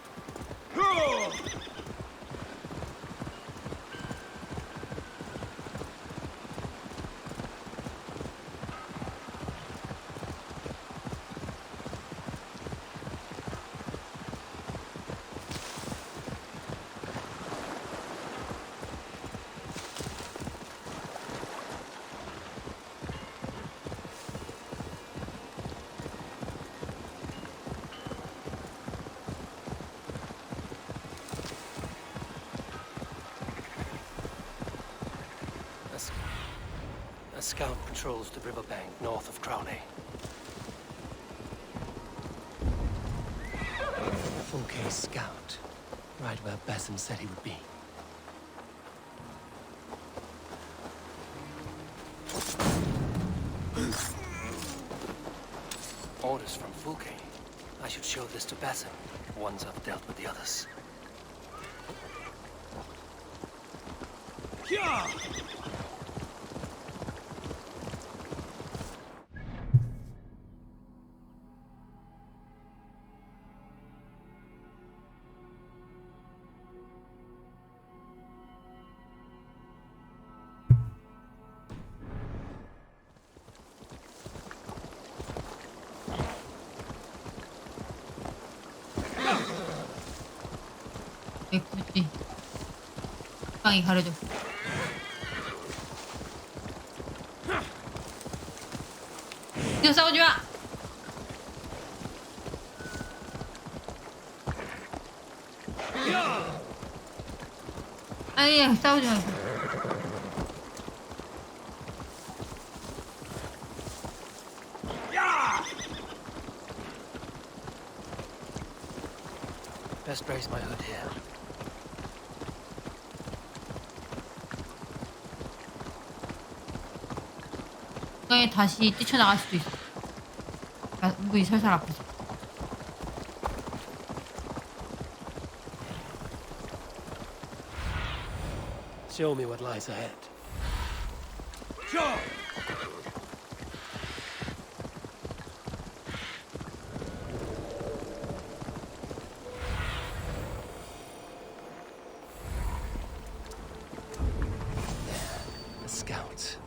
[SPEAKER 12] scout patrols the riverbank north of Crowley. Fulke's scout. Right where Basim said he would be. Orders from Fulke. I should show this to Basim once I've dealt with the others.
[SPEAKER 14] Yeah!
[SPEAKER 1] 왜 굳이 빵이 가려져. 이거 싸우지 마. 아니야, 싸우지 마.
[SPEAKER 12] Best brace my hood here.
[SPEAKER 1] 중간에 다시 뛰쳐나갈 수도 있어. 문이 살살 앞에서.
[SPEAKER 12] Show me what lies ahead.
[SPEAKER 14] Sure!
[SPEAKER 12] The scouts.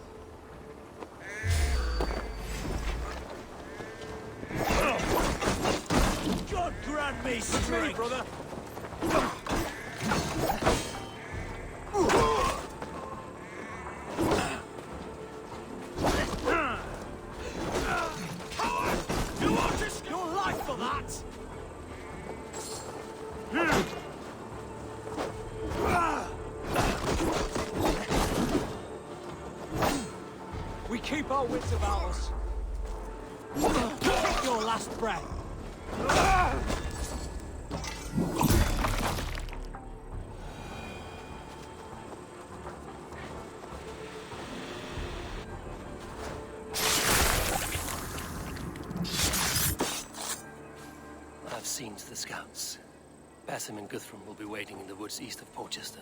[SPEAKER 14] God grant me strength, brother! Coward! You want to your life for that? We keep our wits about us. Take your last breath.
[SPEAKER 12] I've seen to the scouts. Basim and Guthrum will be waiting in the woods east of Portchester.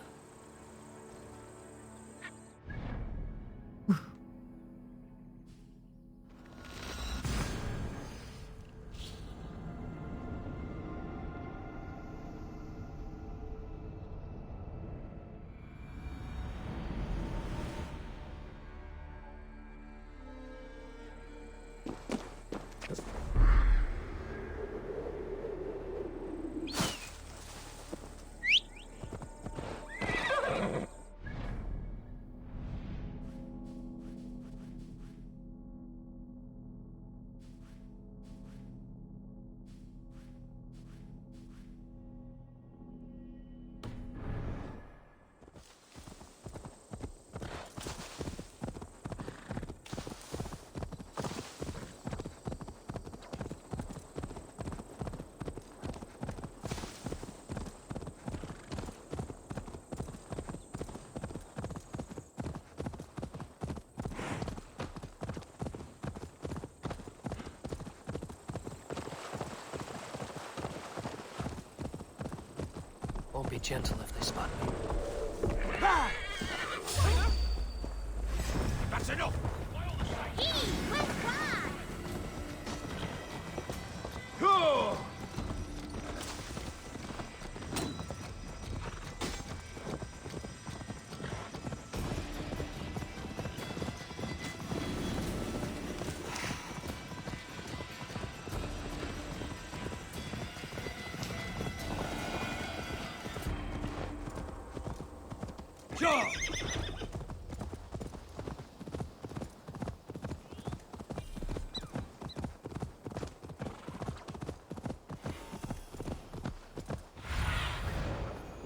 [SPEAKER 12] Won't be gentle if they spot me.
[SPEAKER 14] That's enough! Sure!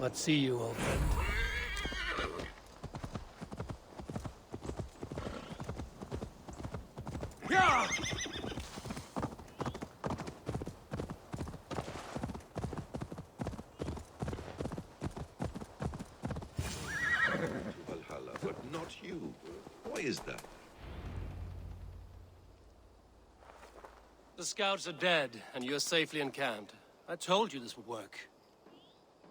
[SPEAKER 12] Let's see you, old friend.
[SPEAKER 23] Valhalla, but not you. Why is that?
[SPEAKER 12] The scouts are dead, and you're safely encamped. I told you this would work.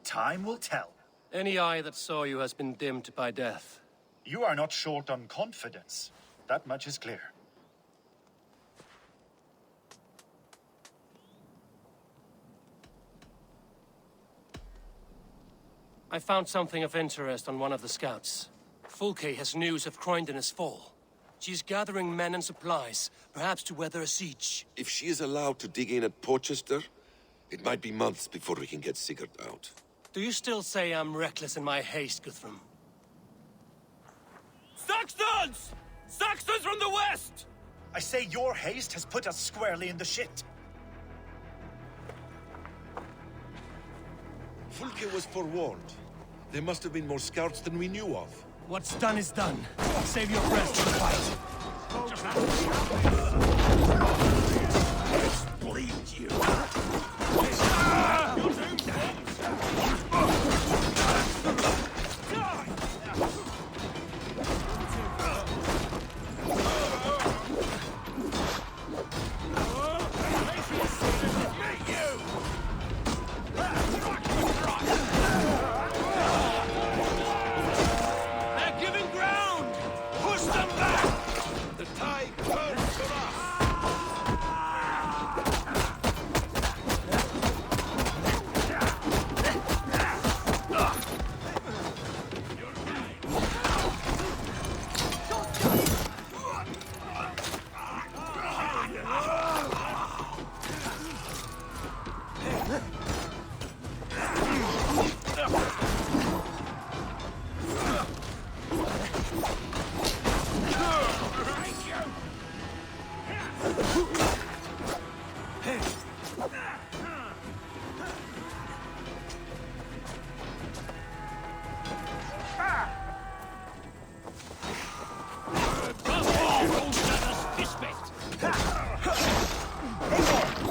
[SPEAKER 22] Time will tell.
[SPEAKER 12] Any eye that saw you has been dimmed by death.
[SPEAKER 22] You are not short on confidence. That much is clear.
[SPEAKER 12] I found something of interest on one of the scouts. Fulke has news of Croydon's fall. She's gathering men and supplies, perhaps to weather a siege.
[SPEAKER 23] If she is allowed to dig in at Porchester, it might be months before we can get Sigurd out.
[SPEAKER 12] Do you still say I'm reckless in my haste, Guthrum?
[SPEAKER 20] Saxons! Saxons from the west!
[SPEAKER 22] I say your haste has put us squarely in the shit.
[SPEAKER 23] Fulke was forewarned. There must have been more scouts than we knew of.
[SPEAKER 12] What's done is done. Save your breath for the fight.
[SPEAKER 20] Bleed you!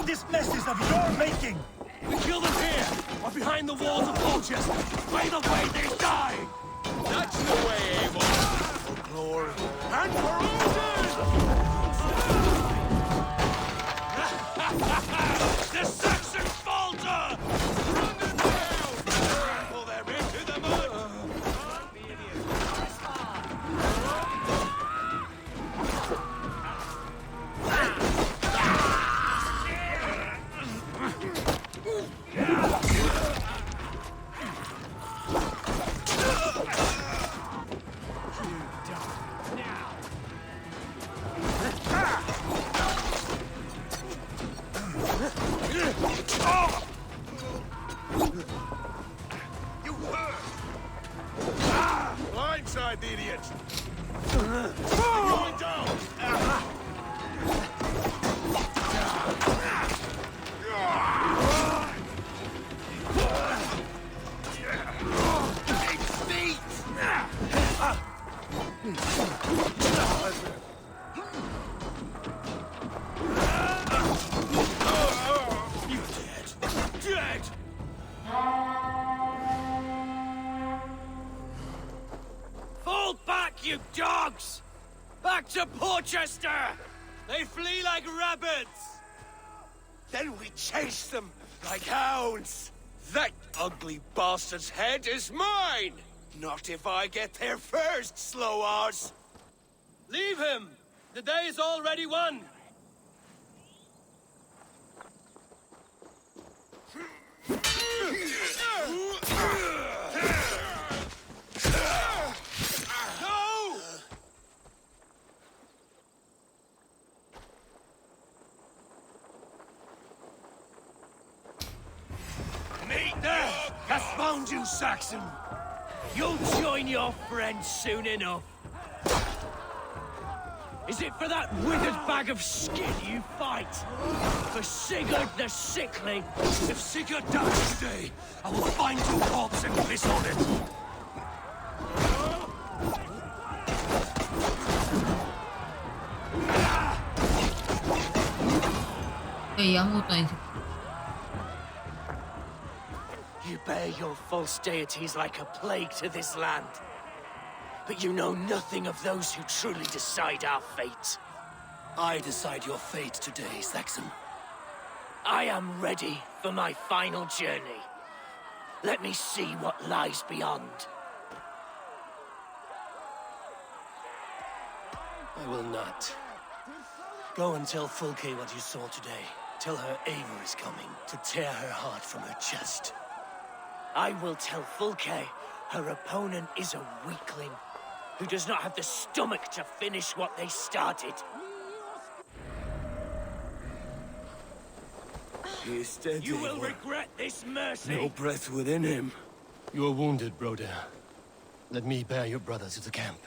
[SPEAKER 22] This mess is of your making!
[SPEAKER 12] We kill them here, or behind the walls of Colchester. By the way they die!
[SPEAKER 20] That's the way, Abel! For glory and for Odin! The Saxons falter! Run them down! Trample them into the mud! Blindside the idiot! Going down! You're dead! Dead! Fall back, you dogs! Back to Porchester! They flee like rabbits! Then we chase them like hounds! That ugly bastard's head is mine! Not if I get there first, slow arse! Leave him! The day is already won! No! Meet there! Has found you, Saxon! You'll join your friends soon enough. Is it for that withered bag of skin you fight? For Sigurd the Sickly? If Sigurd dies today, I will find your corpse and piss on it.
[SPEAKER 1] 이 아무것도 아닌 새끼.
[SPEAKER 20] You bear your false deities like a plague to this land. But you know nothing of those who truly decide our fate.
[SPEAKER 12] I decide your fate today, Saxon.
[SPEAKER 20] I am ready for my final journey. Let me see what lies beyond.
[SPEAKER 12] I will not. Go and tell Fulke what you saw today. Tell her Eivor is coming to tear her heart from her chest.
[SPEAKER 20] I will tell Fulke her opponent is a weakling who does not have the stomach to finish what they started.
[SPEAKER 12] He is dead,
[SPEAKER 20] You will
[SPEAKER 12] Eivor.
[SPEAKER 20] regret this mercy.
[SPEAKER 12] No breath within him. You are wounded, Broder. Let me bear your brother to the camp.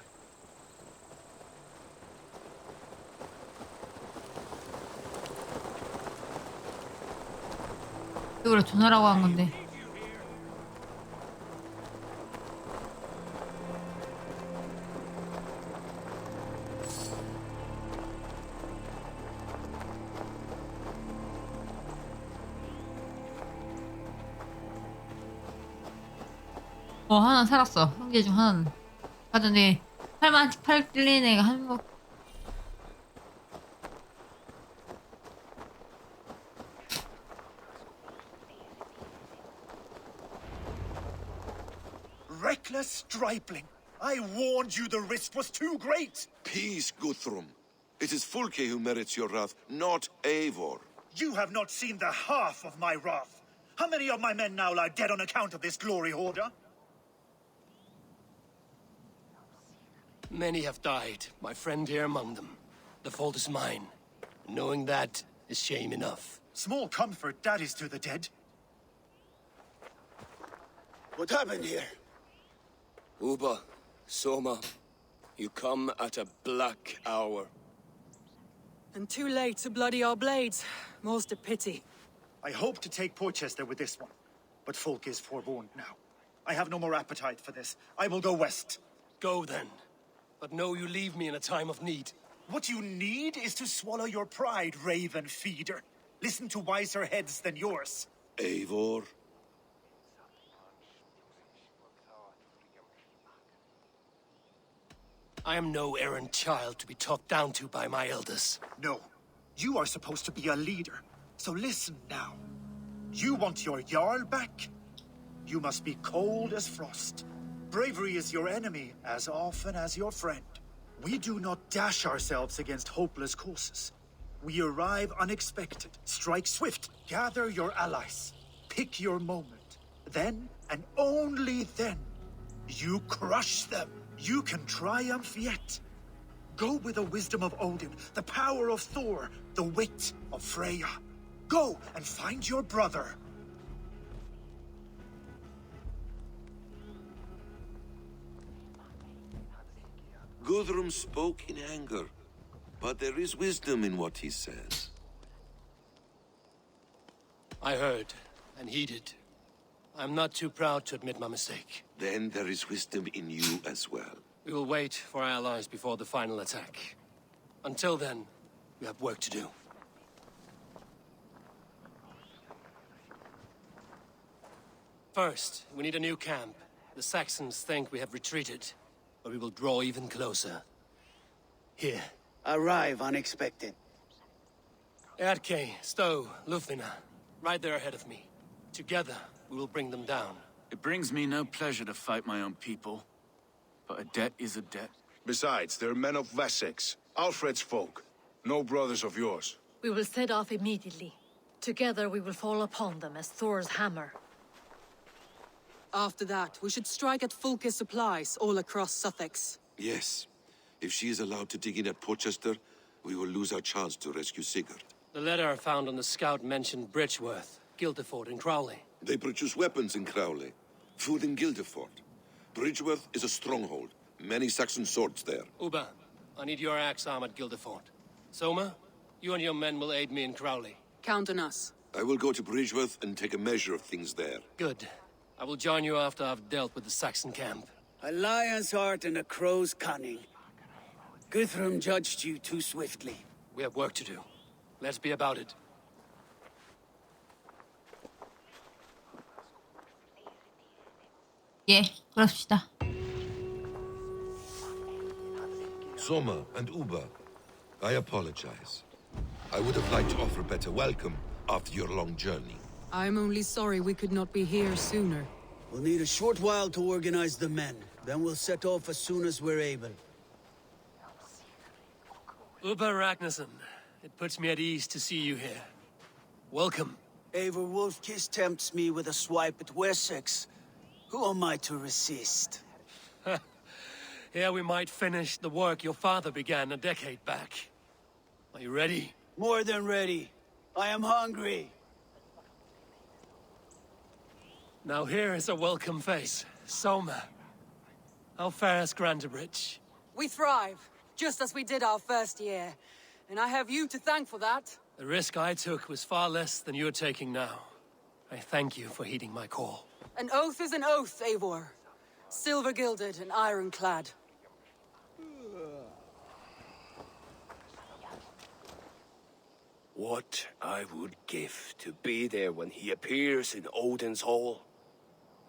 [SPEAKER 1] 이거를 전화라고 한 건데. 하나 살았어. 형제 중 하나는. 아까 전에 팔 뚫린 애가 한 거.
[SPEAKER 22] Reckless stripling! I warned you the risk was too great!
[SPEAKER 23] Peace, Guthrum. It is Fulke who merits your wrath, not Eivor.
[SPEAKER 22] You have not seen the half of my wrath. How many of my men now lie dead on account of this glory hoarder?
[SPEAKER 12] Many have died, my friend here among them. The fault is mine. Knowing that is shame enough.
[SPEAKER 22] Small comfort that is to the dead.
[SPEAKER 20] What happened here?
[SPEAKER 3] Uba, Soma, you come at a black hour.
[SPEAKER 11] And too late to bloody our blades. Most a pity.
[SPEAKER 22] I hope to take Porchester with this one, but Folk is forewarned now. I have no more appetite for this. I will go west.
[SPEAKER 12] Go then. But know you leave me in a time of need.
[SPEAKER 22] What you need is to swallow your pride, raven feeder. Listen to wiser heads than yours.
[SPEAKER 23] Eivor?
[SPEAKER 12] I am no errant child to be talked down to by my elders.
[SPEAKER 22] No. You are supposed to be a leader. So listen now. You want your Jarl back? You must be cold as frost. Bravery is your enemy as often as your friend. We do not dash ourselves against hopeless causes. We arrive unexpected, strike swift, gather your allies, pick your moment. Then, and only then, you crush them. You can triumph yet. Go with the wisdom of Odin, the power of Thor, the wit of Freya. Go and find your brother.
[SPEAKER 23] Guthrum spoke in anger, but there is wisdom in what he says.
[SPEAKER 12] I heard and heeded. I'm not too proud to admit my mistake.
[SPEAKER 23] Then there is wisdom in you as well.
[SPEAKER 12] We will wait for our allies before the final attack. Until then, we have work to do. First, we need a new camp. The Saxons think we have retreated, but we will draw even closer. Here.
[SPEAKER 10] Arrive unexpected.
[SPEAKER 12] Erke, Stowe, Lufina, right there ahead of me. Together, we will bring them down.
[SPEAKER 6] It brings me no pleasure to fight my own people, but a debt is a debt.
[SPEAKER 18] Besides, they're men of Wessex, Alfred's folk, no brothers of yours.
[SPEAKER 13] We will set off immediately. Together we will fall upon them as Thor's hammer.
[SPEAKER 11] After that, we should strike at Fulke's supplies all across Sussex.
[SPEAKER 23] Yes. If she is allowed to dig in at Porchester, we will lose our chance to rescue Sigurd.
[SPEAKER 12] The letter found on the scout mentioned Bridgeworth, Guildeford, and Crowley.
[SPEAKER 23] They produce weapons in Crowley, food in Guildeford. Bridgeworth is a stronghold. Many Saxon swords there.
[SPEAKER 12] Uba, I need your axe arm at Guildeford. Soma, you and your men will aid me in Crowley.
[SPEAKER 11] Count on us.
[SPEAKER 23] I will go to Bridgeworth and take a measure of things there.
[SPEAKER 12] Good. I will join you after I've dealt with the Saxon camp.
[SPEAKER 10] A lion's heart and a crow's cunning. Guthrum judged you too swiftly.
[SPEAKER 12] We have work to do. Let's be about it.
[SPEAKER 1] 예, 그럽시다.
[SPEAKER 23] Soma and Uba, I apologize. I would have liked to offer a better welcome after your long journey.
[SPEAKER 11] I'm only sorry we could not be here sooner.
[SPEAKER 10] We'll need a short while to organize the men. Then we'll set off as soon as we're able.
[SPEAKER 12] Uber Ragnarsson, it puts me at ease to see you here. Welcome.
[SPEAKER 10] Eivor Wolfkiss tempts me with a swipe at Wessex. Who am I to resist?
[SPEAKER 12] Here we might finish the work your father began a decade back. Are you ready?
[SPEAKER 10] More than ready. I am hungry.
[SPEAKER 12] Now here is a welcome face. Soma. How fares Granderbridge?
[SPEAKER 11] We thrive, just as we did our first year. And I have you to thank for that.
[SPEAKER 12] The risk I took was far less than you're taking now. I thank you for heeding my call.
[SPEAKER 11] An oath is an oath, Eivor. Silver-gilded and ironclad.
[SPEAKER 20] What I would give to be there when he appears in Odin's hall.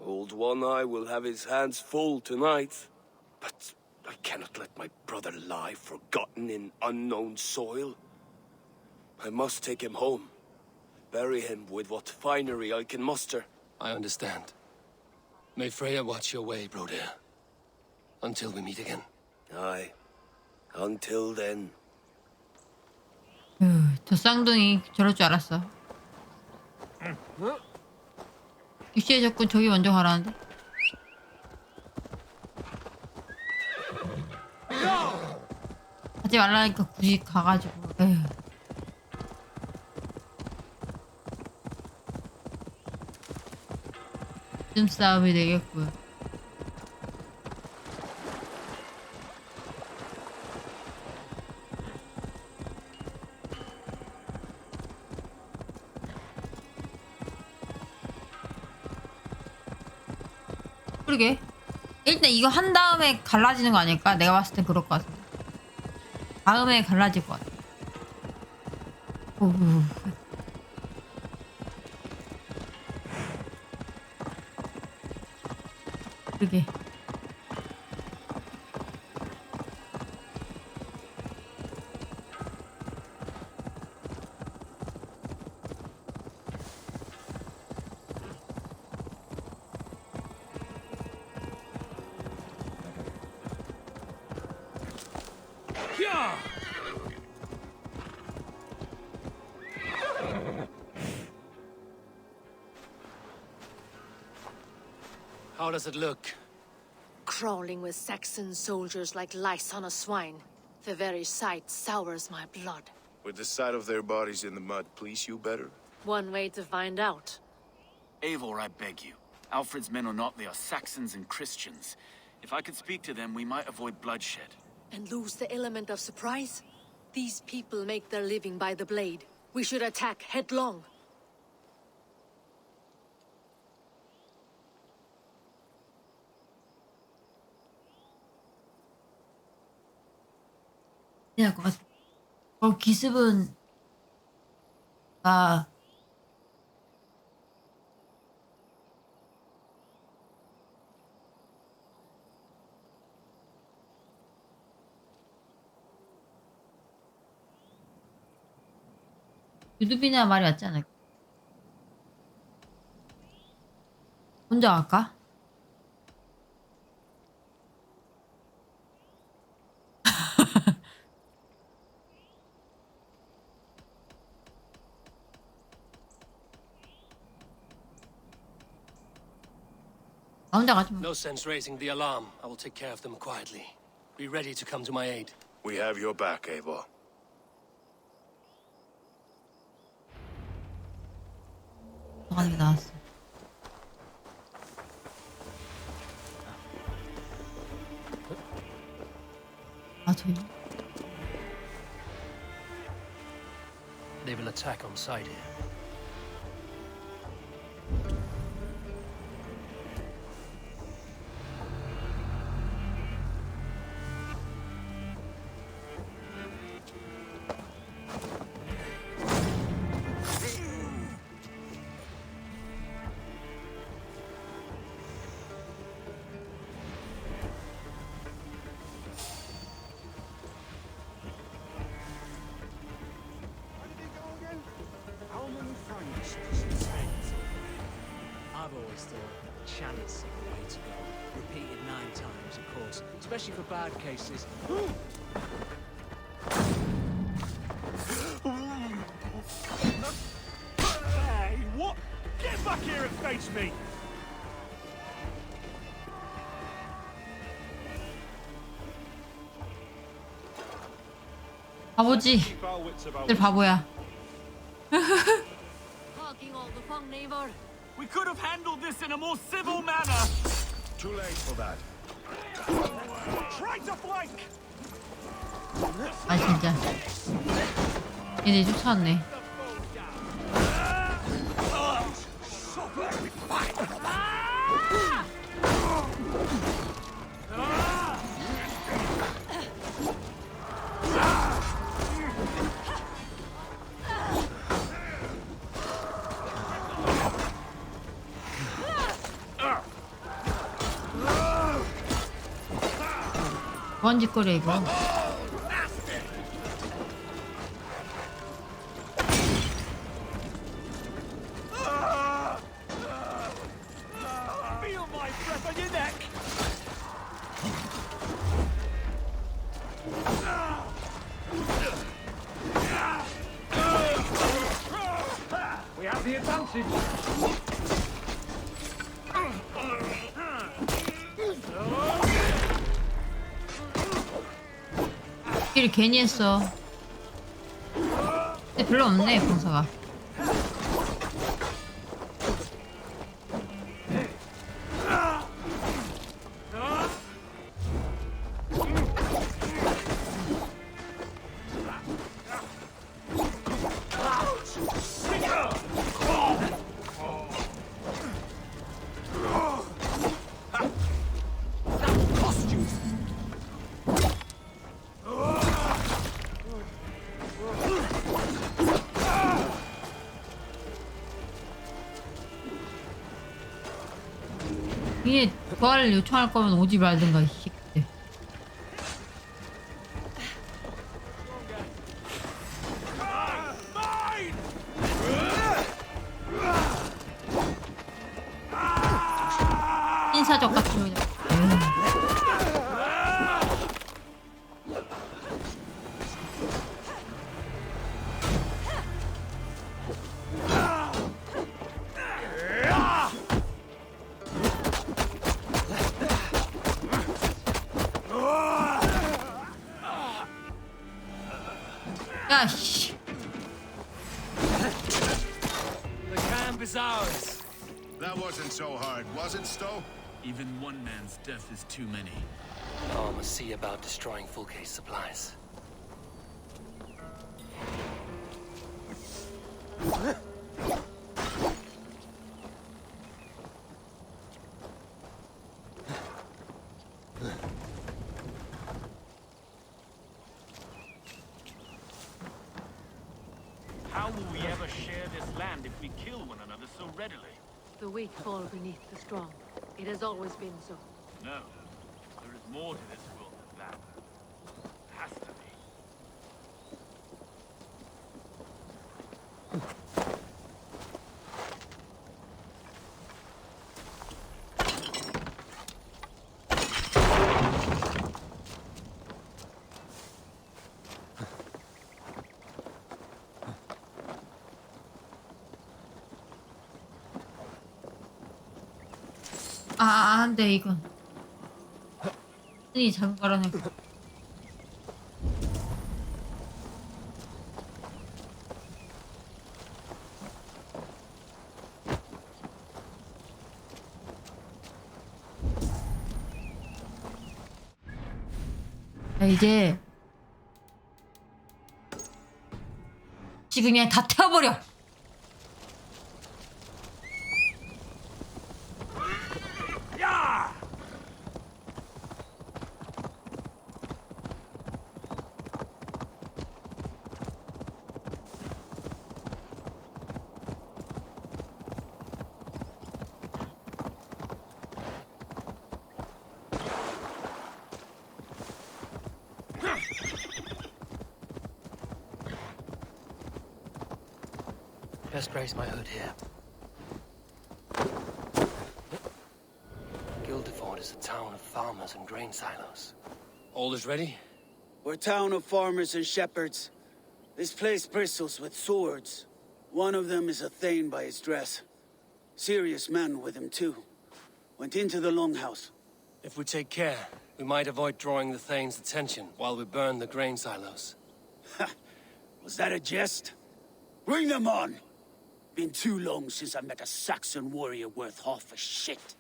[SPEAKER 20] Old One-Eye will have his hands full tonight. But I cannot let my brother lie forgotten in unknown soil. I must take him home. Bury him with what finery I can muster.
[SPEAKER 12] I understand. May Freya watch your way, Broder. Until we meet again.
[SPEAKER 20] Aye. Until then.
[SPEAKER 1] 저 쌍둥이 저럴 줄 알았어. 유시의 적군 저기 먼저 가라는데. 가지 말라니까 굳이 가가지고. 에휴. 좀 싸움이 되겠고요. 그러게. 일단 이거 한 다음에 갈라지는 거 아닐까? 내가 봤을 땐 그럴 것 같은데. 다음에 갈라질 것 같아. 오. 그러게.
[SPEAKER 12] How does it look?
[SPEAKER 13] Crawling with Saxon soldiers like lice on a swine. The very sight sours my blood.
[SPEAKER 18] Would the sight of their bodies in the mud please you better?
[SPEAKER 13] One way to find out.
[SPEAKER 4] Eivor, I beg you. Alfred's men are not, they are Saxons and Christians. If I could speak to them, we might avoid bloodshed.
[SPEAKER 13] And lose the element of surprise? These people make their living by the blade. We should attack headlong.
[SPEAKER 1] 해야 할 것 같아. 기습은 유두비나 말이 맞지 않을까? 혼자 갈까?
[SPEAKER 12] No sense raising the alarm. I will take care of them quietly. Be ready to come to my aid.
[SPEAKER 18] We have your back, Eivor.
[SPEAKER 1] 아니 나왔어. 저기.
[SPEAKER 12] They will attack on sight here.
[SPEAKER 20] especially for bad cases. Hey, what? Get back here and face me!
[SPEAKER 1] 바보지. 늘 바보야.
[SPEAKER 13] Talking all the fun, neighbor.
[SPEAKER 4] We could have handled this in a more civil manner.
[SPEAKER 18] Too late for that.
[SPEAKER 20] Try to flank!
[SPEAKER 1] 아 진짜. 얘네 쫓아왔네. 뭔 짓거리야 이거.
[SPEAKER 20] Feel my breath on your neck! We have the advantage!
[SPEAKER 1] 길 괜히 했어. 근데 별로 없네 봉사가. 이게 부활을 요청할 거면 오지 말든가 이 새끼들. 인사적 같은 거. 야 씨.
[SPEAKER 20] The camp is ours.
[SPEAKER 18] That wasn't so hard, was it, Stowe?
[SPEAKER 4] Even one man's death is too many.
[SPEAKER 12] I must see about destroying Fulke's supplies.
[SPEAKER 4] How will we ever share this land if we kill one another so readily?
[SPEAKER 13] The weak fall beneath the strong. It has always been so.
[SPEAKER 4] No. There is more to this world than that. Has to be.
[SPEAKER 1] 안 돼, 이건. 흔히 작은 거라는 거. 야, 이제 지금 그냥 다 태워버려.
[SPEAKER 12] Best brace my hood here. Guildford is a town of farmers and grain silos. All is ready?
[SPEAKER 10] We're a town of farmers and shepherds. This place bristles with swords. One of them is a Thane by his dress. Serious man with him, too. Went into the longhouse.
[SPEAKER 12] If we take care, we might avoid drawing the Thane's attention while we burn the grain silos.
[SPEAKER 10] Was that a jest? Bring them on! Been too long since I met a Saxon warrior worth half a shit.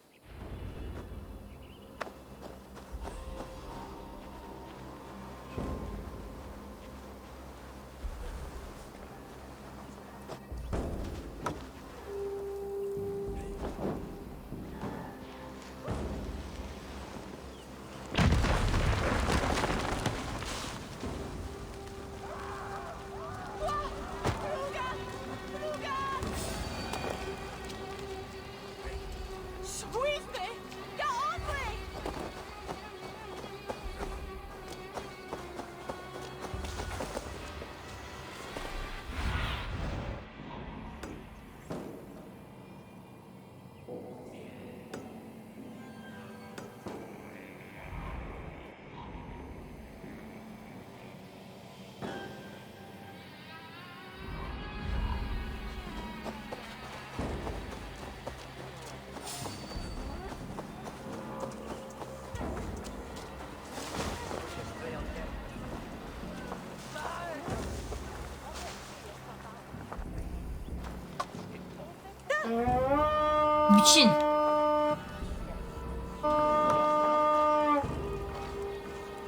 [SPEAKER 1] 미친.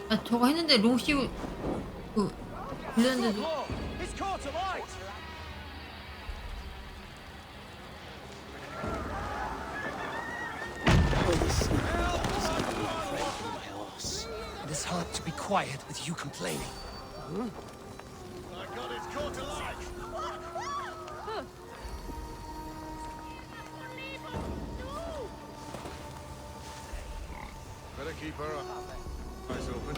[SPEAKER 1] 나 저거 했는데 롱 씌우 들렸는데도.
[SPEAKER 20] It's caught alight!
[SPEAKER 12] It is hard to be quiet with you complaining.
[SPEAKER 20] My God, it's caught alight!
[SPEAKER 18] Better keep her eyes open.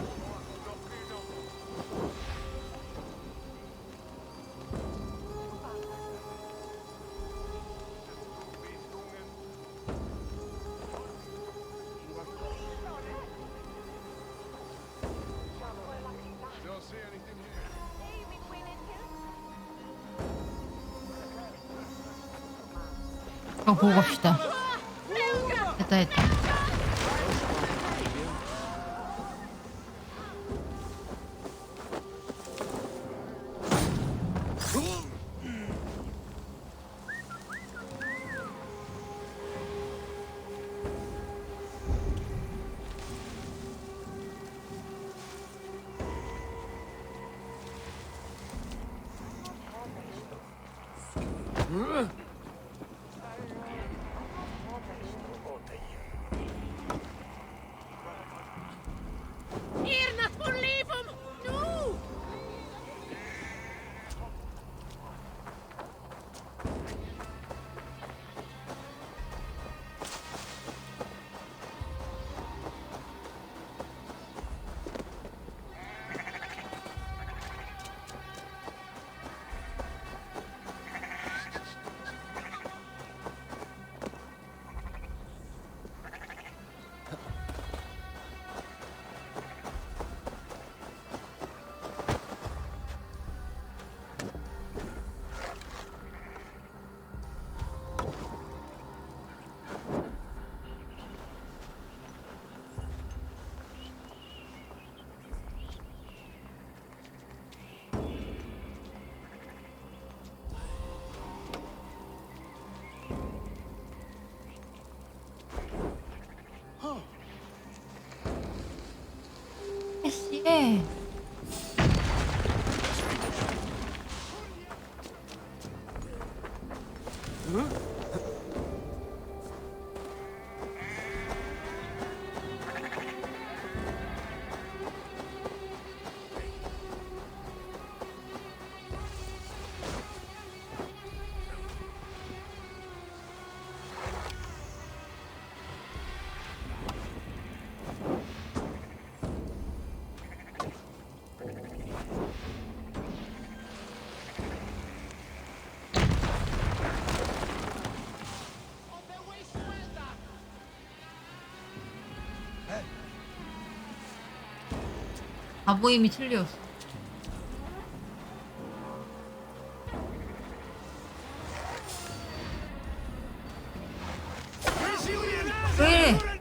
[SPEAKER 18] Don't see anything here.
[SPEAKER 1] 보고 갑시다. 됐다. 예. 가보임이 틀렸어. 왜 이래?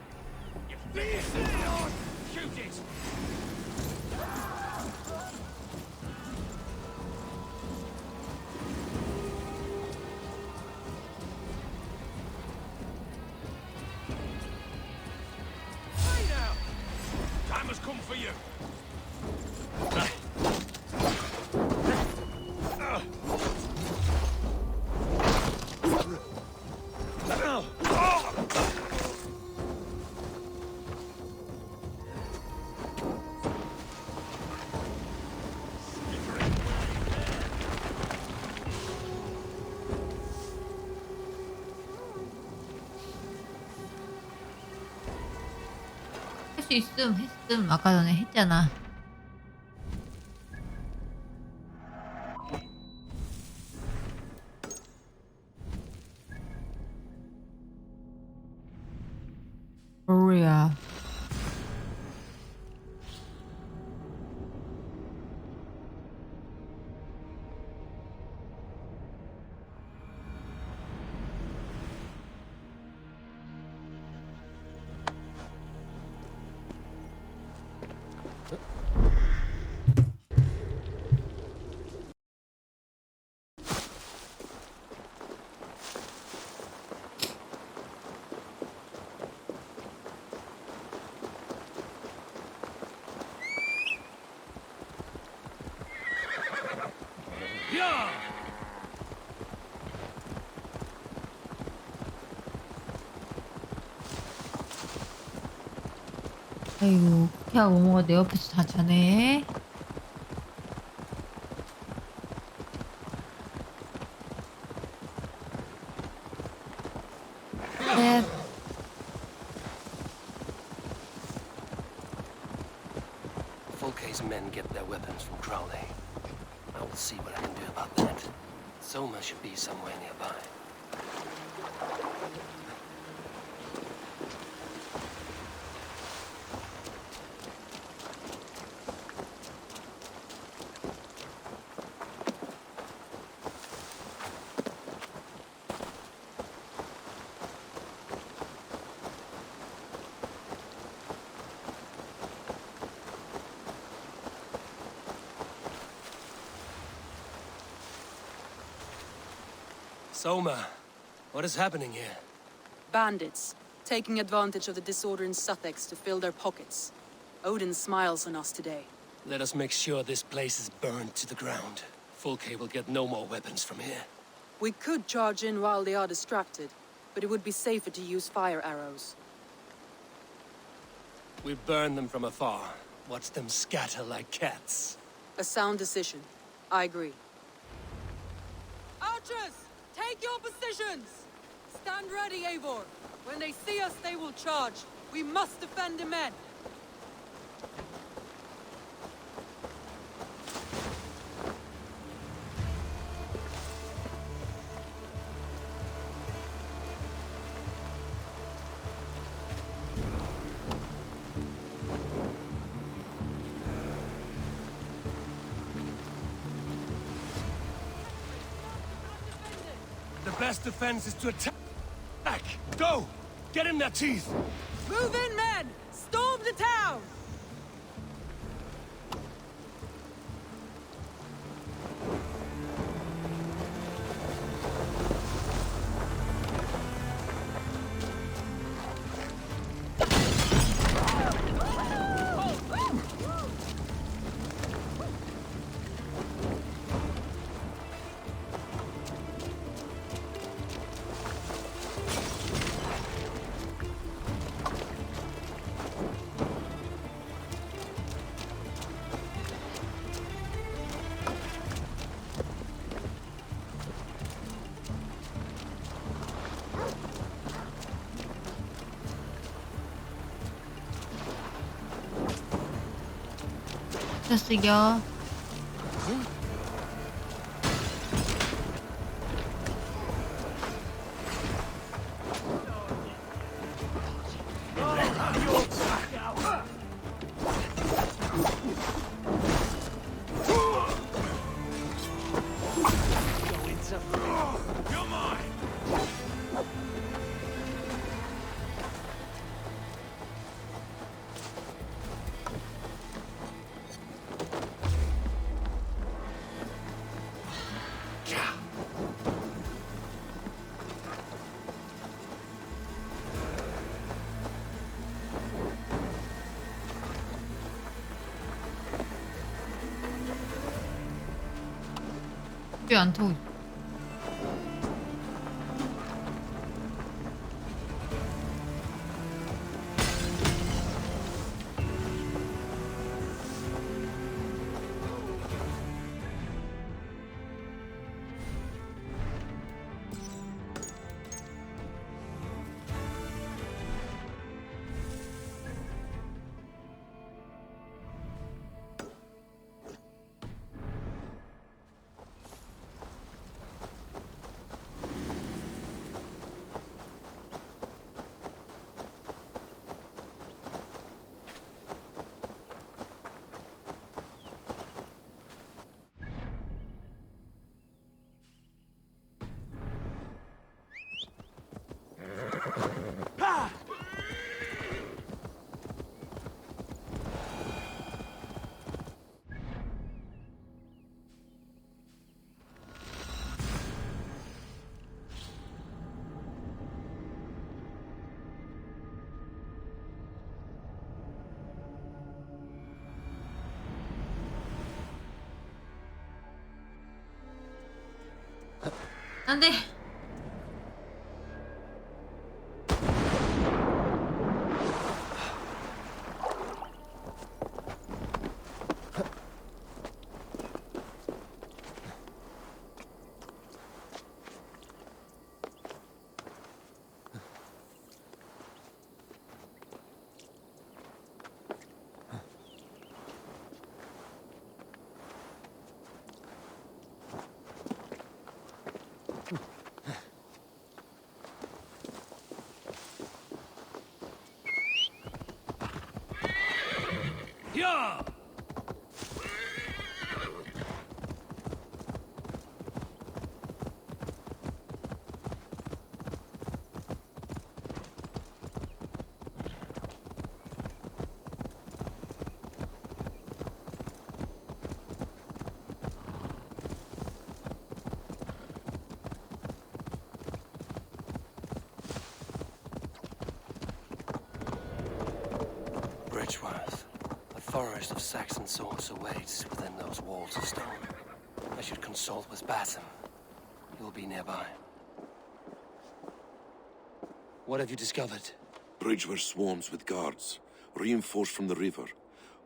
[SPEAKER 20] Time has come for you.
[SPEAKER 1] 할 수 있음 했음 아까 전에 했잖아. 뭐야? 아이고, 쿠키야 모모가 내 옆에서 다 자네. 네.
[SPEAKER 3] Fulke's men get their weapons from Crowley. I will see what I can do about that. Soma should be somewhere nearby.
[SPEAKER 12] Soma, what is happening here?
[SPEAKER 11] Bandits, taking advantage of the disorder in Sussex to fill their pockets. Odin smiles on us today.
[SPEAKER 12] Let us make sure this place is burned to the ground. Fulke will get no more weapons from here.
[SPEAKER 11] We could charge in while they are distracted, but it would be safer to use fire arrows.
[SPEAKER 12] We burn them from afar. Watch them scatter like cats.
[SPEAKER 11] A sound decision. I agree. Archers! Take your positions! Stand ready, Eivor. When they see us, they will charge. We must defend the men.
[SPEAKER 12] The best defense is to attack. Go! Get in their teeth!
[SPEAKER 11] Move in, men! Storm the town!
[SPEAKER 1] 쓰겨. 왜안 타고 있어? 안 돼.
[SPEAKER 20] Yeah!
[SPEAKER 12] Bridgeworth. A forest of Saxon swords awaits within those walls of stone. I should consult with Basim. He'll be nearby. What have you discovered?
[SPEAKER 23] Bridgeworth swarms with guards, reinforced from the river.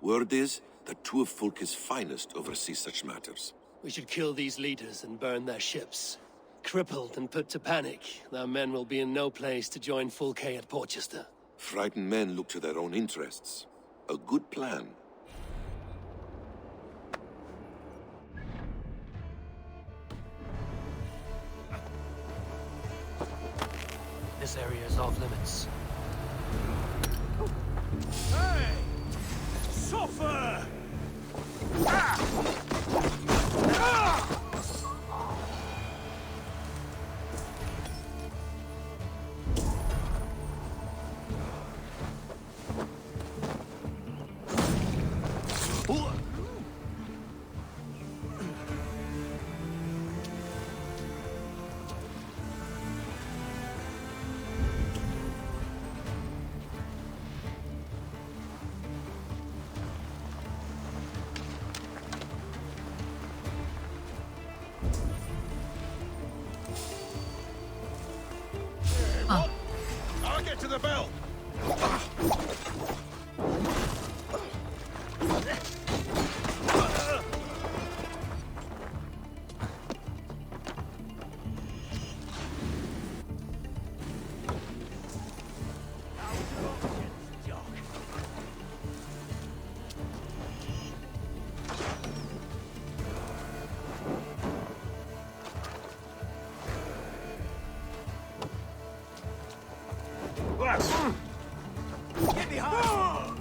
[SPEAKER 23] Word is that two of Fulke's finest oversee such matters.
[SPEAKER 12] We should kill these leaders and burn their ships. Crippled and put to panic, their men will be in no place to join Fulke at Portchester.
[SPEAKER 23] Frightened men look to their own interests. A good plan.
[SPEAKER 12] This area is off limits.
[SPEAKER 20] Hey! Suffer!
[SPEAKER 18] I'll get to the bell.
[SPEAKER 20] Get behind!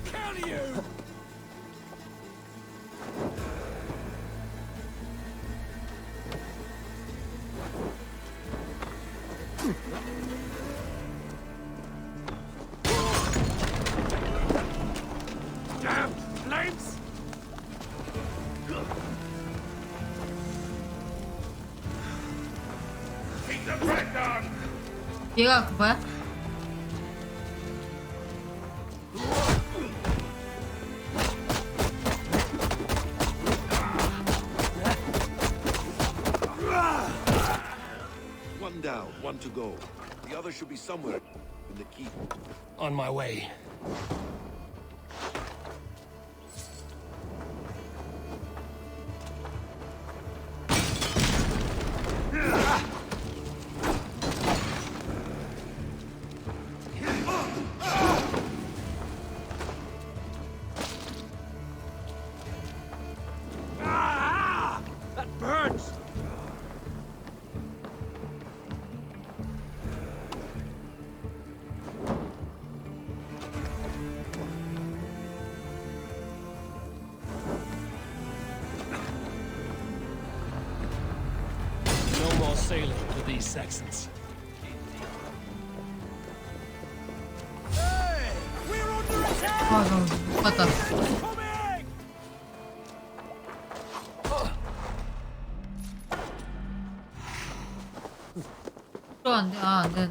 [SPEAKER 20] Kill you!
[SPEAKER 1] 얘가 그거야?
[SPEAKER 23] One down, one to go. The other should be somewhere in the keep.
[SPEAKER 12] On my way.
[SPEAKER 20] That burns!
[SPEAKER 12] No more sailing for these Saxons.
[SPEAKER 1] 아, 너무 못 봤다. 안 돼. 아, 안 돼.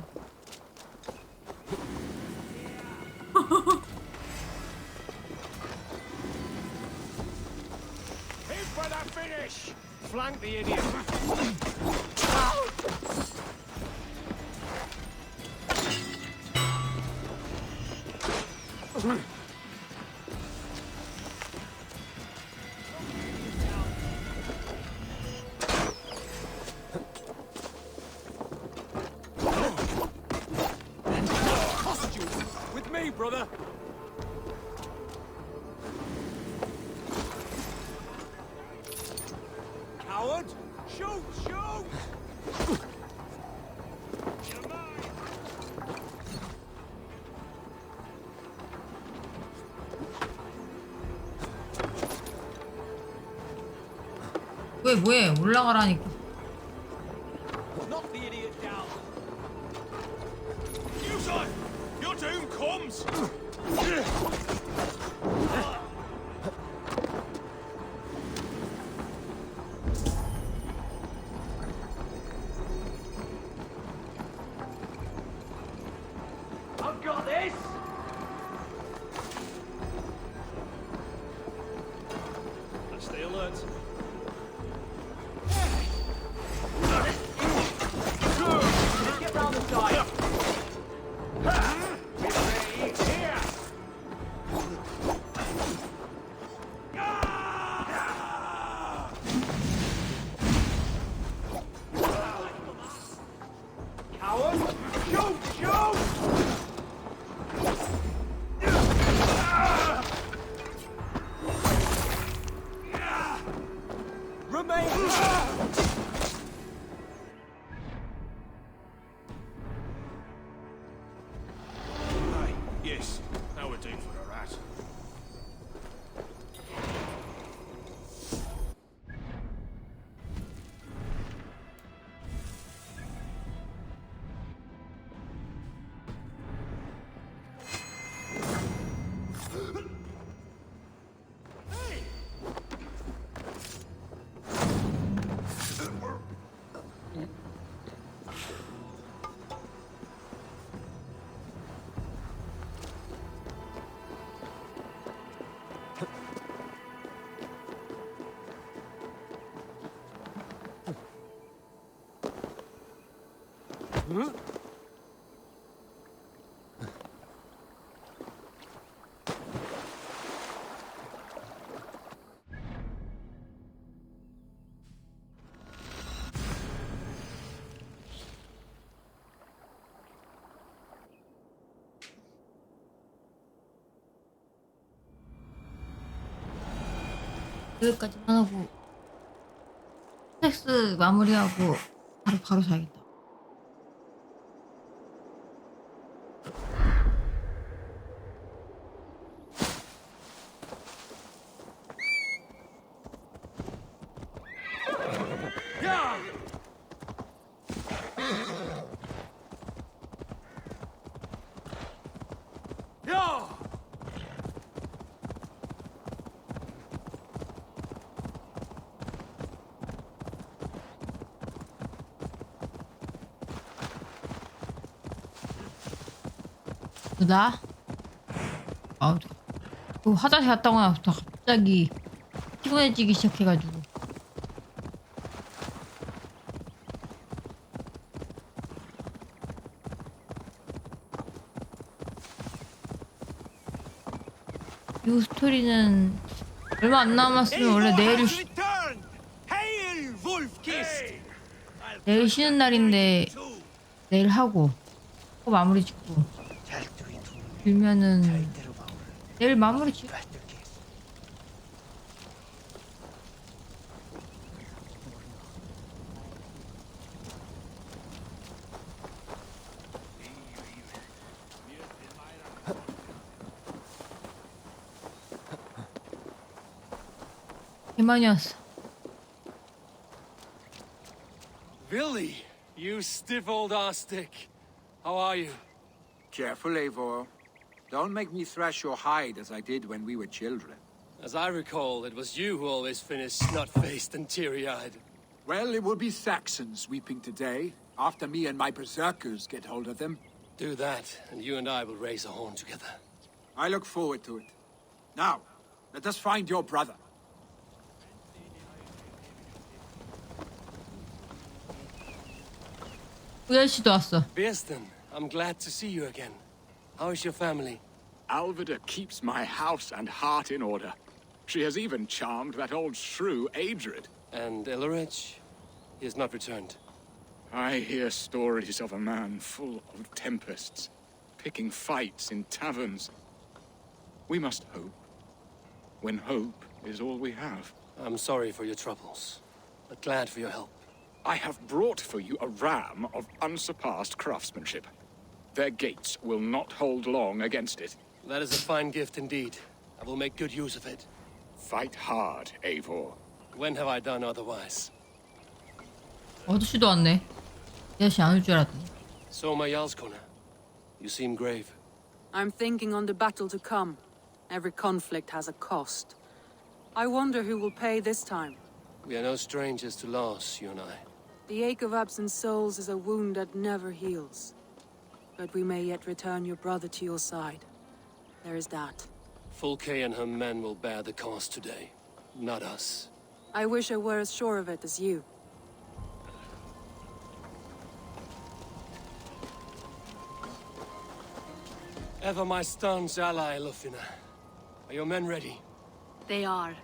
[SPEAKER 20] Aim for that finish! Flank the idiot! With me, brother! Coward! Shoot! Shoot!
[SPEAKER 1] 왜 뭐해? 올라가라니까.
[SPEAKER 20] Knock the idiot down! You son! Your doom comes! I've got this! Let's stay alert. Get round the side. Here. Coward! Shoot! Shoot! Remain. Aye, yes. Now we're due for a rat.
[SPEAKER 1] 여기까지만 하고 텍스 마무리하고 바로 자야겠다.
[SPEAKER 20] Yeah! Yeah!
[SPEAKER 1] 나? 아, 그 화장실 갔다 오고 나서 갑자기 피곤해지기 시작해가지고. 이 스토리는 얼마 안 남았으면 원래 내일 쉬는 날인데 내일 하고 마무리 짓고 길면은 내일 마무리 짓고. 개많이 왔어.
[SPEAKER 12] Billy, you stiff old arstic. How are you?
[SPEAKER 5] Careful, Eivor. Don't make me thrash your hide as I did when we were children.
[SPEAKER 12] As I recall, it was you who always finished snot-faced and teary-eyed.
[SPEAKER 5] Well, it will be Saxons weeping today, after me and my berserkers get hold of them.
[SPEAKER 12] Do that, and you and I will raise a horn together.
[SPEAKER 5] I look forward to it. Now, let us find your brother.
[SPEAKER 1] 우열 씨도 왔어.
[SPEAKER 12] Birsten, I'm glad to see you again. How is your family?
[SPEAKER 6] Alvida keeps my house and heart in order. She has even charmed that old shrew, Adred.
[SPEAKER 12] And Ellerich? He has not returned.
[SPEAKER 6] I hear stories of a man full of tempests, picking fights in taverns. We must hope, when hope is all we have.
[SPEAKER 12] I'm sorry for your troubles, but glad for your help.
[SPEAKER 6] I have brought for you a ram of unsurpassed craftsmanship. Their gates will not hold long against it.
[SPEAKER 12] That is a fine gift indeed. I will make good use of it.
[SPEAKER 6] Fight hard, Eivor.
[SPEAKER 12] When have I done otherwise?
[SPEAKER 1] 아저씨도 왔네. 이 아저씨 안 올 줄 알았더니.
[SPEAKER 12] So, my Jarlskona, you seem grave.
[SPEAKER 2] I'm thinking on the battle to come. Every conflict has a cost. I wonder who will pay this time.
[SPEAKER 12] We are no strangers to loss, you and I.
[SPEAKER 2] The ache of absent souls is a wound that never heals. But we may yet return your brother to your side. There is that.
[SPEAKER 12] Fulke and her men will bear the cost today, not us.
[SPEAKER 2] I wish I were as sure of it as you.
[SPEAKER 12] Ever my staunch ally, Lufina. Are your men ready?
[SPEAKER 13] They are.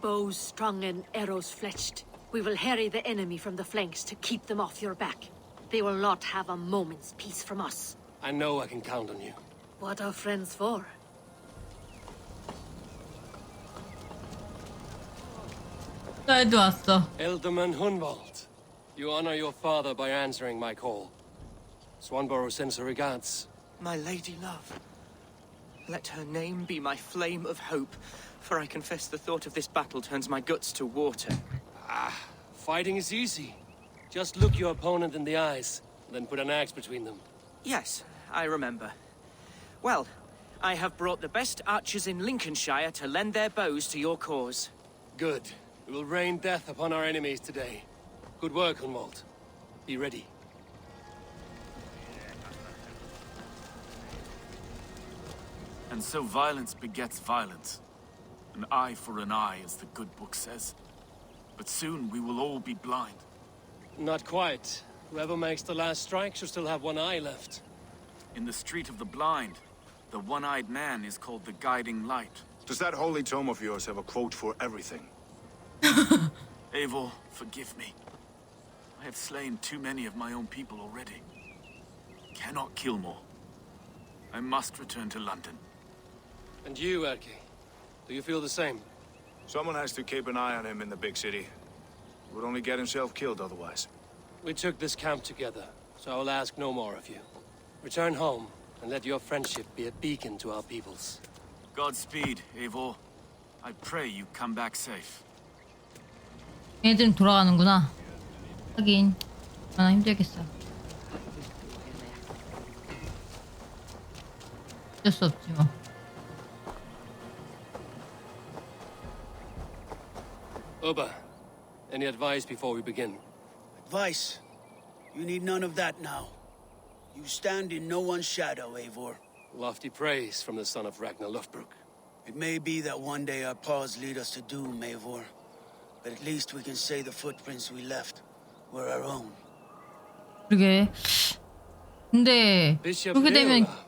[SPEAKER 13] Bows strung and arrows fletched. We will harry the enemy from the flanks to keep them off your back. They will not have a moment's peace from us.
[SPEAKER 12] I know I can count on you.
[SPEAKER 13] What are friends for?
[SPEAKER 1] 나도 왔어.
[SPEAKER 12] Elderman Hunwald, you honor your father by answering my call. Swanborough sends her regards.
[SPEAKER 19] My lady love. Let her name be my flame of hope, for I confess the thought of this battle turns my guts to water.
[SPEAKER 12] Fighting is easy. Just look your opponent in the eyes, then put an axe between them.
[SPEAKER 19] Yes, I remember. Well, I have brought the best archers in Lincolnshire to lend their bows to your cause.
[SPEAKER 12] Good. We will rain death upon our enemies today. Good work, Hunwald. Be ready.
[SPEAKER 4] And so violence begets violence. An eye for an eye, as the good book says. But soon we will all be blind.
[SPEAKER 12] Not quite. Whoever makes the last strike should still have one eye left.
[SPEAKER 4] In the Street of the Blind, the one-eyed man is called the Guiding Light.
[SPEAKER 18] Does that holy tome of yours have a quote for everything?
[SPEAKER 4] Eivor, forgive me. I have slain too many of my own people already. Cannot kill more. I must return to London.
[SPEAKER 12] And you, Erki? Do you feel the same?
[SPEAKER 18] Someone has to keep an eye on him in the big city. He would only get himself killed otherwise.
[SPEAKER 12] We took this camp together, so I will ask no more of you. Return home, and let your friendship be a beacon to our peoples.
[SPEAKER 4] Godspeed, Eivor. I pray you come back safe.
[SPEAKER 1] 얘들은 돌아가는구나. 하긴 얼마나 힘들겠어. 어쩔 수 없지 뭐.
[SPEAKER 12] Oba, any advice before we begin?
[SPEAKER 10] Advice? You need none of that now. You stand in no one's shadow, Eivor.
[SPEAKER 3] Lofty praise from the son of Ragnar Lothbrok.
[SPEAKER 10] It may be that one day our paths lead us to doom, Eivor. But at least we can say the footprints we left were our own.
[SPEAKER 1] 그러게. 근데
[SPEAKER 3] Bishop
[SPEAKER 1] 그렇게 되면
[SPEAKER 3] Leola.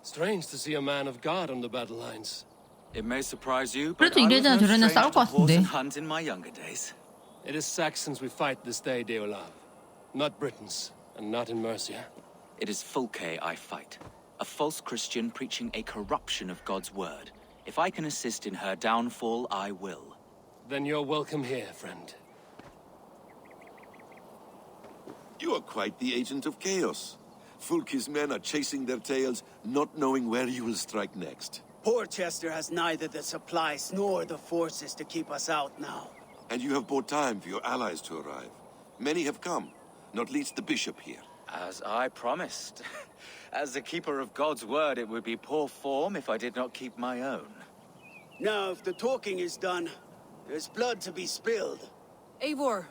[SPEAKER 3] Strange to see a man of God on the battle lines.
[SPEAKER 7] It may surprise you, but
[SPEAKER 1] 그래도
[SPEAKER 7] I was
[SPEAKER 1] 이래저래
[SPEAKER 7] no
[SPEAKER 1] 저래나
[SPEAKER 7] stranger
[SPEAKER 1] 싸울
[SPEAKER 7] to
[SPEAKER 1] 것
[SPEAKER 7] horse
[SPEAKER 1] 같은데.
[SPEAKER 7] and hunt in my younger days.
[SPEAKER 3] It is Saxons we fight this day, Deolav. Not Britons, and not in Mercia.
[SPEAKER 7] It is Fulke I fight, a false Christian preaching a corruption of God's word. If I can assist in her downfall, I will.
[SPEAKER 3] Then you're welcome here, friend.
[SPEAKER 23] You are quite the agent of chaos. Fulke's men are chasing their tails, not knowing where you will strike next.
[SPEAKER 10] Porchester has neither the supplies nor the forces to keep us out now.
[SPEAKER 23] And you have bought time for your allies to arrive. Many have come, not least the bishop here.
[SPEAKER 7] As I promised. As the keeper of God's word, it would be poor form if I did not keep my own.
[SPEAKER 10] Now, if the talking is done, there's blood to be spilled.
[SPEAKER 11] Eivor,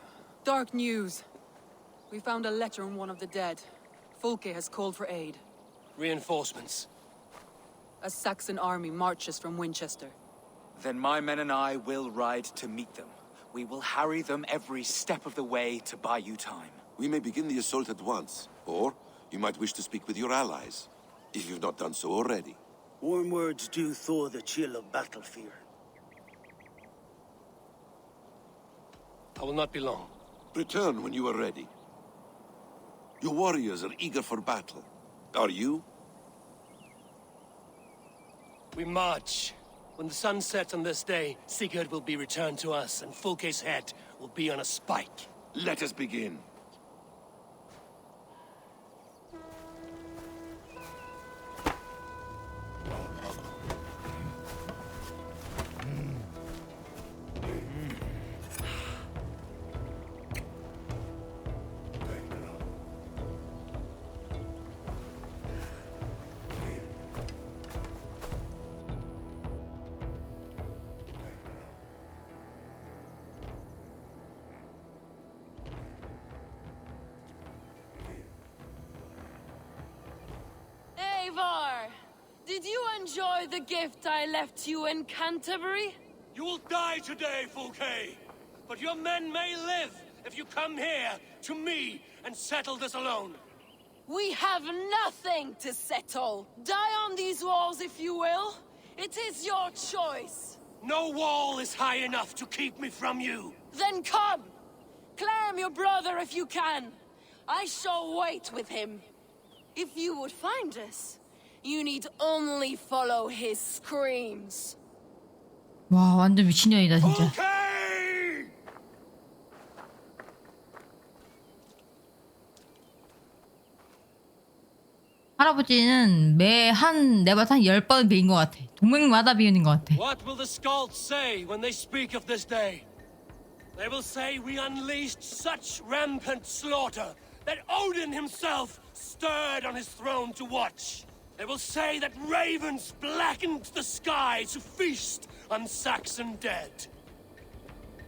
[SPEAKER 11] dark news. We found a letter on one of the dead. Fulke has called for aid.
[SPEAKER 3] Reinforcements.
[SPEAKER 11] A Saxon army marches from Winchester.
[SPEAKER 7] Then my men and I will ride to meet them. We will harry them every step of the way to buy you time.
[SPEAKER 23] We may begin the assault at once, or you might wish to speak with your allies, if you've not done so already.
[SPEAKER 10] Warm words do thaw the chill of battle fear.
[SPEAKER 3] I will not be long.
[SPEAKER 23] Return when you are ready. Your warriors are eager for battle. Are you?
[SPEAKER 3] We march. When the sun sets on this day, Sigurd will be returned to us, and Fulke's head will be on a spike.
[SPEAKER 23] Let us begin.
[SPEAKER 2] Eivor! Did you enjoy the gift I left you in Canterbury?
[SPEAKER 3] You will die today, Fulke! But your men may live if you come here to me and settle this alone.
[SPEAKER 2] We have nothing to settle. Die on these walls if you will. It is your choice.
[SPEAKER 3] No wall is high enough to keep me from you.
[SPEAKER 2] Then come! Claim your brother if you can. I shall wait with him. If you would find us, you need only follow his screams.
[SPEAKER 1] 와, 완전 미친년이다 진짜. 할아버지는 내가 한 10번 비인 것 같아. 동맹마다 비우는 것 같아.
[SPEAKER 3] What will the Skalds say when they speak of this day? They will say we unleashed such rampant slaughter that Odin himself stirred on his throne to watch. They will say that ravens blackened the sky to feast on Saxon dead.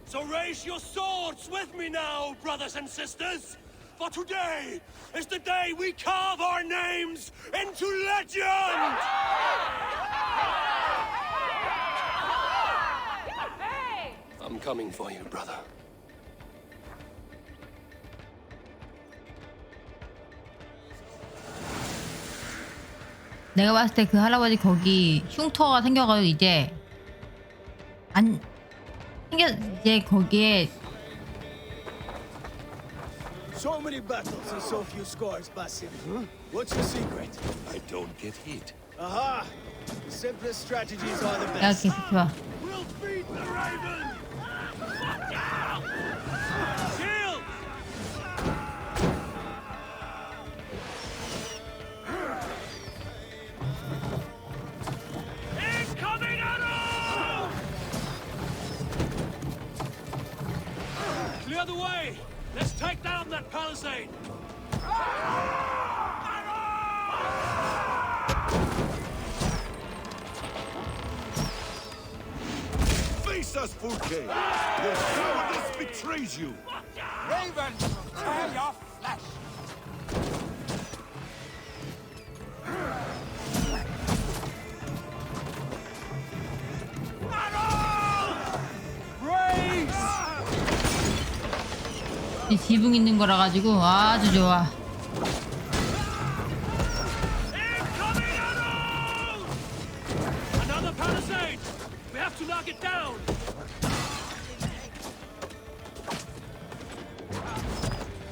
[SPEAKER 3] So raise your swords with me now, brothers and sisters, for today is the day we carve our names into legend! I'm coming for you, brother.
[SPEAKER 1] 내가 봤을 때 그 할아버지 거기 흉터가 생겨가지고 이제 이제 거기에
[SPEAKER 10] So many battles and so few scars, Basim. What's your secret?
[SPEAKER 23] I don't get hit.
[SPEAKER 10] Aha! The simplest strategies are the
[SPEAKER 1] 야
[SPEAKER 10] best.
[SPEAKER 1] 개새끼야.
[SPEAKER 3] We'll beat the raven! Shield! Incoming arrow! Clear the way! Let's take down that palisade!
[SPEAKER 23] Face us, Fulke! Your cowardice betrays you!
[SPEAKER 5] Ravens will tear your flesh!
[SPEAKER 1] 앞에 지붕 있는 거라 가지고 아주 좋아.
[SPEAKER 20] Another palisade! We have to knock it down!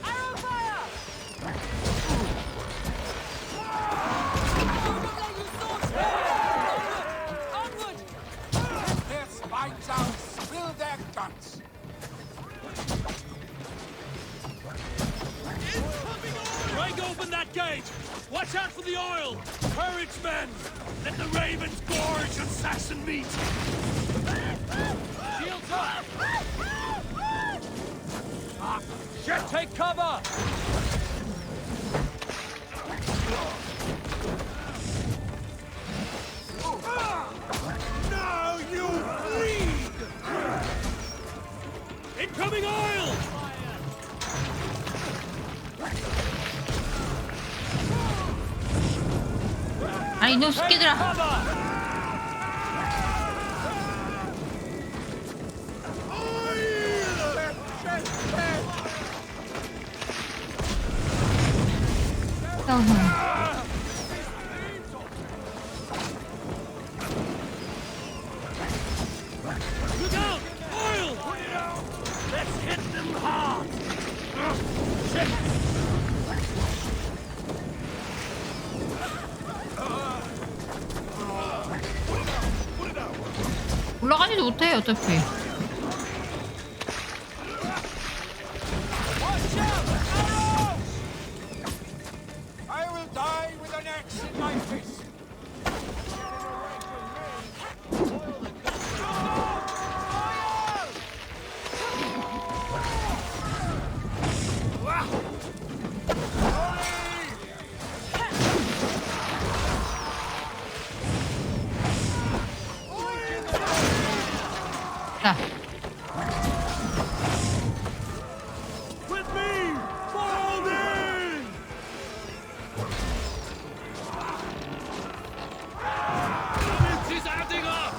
[SPEAKER 20] Arrow fire! Don't let your swords fall! Onward!
[SPEAKER 5] Their spines out, spill their guts.
[SPEAKER 20] Break open that gate! Watch out for the oil! Courage, men! Let the ravens gorge on Saxon meat! Shields up! Shit, take cover! Now you bleed! Incoming oil!
[SPEAKER 1] 아니 너 새끼들아.
[SPEAKER 20] Look out! Oil! Let's hit them hard! Shit!
[SPEAKER 1] 올라가지도 못해 어차피.
[SPEAKER 5] I will die with an axe in my face.
[SPEAKER 1] 자.
[SPEAKER 20] With me! Fall in! She's adding up!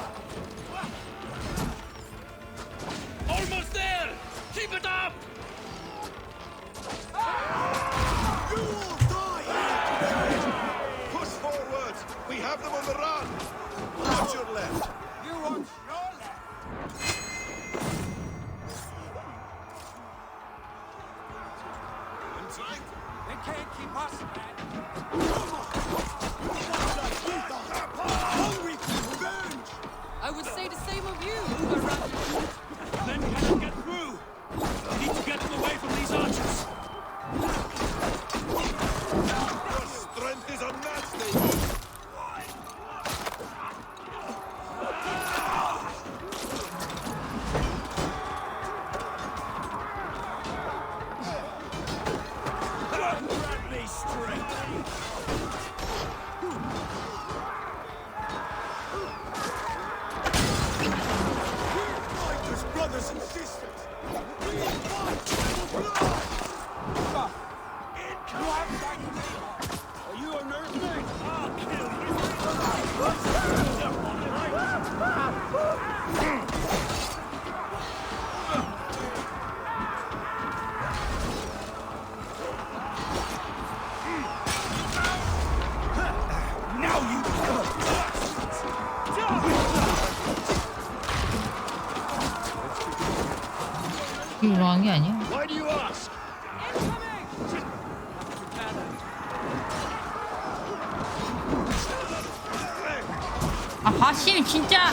[SPEAKER 20] Almost there! Keep it up!
[SPEAKER 18] You will die here today! Push forward! We have them on the run! Watch your left!
[SPEAKER 5] You want your left? They can't keep us, man.
[SPEAKER 20] Hungry for revenge!
[SPEAKER 11] I would say the same of you, Uber.
[SPEAKER 20] Men cannot get through! We need to get them away from these archers!
[SPEAKER 18] Your strength is unmatched, David!
[SPEAKER 20] Grab me straight!
[SPEAKER 18] Fighters, brothers and sisters! We will fight for blood!
[SPEAKER 20] Are you a nursemaid? I'll kill you!
[SPEAKER 18] Now you
[SPEAKER 1] 이거 올라간 게 아니야?
[SPEAKER 20] Why do you ask?
[SPEAKER 1] 아 바심 진짜.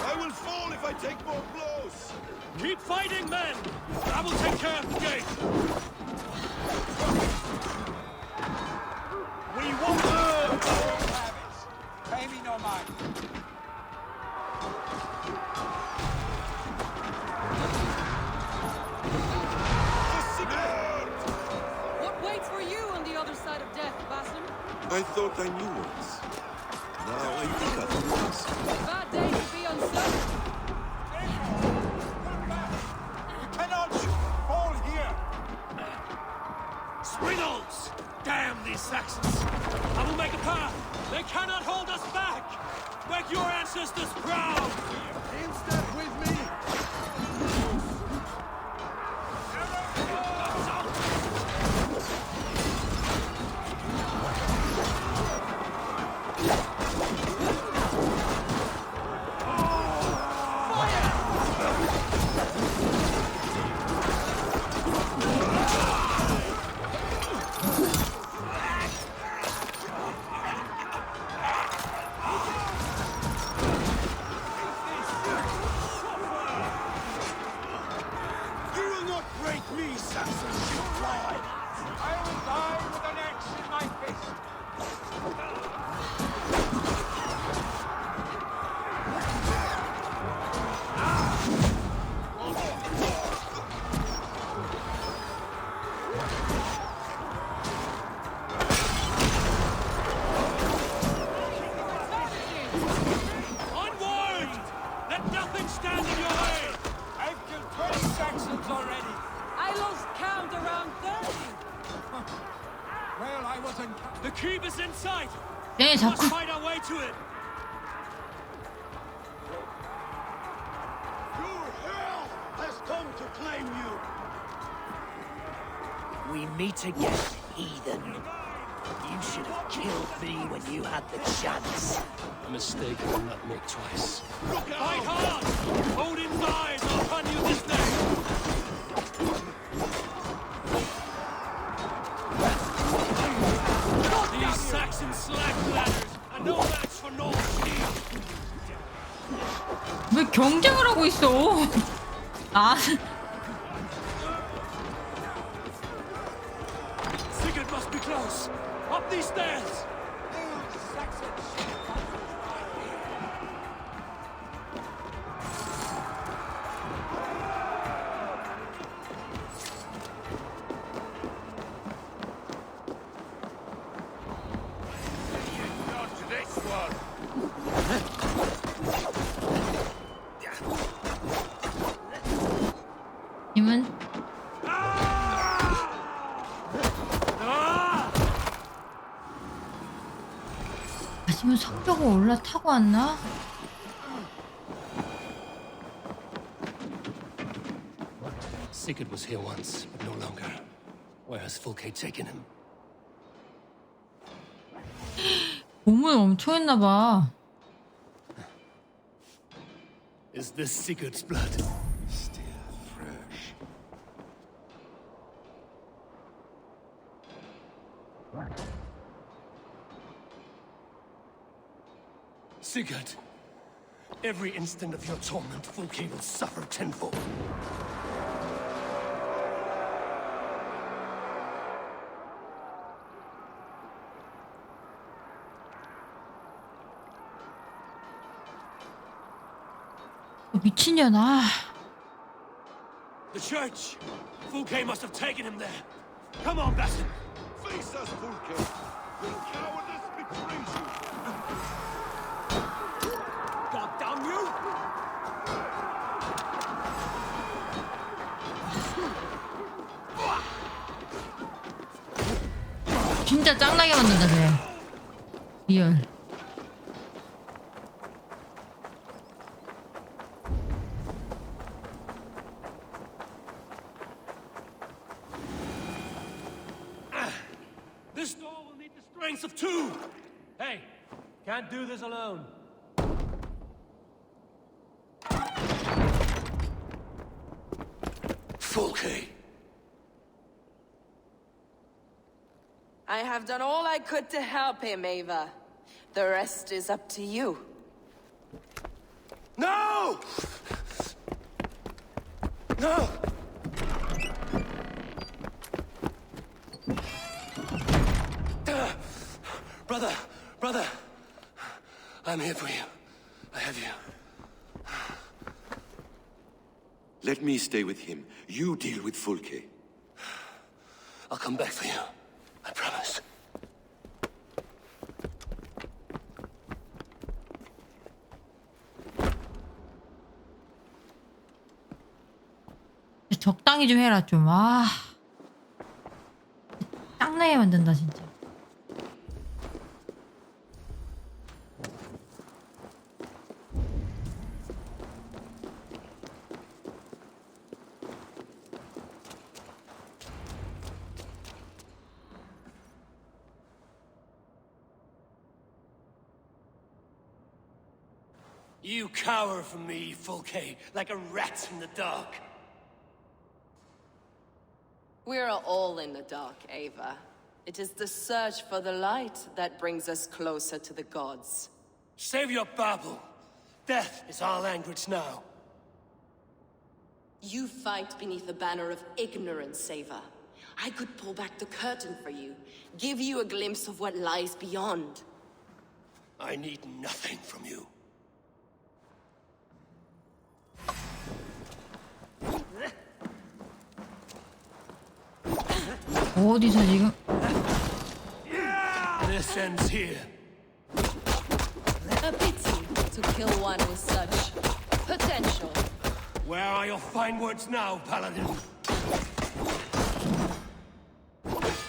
[SPEAKER 18] I will fall if I take more blows!
[SPEAKER 20] Keep fighting, men! I will take care of the gate!
[SPEAKER 5] We won't learn our old habits. Pay me no mind.
[SPEAKER 11] What waits for you on the other side of death, Basim?
[SPEAKER 23] I thought I knew once. Now I think otherwise.
[SPEAKER 11] Bad day to be uncertain.
[SPEAKER 5] You cannot fall here.
[SPEAKER 20] Springles! Damn these Saxons! I will make a path! They cannot hold us back!
[SPEAKER 5] I wasn't.
[SPEAKER 20] The keep is in sight.
[SPEAKER 1] 네,
[SPEAKER 20] Let's
[SPEAKER 1] 자꾸
[SPEAKER 20] fight our way to it.
[SPEAKER 18] Your hell has come to claim you.
[SPEAKER 9] We meet again, heathen. You should have killed me when you had the chance.
[SPEAKER 12] A mistake I will not make twice.
[SPEAKER 20] Fight hard! Odin's eyes are upon you this day! These Saxon slag bladders are no match for Norse shield!
[SPEAKER 1] 왜 경쟁을 하고 있어? 아,
[SPEAKER 20] Sigurd must be close! Up these stairs!
[SPEAKER 1] 님은 아니면 성벽을 올라타고 왔나?
[SPEAKER 12] Sigurd was here once, but no longer. Where has Fulke taken him?
[SPEAKER 1] 몸을 엄청 했나봐.
[SPEAKER 12] Is this Sigurd's blood?
[SPEAKER 23] Still fresh.
[SPEAKER 12] Sigurd! Every instant of your torment, Fulke will suffer tenfold.
[SPEAKER 1] 미친년아.
[SPEAKER 20] The church! Fulke must have taken him there! Come on, Basim!
[SPEAKER 18] Face us, Fulke. Your cowardice betrays you.
[SPEAKER 20] God damn you!
[SPEAKER 1] 진짜 짱나게 만든다, 쟤. 리얼.
[SPEAKER 20] This door will need the strength of two! Hey, can't do this alone.
[SPEAKER 12] Fulke!
[SPEAKER 15] I have done all I could to help him, Ava. The rest is up to you.
[SPEAKER 12] No! No! Brother! Brother! I'm here for you. I have you.
[SPEAKER 23] Let me stay with him. You deal with Fulke.
[SPEAKER 12] I'll come back for you. I promise.
[SPEAKER 1] 적당히 좀 해라 좀. 아, 짱나게 만든다 진짜.
[SPEAKER 12] You cower from me, Fulke, like a rat in the dark.
[SPEAKER 15] We're all in the dark, Ava. It is the search for the light that brings us closer to the gods.
[SPEAKER 12] Save your babble. Death is our language now.
[SPEAKER 15] You fight beneath the banner of ignorance, Ava. I could pull back the curtain for you, give you a glimpse of what lies beyond.
[SPEAKER 12] I need nothing from you.
[SPEAKER 1] 어디서 지금?
[SPEAKER 12] This ends here.
[SPEAKER 15] A pity to kill one with such potential.
[SPEAKER 12] Where are your fine words now, Paladin?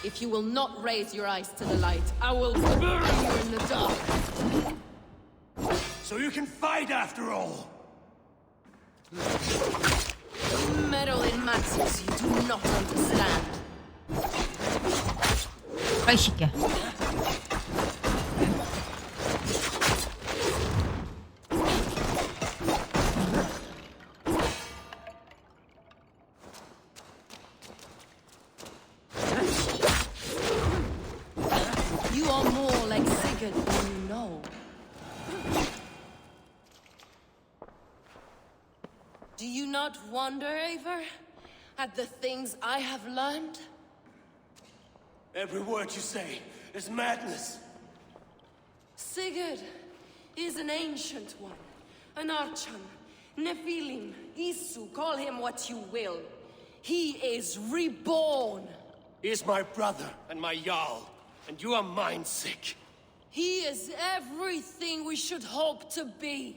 [SPEAKER 15] If you will not raise your eyes to the light, I will burn you in the dark.
[SPEAKER 14] So you can fight after all!
[SPEAKER 15] Meddle in matters you do not understand.
[SPEAKER 1] 아이 새끼야.
[SPEAKER 15] You are more like Sigurd than you know. Do you not wonder, Eivor, at the things I have learned?
[SPEAKER 14] Every word you say is madness.
[SPEAKER 15] Sigurd is an ancient one, an Archon, Nephilim, Isu, call him what you will. He is reborn.
[SPEAKER 14] He is my brother and my Jarl, and you are mind sick.
[SPEAKER 15] He is everything we should hope to be.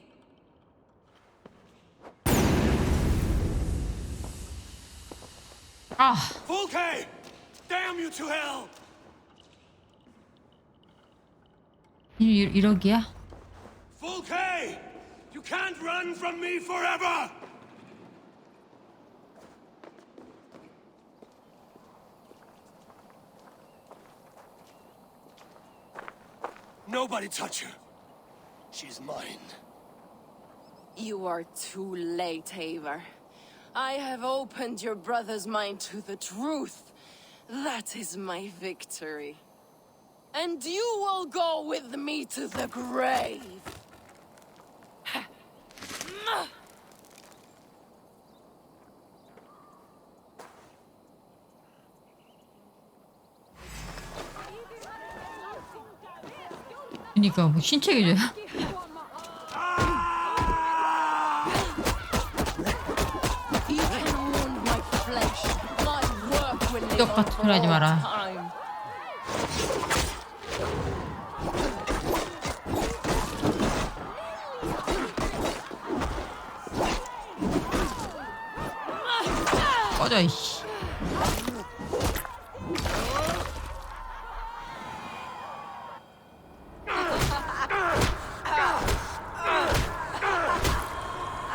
[SPEAKER 1] 아,
[SPEAKER 14] Fulke! Damn you to hell!
[SPEAKER 1] 이러기야?
[SPEAKER 14] Fulke! You can't run from me forever! Nobody touch her. She's mine.
[SPEAKER 15] You are too late, Eivor. I have opened your brother's mind to the truth. That is my victory. And you will go with me to the grave.
[SPEAKER 1] 그니까 뭐 신체기죠. 격 같은 소리 하지 마라. 꺼져 이씨.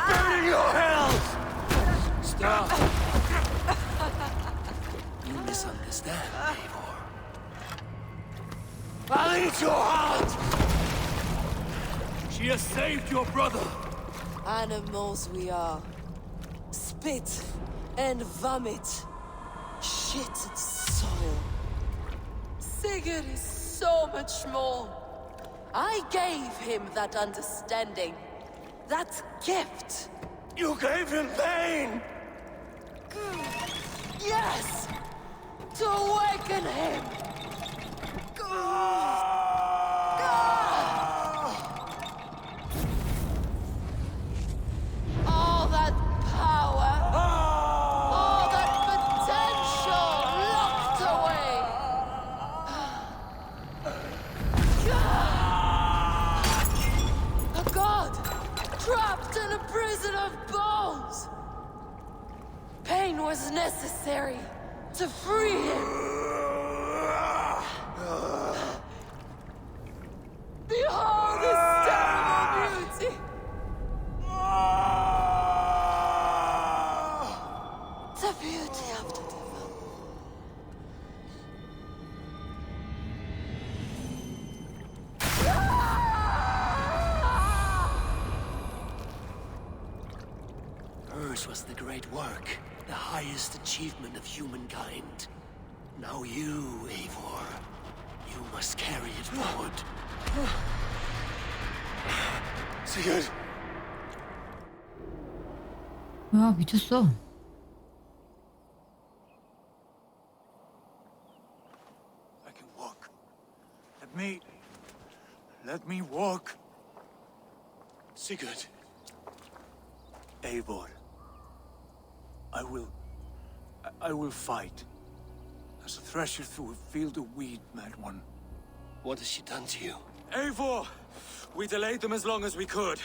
[SPEAKER 14] Burning your hells! Stop. You misunderstand, Eivor. I'll eat your heart! She has saved your brother!
[SPEAKER 15] Animals we are. Spit and vomit. Shit and soil. Sigurd is so much more. I gave him that understanding. That gift.
[SPEAKER 14] You gave him pain!
[SPEAKER 15] Yes! To awaken him! All that power, all that potential locked away. A god trapped in a prison of bones. Pain was necessary to free him. Behold his terrible beauty. The beauty of the devil.
[SPEAKER 14] Hers was the great work, the highest achievement of humankind. Now you, Eivor, you must carry it forward. Sigurd!
[SPEAKER 1] 야 미쳤어.
[SPEAKER 5] I can walk. Let me walk.
[SPEAKER 14] Sigurd.
[SPEAKER 5] Eivor. I will fight. As a thresher through a field of wheat, mad one.
[SPEAKER 14] What has she done to you?
[SPEAKER 5] Eivor! We delayed them as long as we could.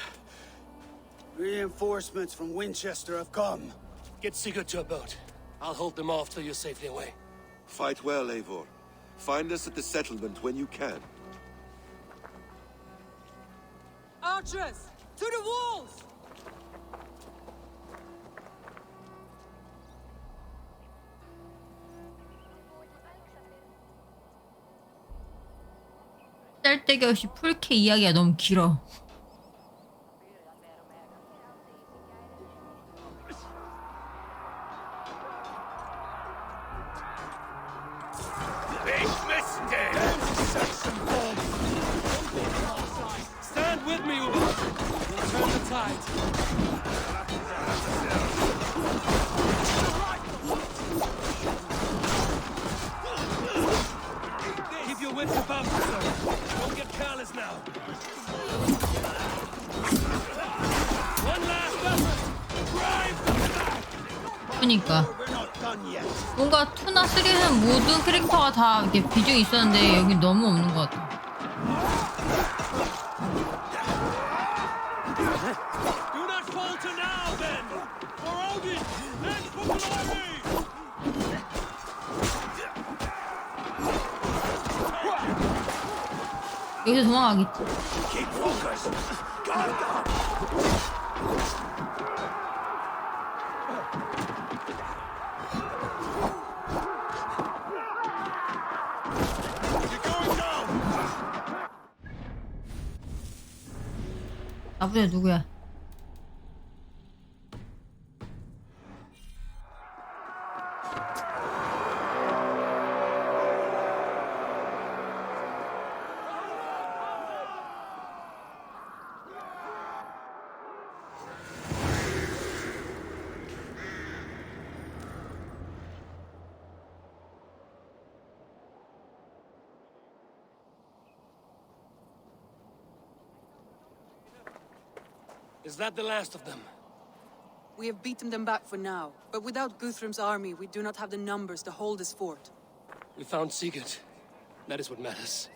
[SPEAKER 10] Reinforcements from Winchester have come.
[SPEAKER 14] Get Sigurd to a boat. I'll hold them off till you're safely away.
[SPEAKER 23] Fight well, Eivor. Find us at the settlement when you can.
[SPEAKER 11] Archers, to the walls!
[SPEAKER 1] 짤데기 없이 풀케 이야기가 너무 길어.
[SPEAKER 12] Stand with me, Uber. We'll turn the tide. Keep your wits about you, sir. Don't get careless now. One last effort. Drive them back.
[SPEAKER 1] 그러니까 뭔가 2나 3는 모든 캐릭터가 다 이렇게 비중이 있었는데 여기 너무 없는 것 같아.
[SPEAKER 12] Do not falter now, then. For Odin and for glory.
[SPEAKER 1] 여기서 도망가겠지.
[SPEAKER 18] Keep focused. Go.
[SPEAKER 1] 나부자 누구야?
[SPEAKER 12] Is that the last of them?
[SPEAKER 11] We have beaten them back for now, but without Guthrum's army, we do not have the numbers to hold this fort.
[SPEAKER 12] We found Sigurd. That is what matters.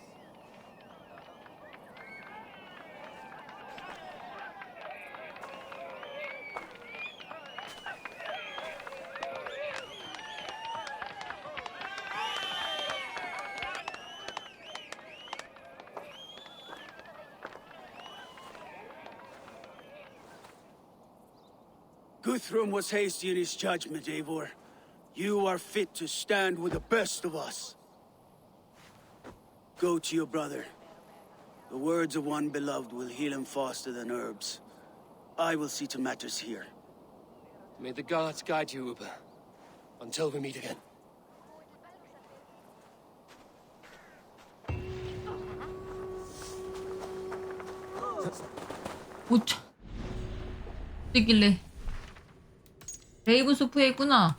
[SPEAKER 10] Guthrum was hasty in his judgment, Eivor. You are fit to stand with the best of us. Go to your brother. The words of one beloved will heal him faster than herbs. I will see to matters here.
[SPEAKER 12] May the gods guide you, Uber. Until we meet again.
[SPEAKER 1] 오차. 어디길래? 레이븐 소프에 있구나.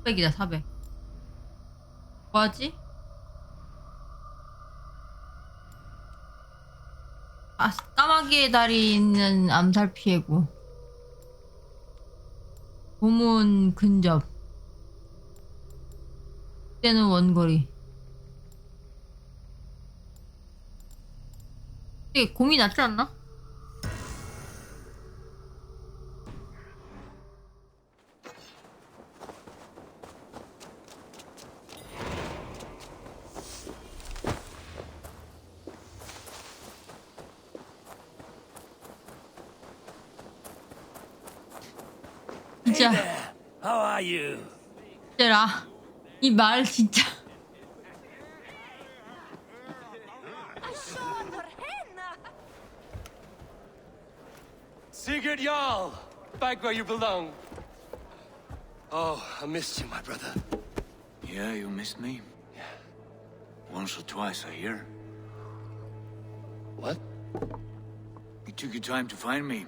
[SPEAKER 1] 이다 400. 뭐하지? 아, 까마귀의 다리 있는 암살 피해고. 고문 근접. 때는 원거리. 이게 공이 낫지 않나? 진짜.
[SPEAKER 14] How are you?
[SPEAKER 1] 진짜라. 이 말 진짜.
[SPEAKER 12] Sigurd Jarl! Back where you belong. Oh, I missed you, my brother.
[SPEAKER 4] Yeah, you missed me?
[SPEAKER 12] Yeah.
[SPEAKER 4] Once or twice, I hear.
[SPEAKER 12] What?
[SPEAKER 4] You took your time to find me.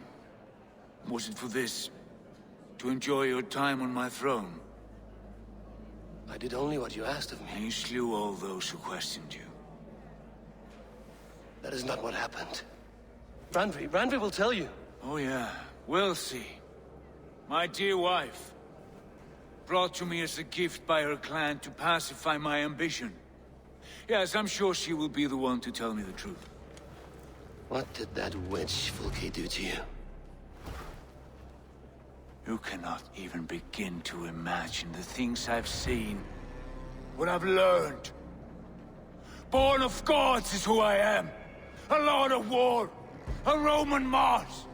[SPEAKER 4] Was it for this? To enjoy your time on my throne?
[SPEAKER 12] I did only what you asked of me.
[SPEAKER 4] And you slew all those who questioned you.
[SPEAKER 12] That is not what happened. Randvi will tell you.
[SPEAKER 4] Oh yeah, we'll see. My dear wife, brought to me as a gift by her clan to pacify my ambition. Yes, I'm sure she will be the one to tell me the truth.
[SPEAKER 12] What did that witch Fulke do to you?
[SPEAKER 4] You cannot even begin to imagine the things I've seen. What I've learned. Born of gods is who I am. A lord of war. A Roman Mars.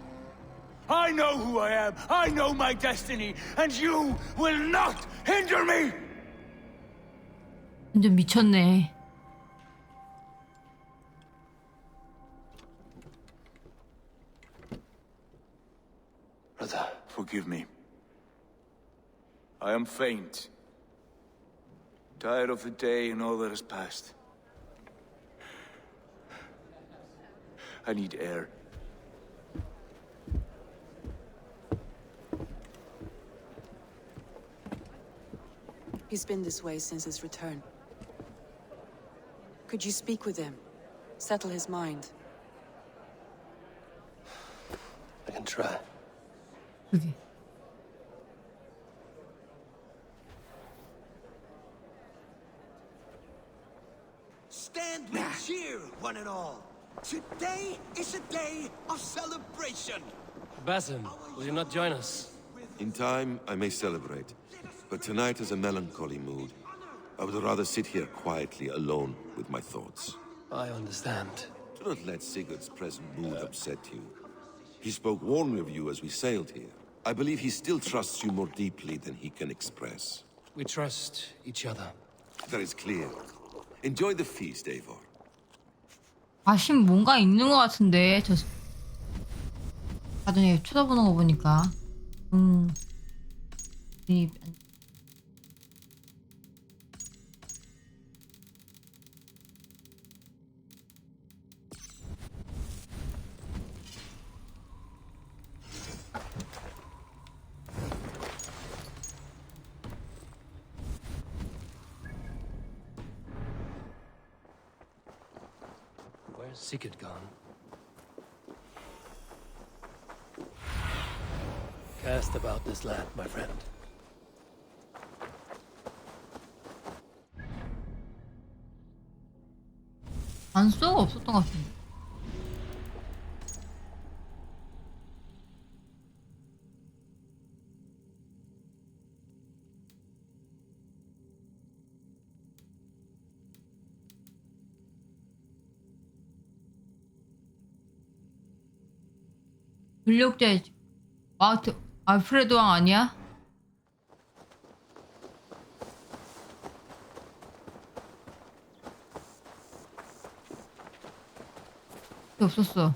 [SPEAKER 4] I know who I am. I know my destiny. And you will not hinder me!
[SPEAKER 1] 완전 미쳤네.
[SPEAKER 12] Brother.
[SPEAKER 4] Forgive me. I am faint. Tired of the day and all that has passed. I need air.
[SPEAKER 8] He's been this way since his return. Could you speak with him? Settle his mind.
[SPEAKER 12] I can try.
[SPEAKER 1] Okay.
[SPEAKER 14] Stand with cheer, one and all. Today is a day of celebration.
[SPEAKER 12] Basim, will you not join us?
[SPEAKER 23] In time, I may celebrate. But tonight is a melancholy mood. I would rather sit here quietly, alone with my thoughts.
[SPEAKER 12] I understand.
[SPEAKER 23] Do not let Sigurd's present mood upset you. He spoke warmly of you as we sailed here. I believe he still trusts you more deeply than he can express.
[SPEAKER 12] We trust each other.
[SPEAKER 23] That is clear. Enjoy the feast, Eivor.
[SPEAKER 1] 아심 뭔가 있는 것 같은데 저 나중에 쳐다보는 거 보니까 이
[SPEAKER 12] Where's Sigurd gone? Cast about this land, my friend.
[SPEAKER 1] 단서가 없었던 것 같은데. 근력자 알프레드 왕 아니야? 없었어.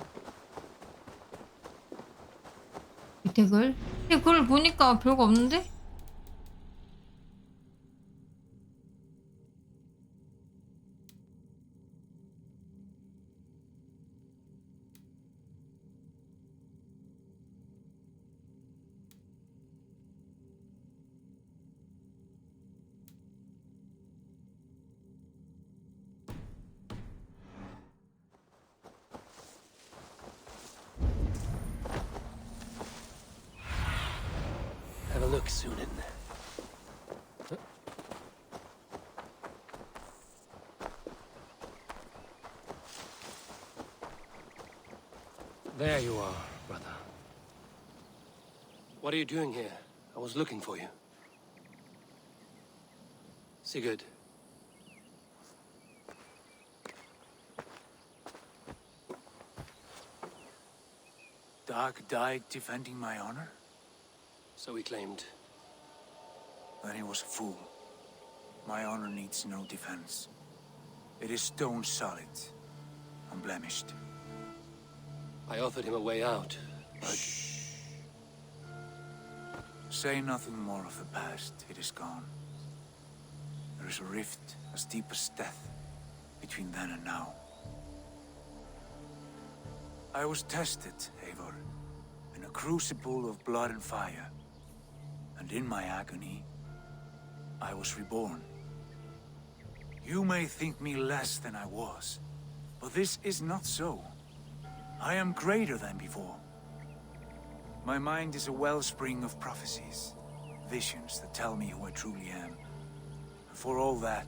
[SPEAKER 1] 밑에 글? 근데 그걸 보니까 별거 없는데?
[SPEAKER 12] Have a look, Sunan. There you are, brother. What are you doing here? I was looking for you. Sigurd.
[SPEAKER 4] Dag died defending my honor?
[SPEAKER 12] So he claimed.
[SPEAKER 4] Then he was a fool. My honor needs no defense. It is stone solid, unblemished.
[SPEAKER 12] I offered him a way out, but...
[SPEAKER 4] Say nothing more of the past. It is gone. There is a rift as deep as death between then and now. I was tested, Eivor, in a crucible of blood and fire. And in my agony, I was reborn. You may think me less than I was, but this is not so. I am greater than before. My mind is a wellspring of prophecies, visions that tell me who I truly am. And for all that,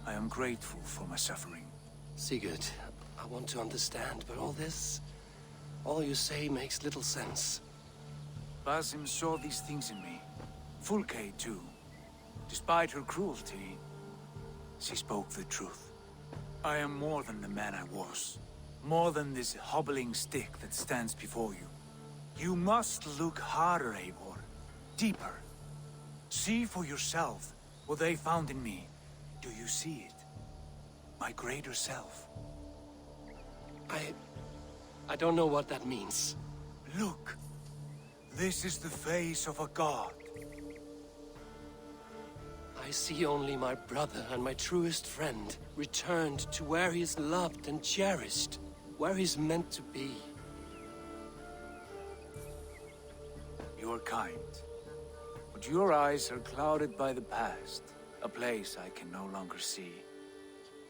[SPEAKER 4] I am grateful for my suffering.
[SPEAKER 12] Sigurd, I want to understand, but all you say makes little sense.
[SPEAKER 4] Basim saw these things in me. Fulke, too. Despite her cruelty, she spoke the truth. I am more than the man I was. More than this hobbling stick that stands before you. You must look harder, Eivor. Deeper. See for yourself what they found in me. Do you see it? My greater self.
[SPEAKER 12] I don't know what that means.
[SPEAKER 4] Look. This is the face of a god.
[SPEAKER 12] I see only my brother and my truest friend returned to where he is loved and cherished, where he's meant to be.
[SPEAKER 4] You are kind, but your eyes are clouded by the past, a place I can no longer see.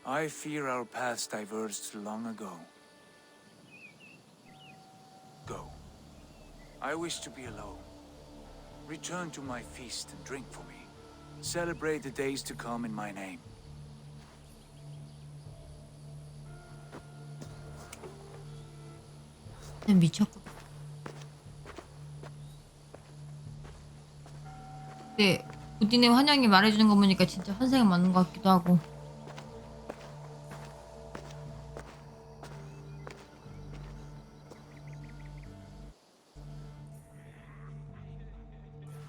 [SPEAKER 4] I fear our paths diverged long ago. Go. I wish to be alone. Return to my feast and drink for me. Celebrate the days to come in my name.
[SPEAKER 1] 미쳤고. 근데 우디네 환영이 말해주는 거 보니까 진짜 환생은 맞는 것 같기도 하고.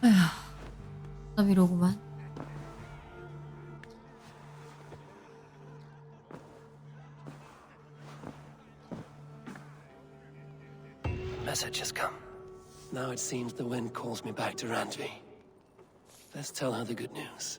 [SPEAKER 1] 아휴, 답이로구만.
[SPEAKER 12] Message has come. Now it seems the wind calls me back to Randvi. Let's tell her the good news.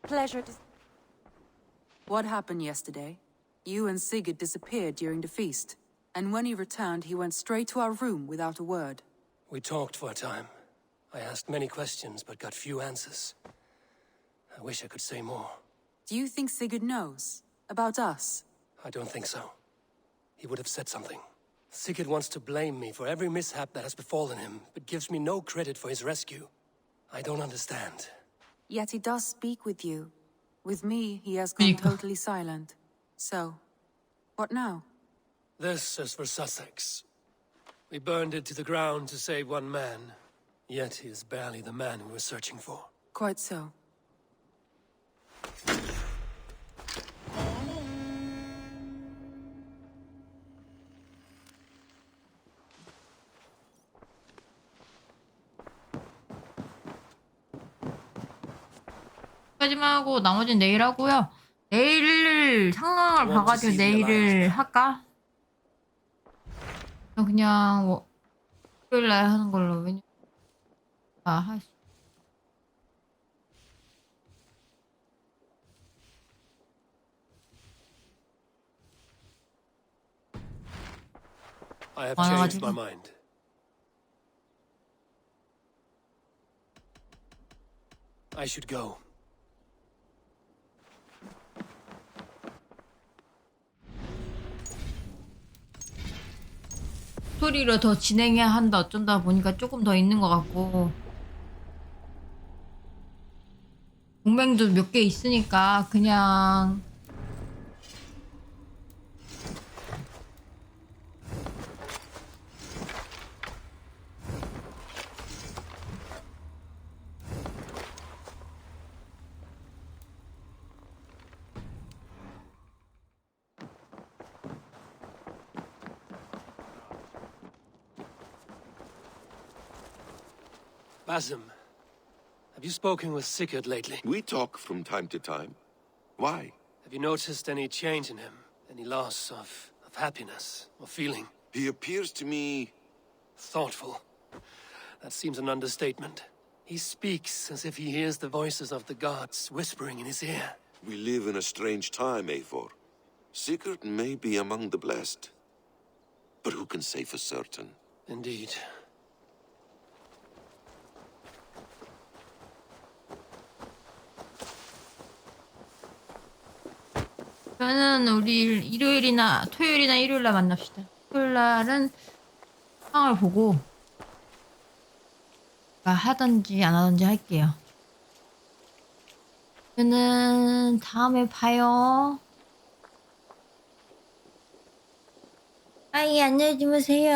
[SPEAKER 8] Pleasure to... What happened yesterday? You and Sigurd disappeared during the feast. And when he returned, he went straight to our room without a word.
[SPEAKER 12] We talked for a time. I asked many questions, but got few answers. I wish I could say more.
[SPEAKER 8] Do you think Sigurd knows? About us?
[SPEAKER 12] I don't think so. He would have said something. Sigurd wants to blame me for every mishap that has befallen him, but gives me no credit for his rescue. I don't understand.
[SPEAKER 8] Yet he does speak with you. With me, he has gone totally silent. So, what now?
[SPEAKER 12] This is for Sussex. We burned it to the ground to save one man. Yet he is barely the man we were searching for.
[SPEAKER 8] Quite so.
[SPEAKER 1] 까지만 하고 나머지는 내일 하고요. 내일 상황을 봐가지고 내일을 할까? 그냥 토요일날 하는 걸로. 왜냐면 할 수.
[SPEAKER 12] I have changed my mind. I should go.
[SPEAKER 1] 스토리를 더 진행해야 한다 어쩐다 보니까 조금 더 있는 것 같고 동맹도 몇 개 있으니까 그냥
[SPEAKER 12] Basim, have you spoken with Sigurd lately?
[SPEAKER 23] We talk from time to time. Why?
[SPEAKER 12] Have you noticed any change in him? Any loss of happiness or feeling?
[SPEAKER 23] He appears to me...
[SPEAKER 12] thoughtful. That seems an understatement. He speaks as if he hears the voices of the gods whispering in his ear.
[SPEAKER 23] We live in a strange time, Eivor. Sigurd may be among the blessed. But who can say for certain?
[SPEAKER 12] Indeed.
[SPEAKER 1] 저는 우리 일요일이나 토요일이나 일요일날 만납시다. 토요일날은 상황을 보고 하든지 안 하든지 할게요. 저는 다음에 봐요. 아이 안녕히 주무세요.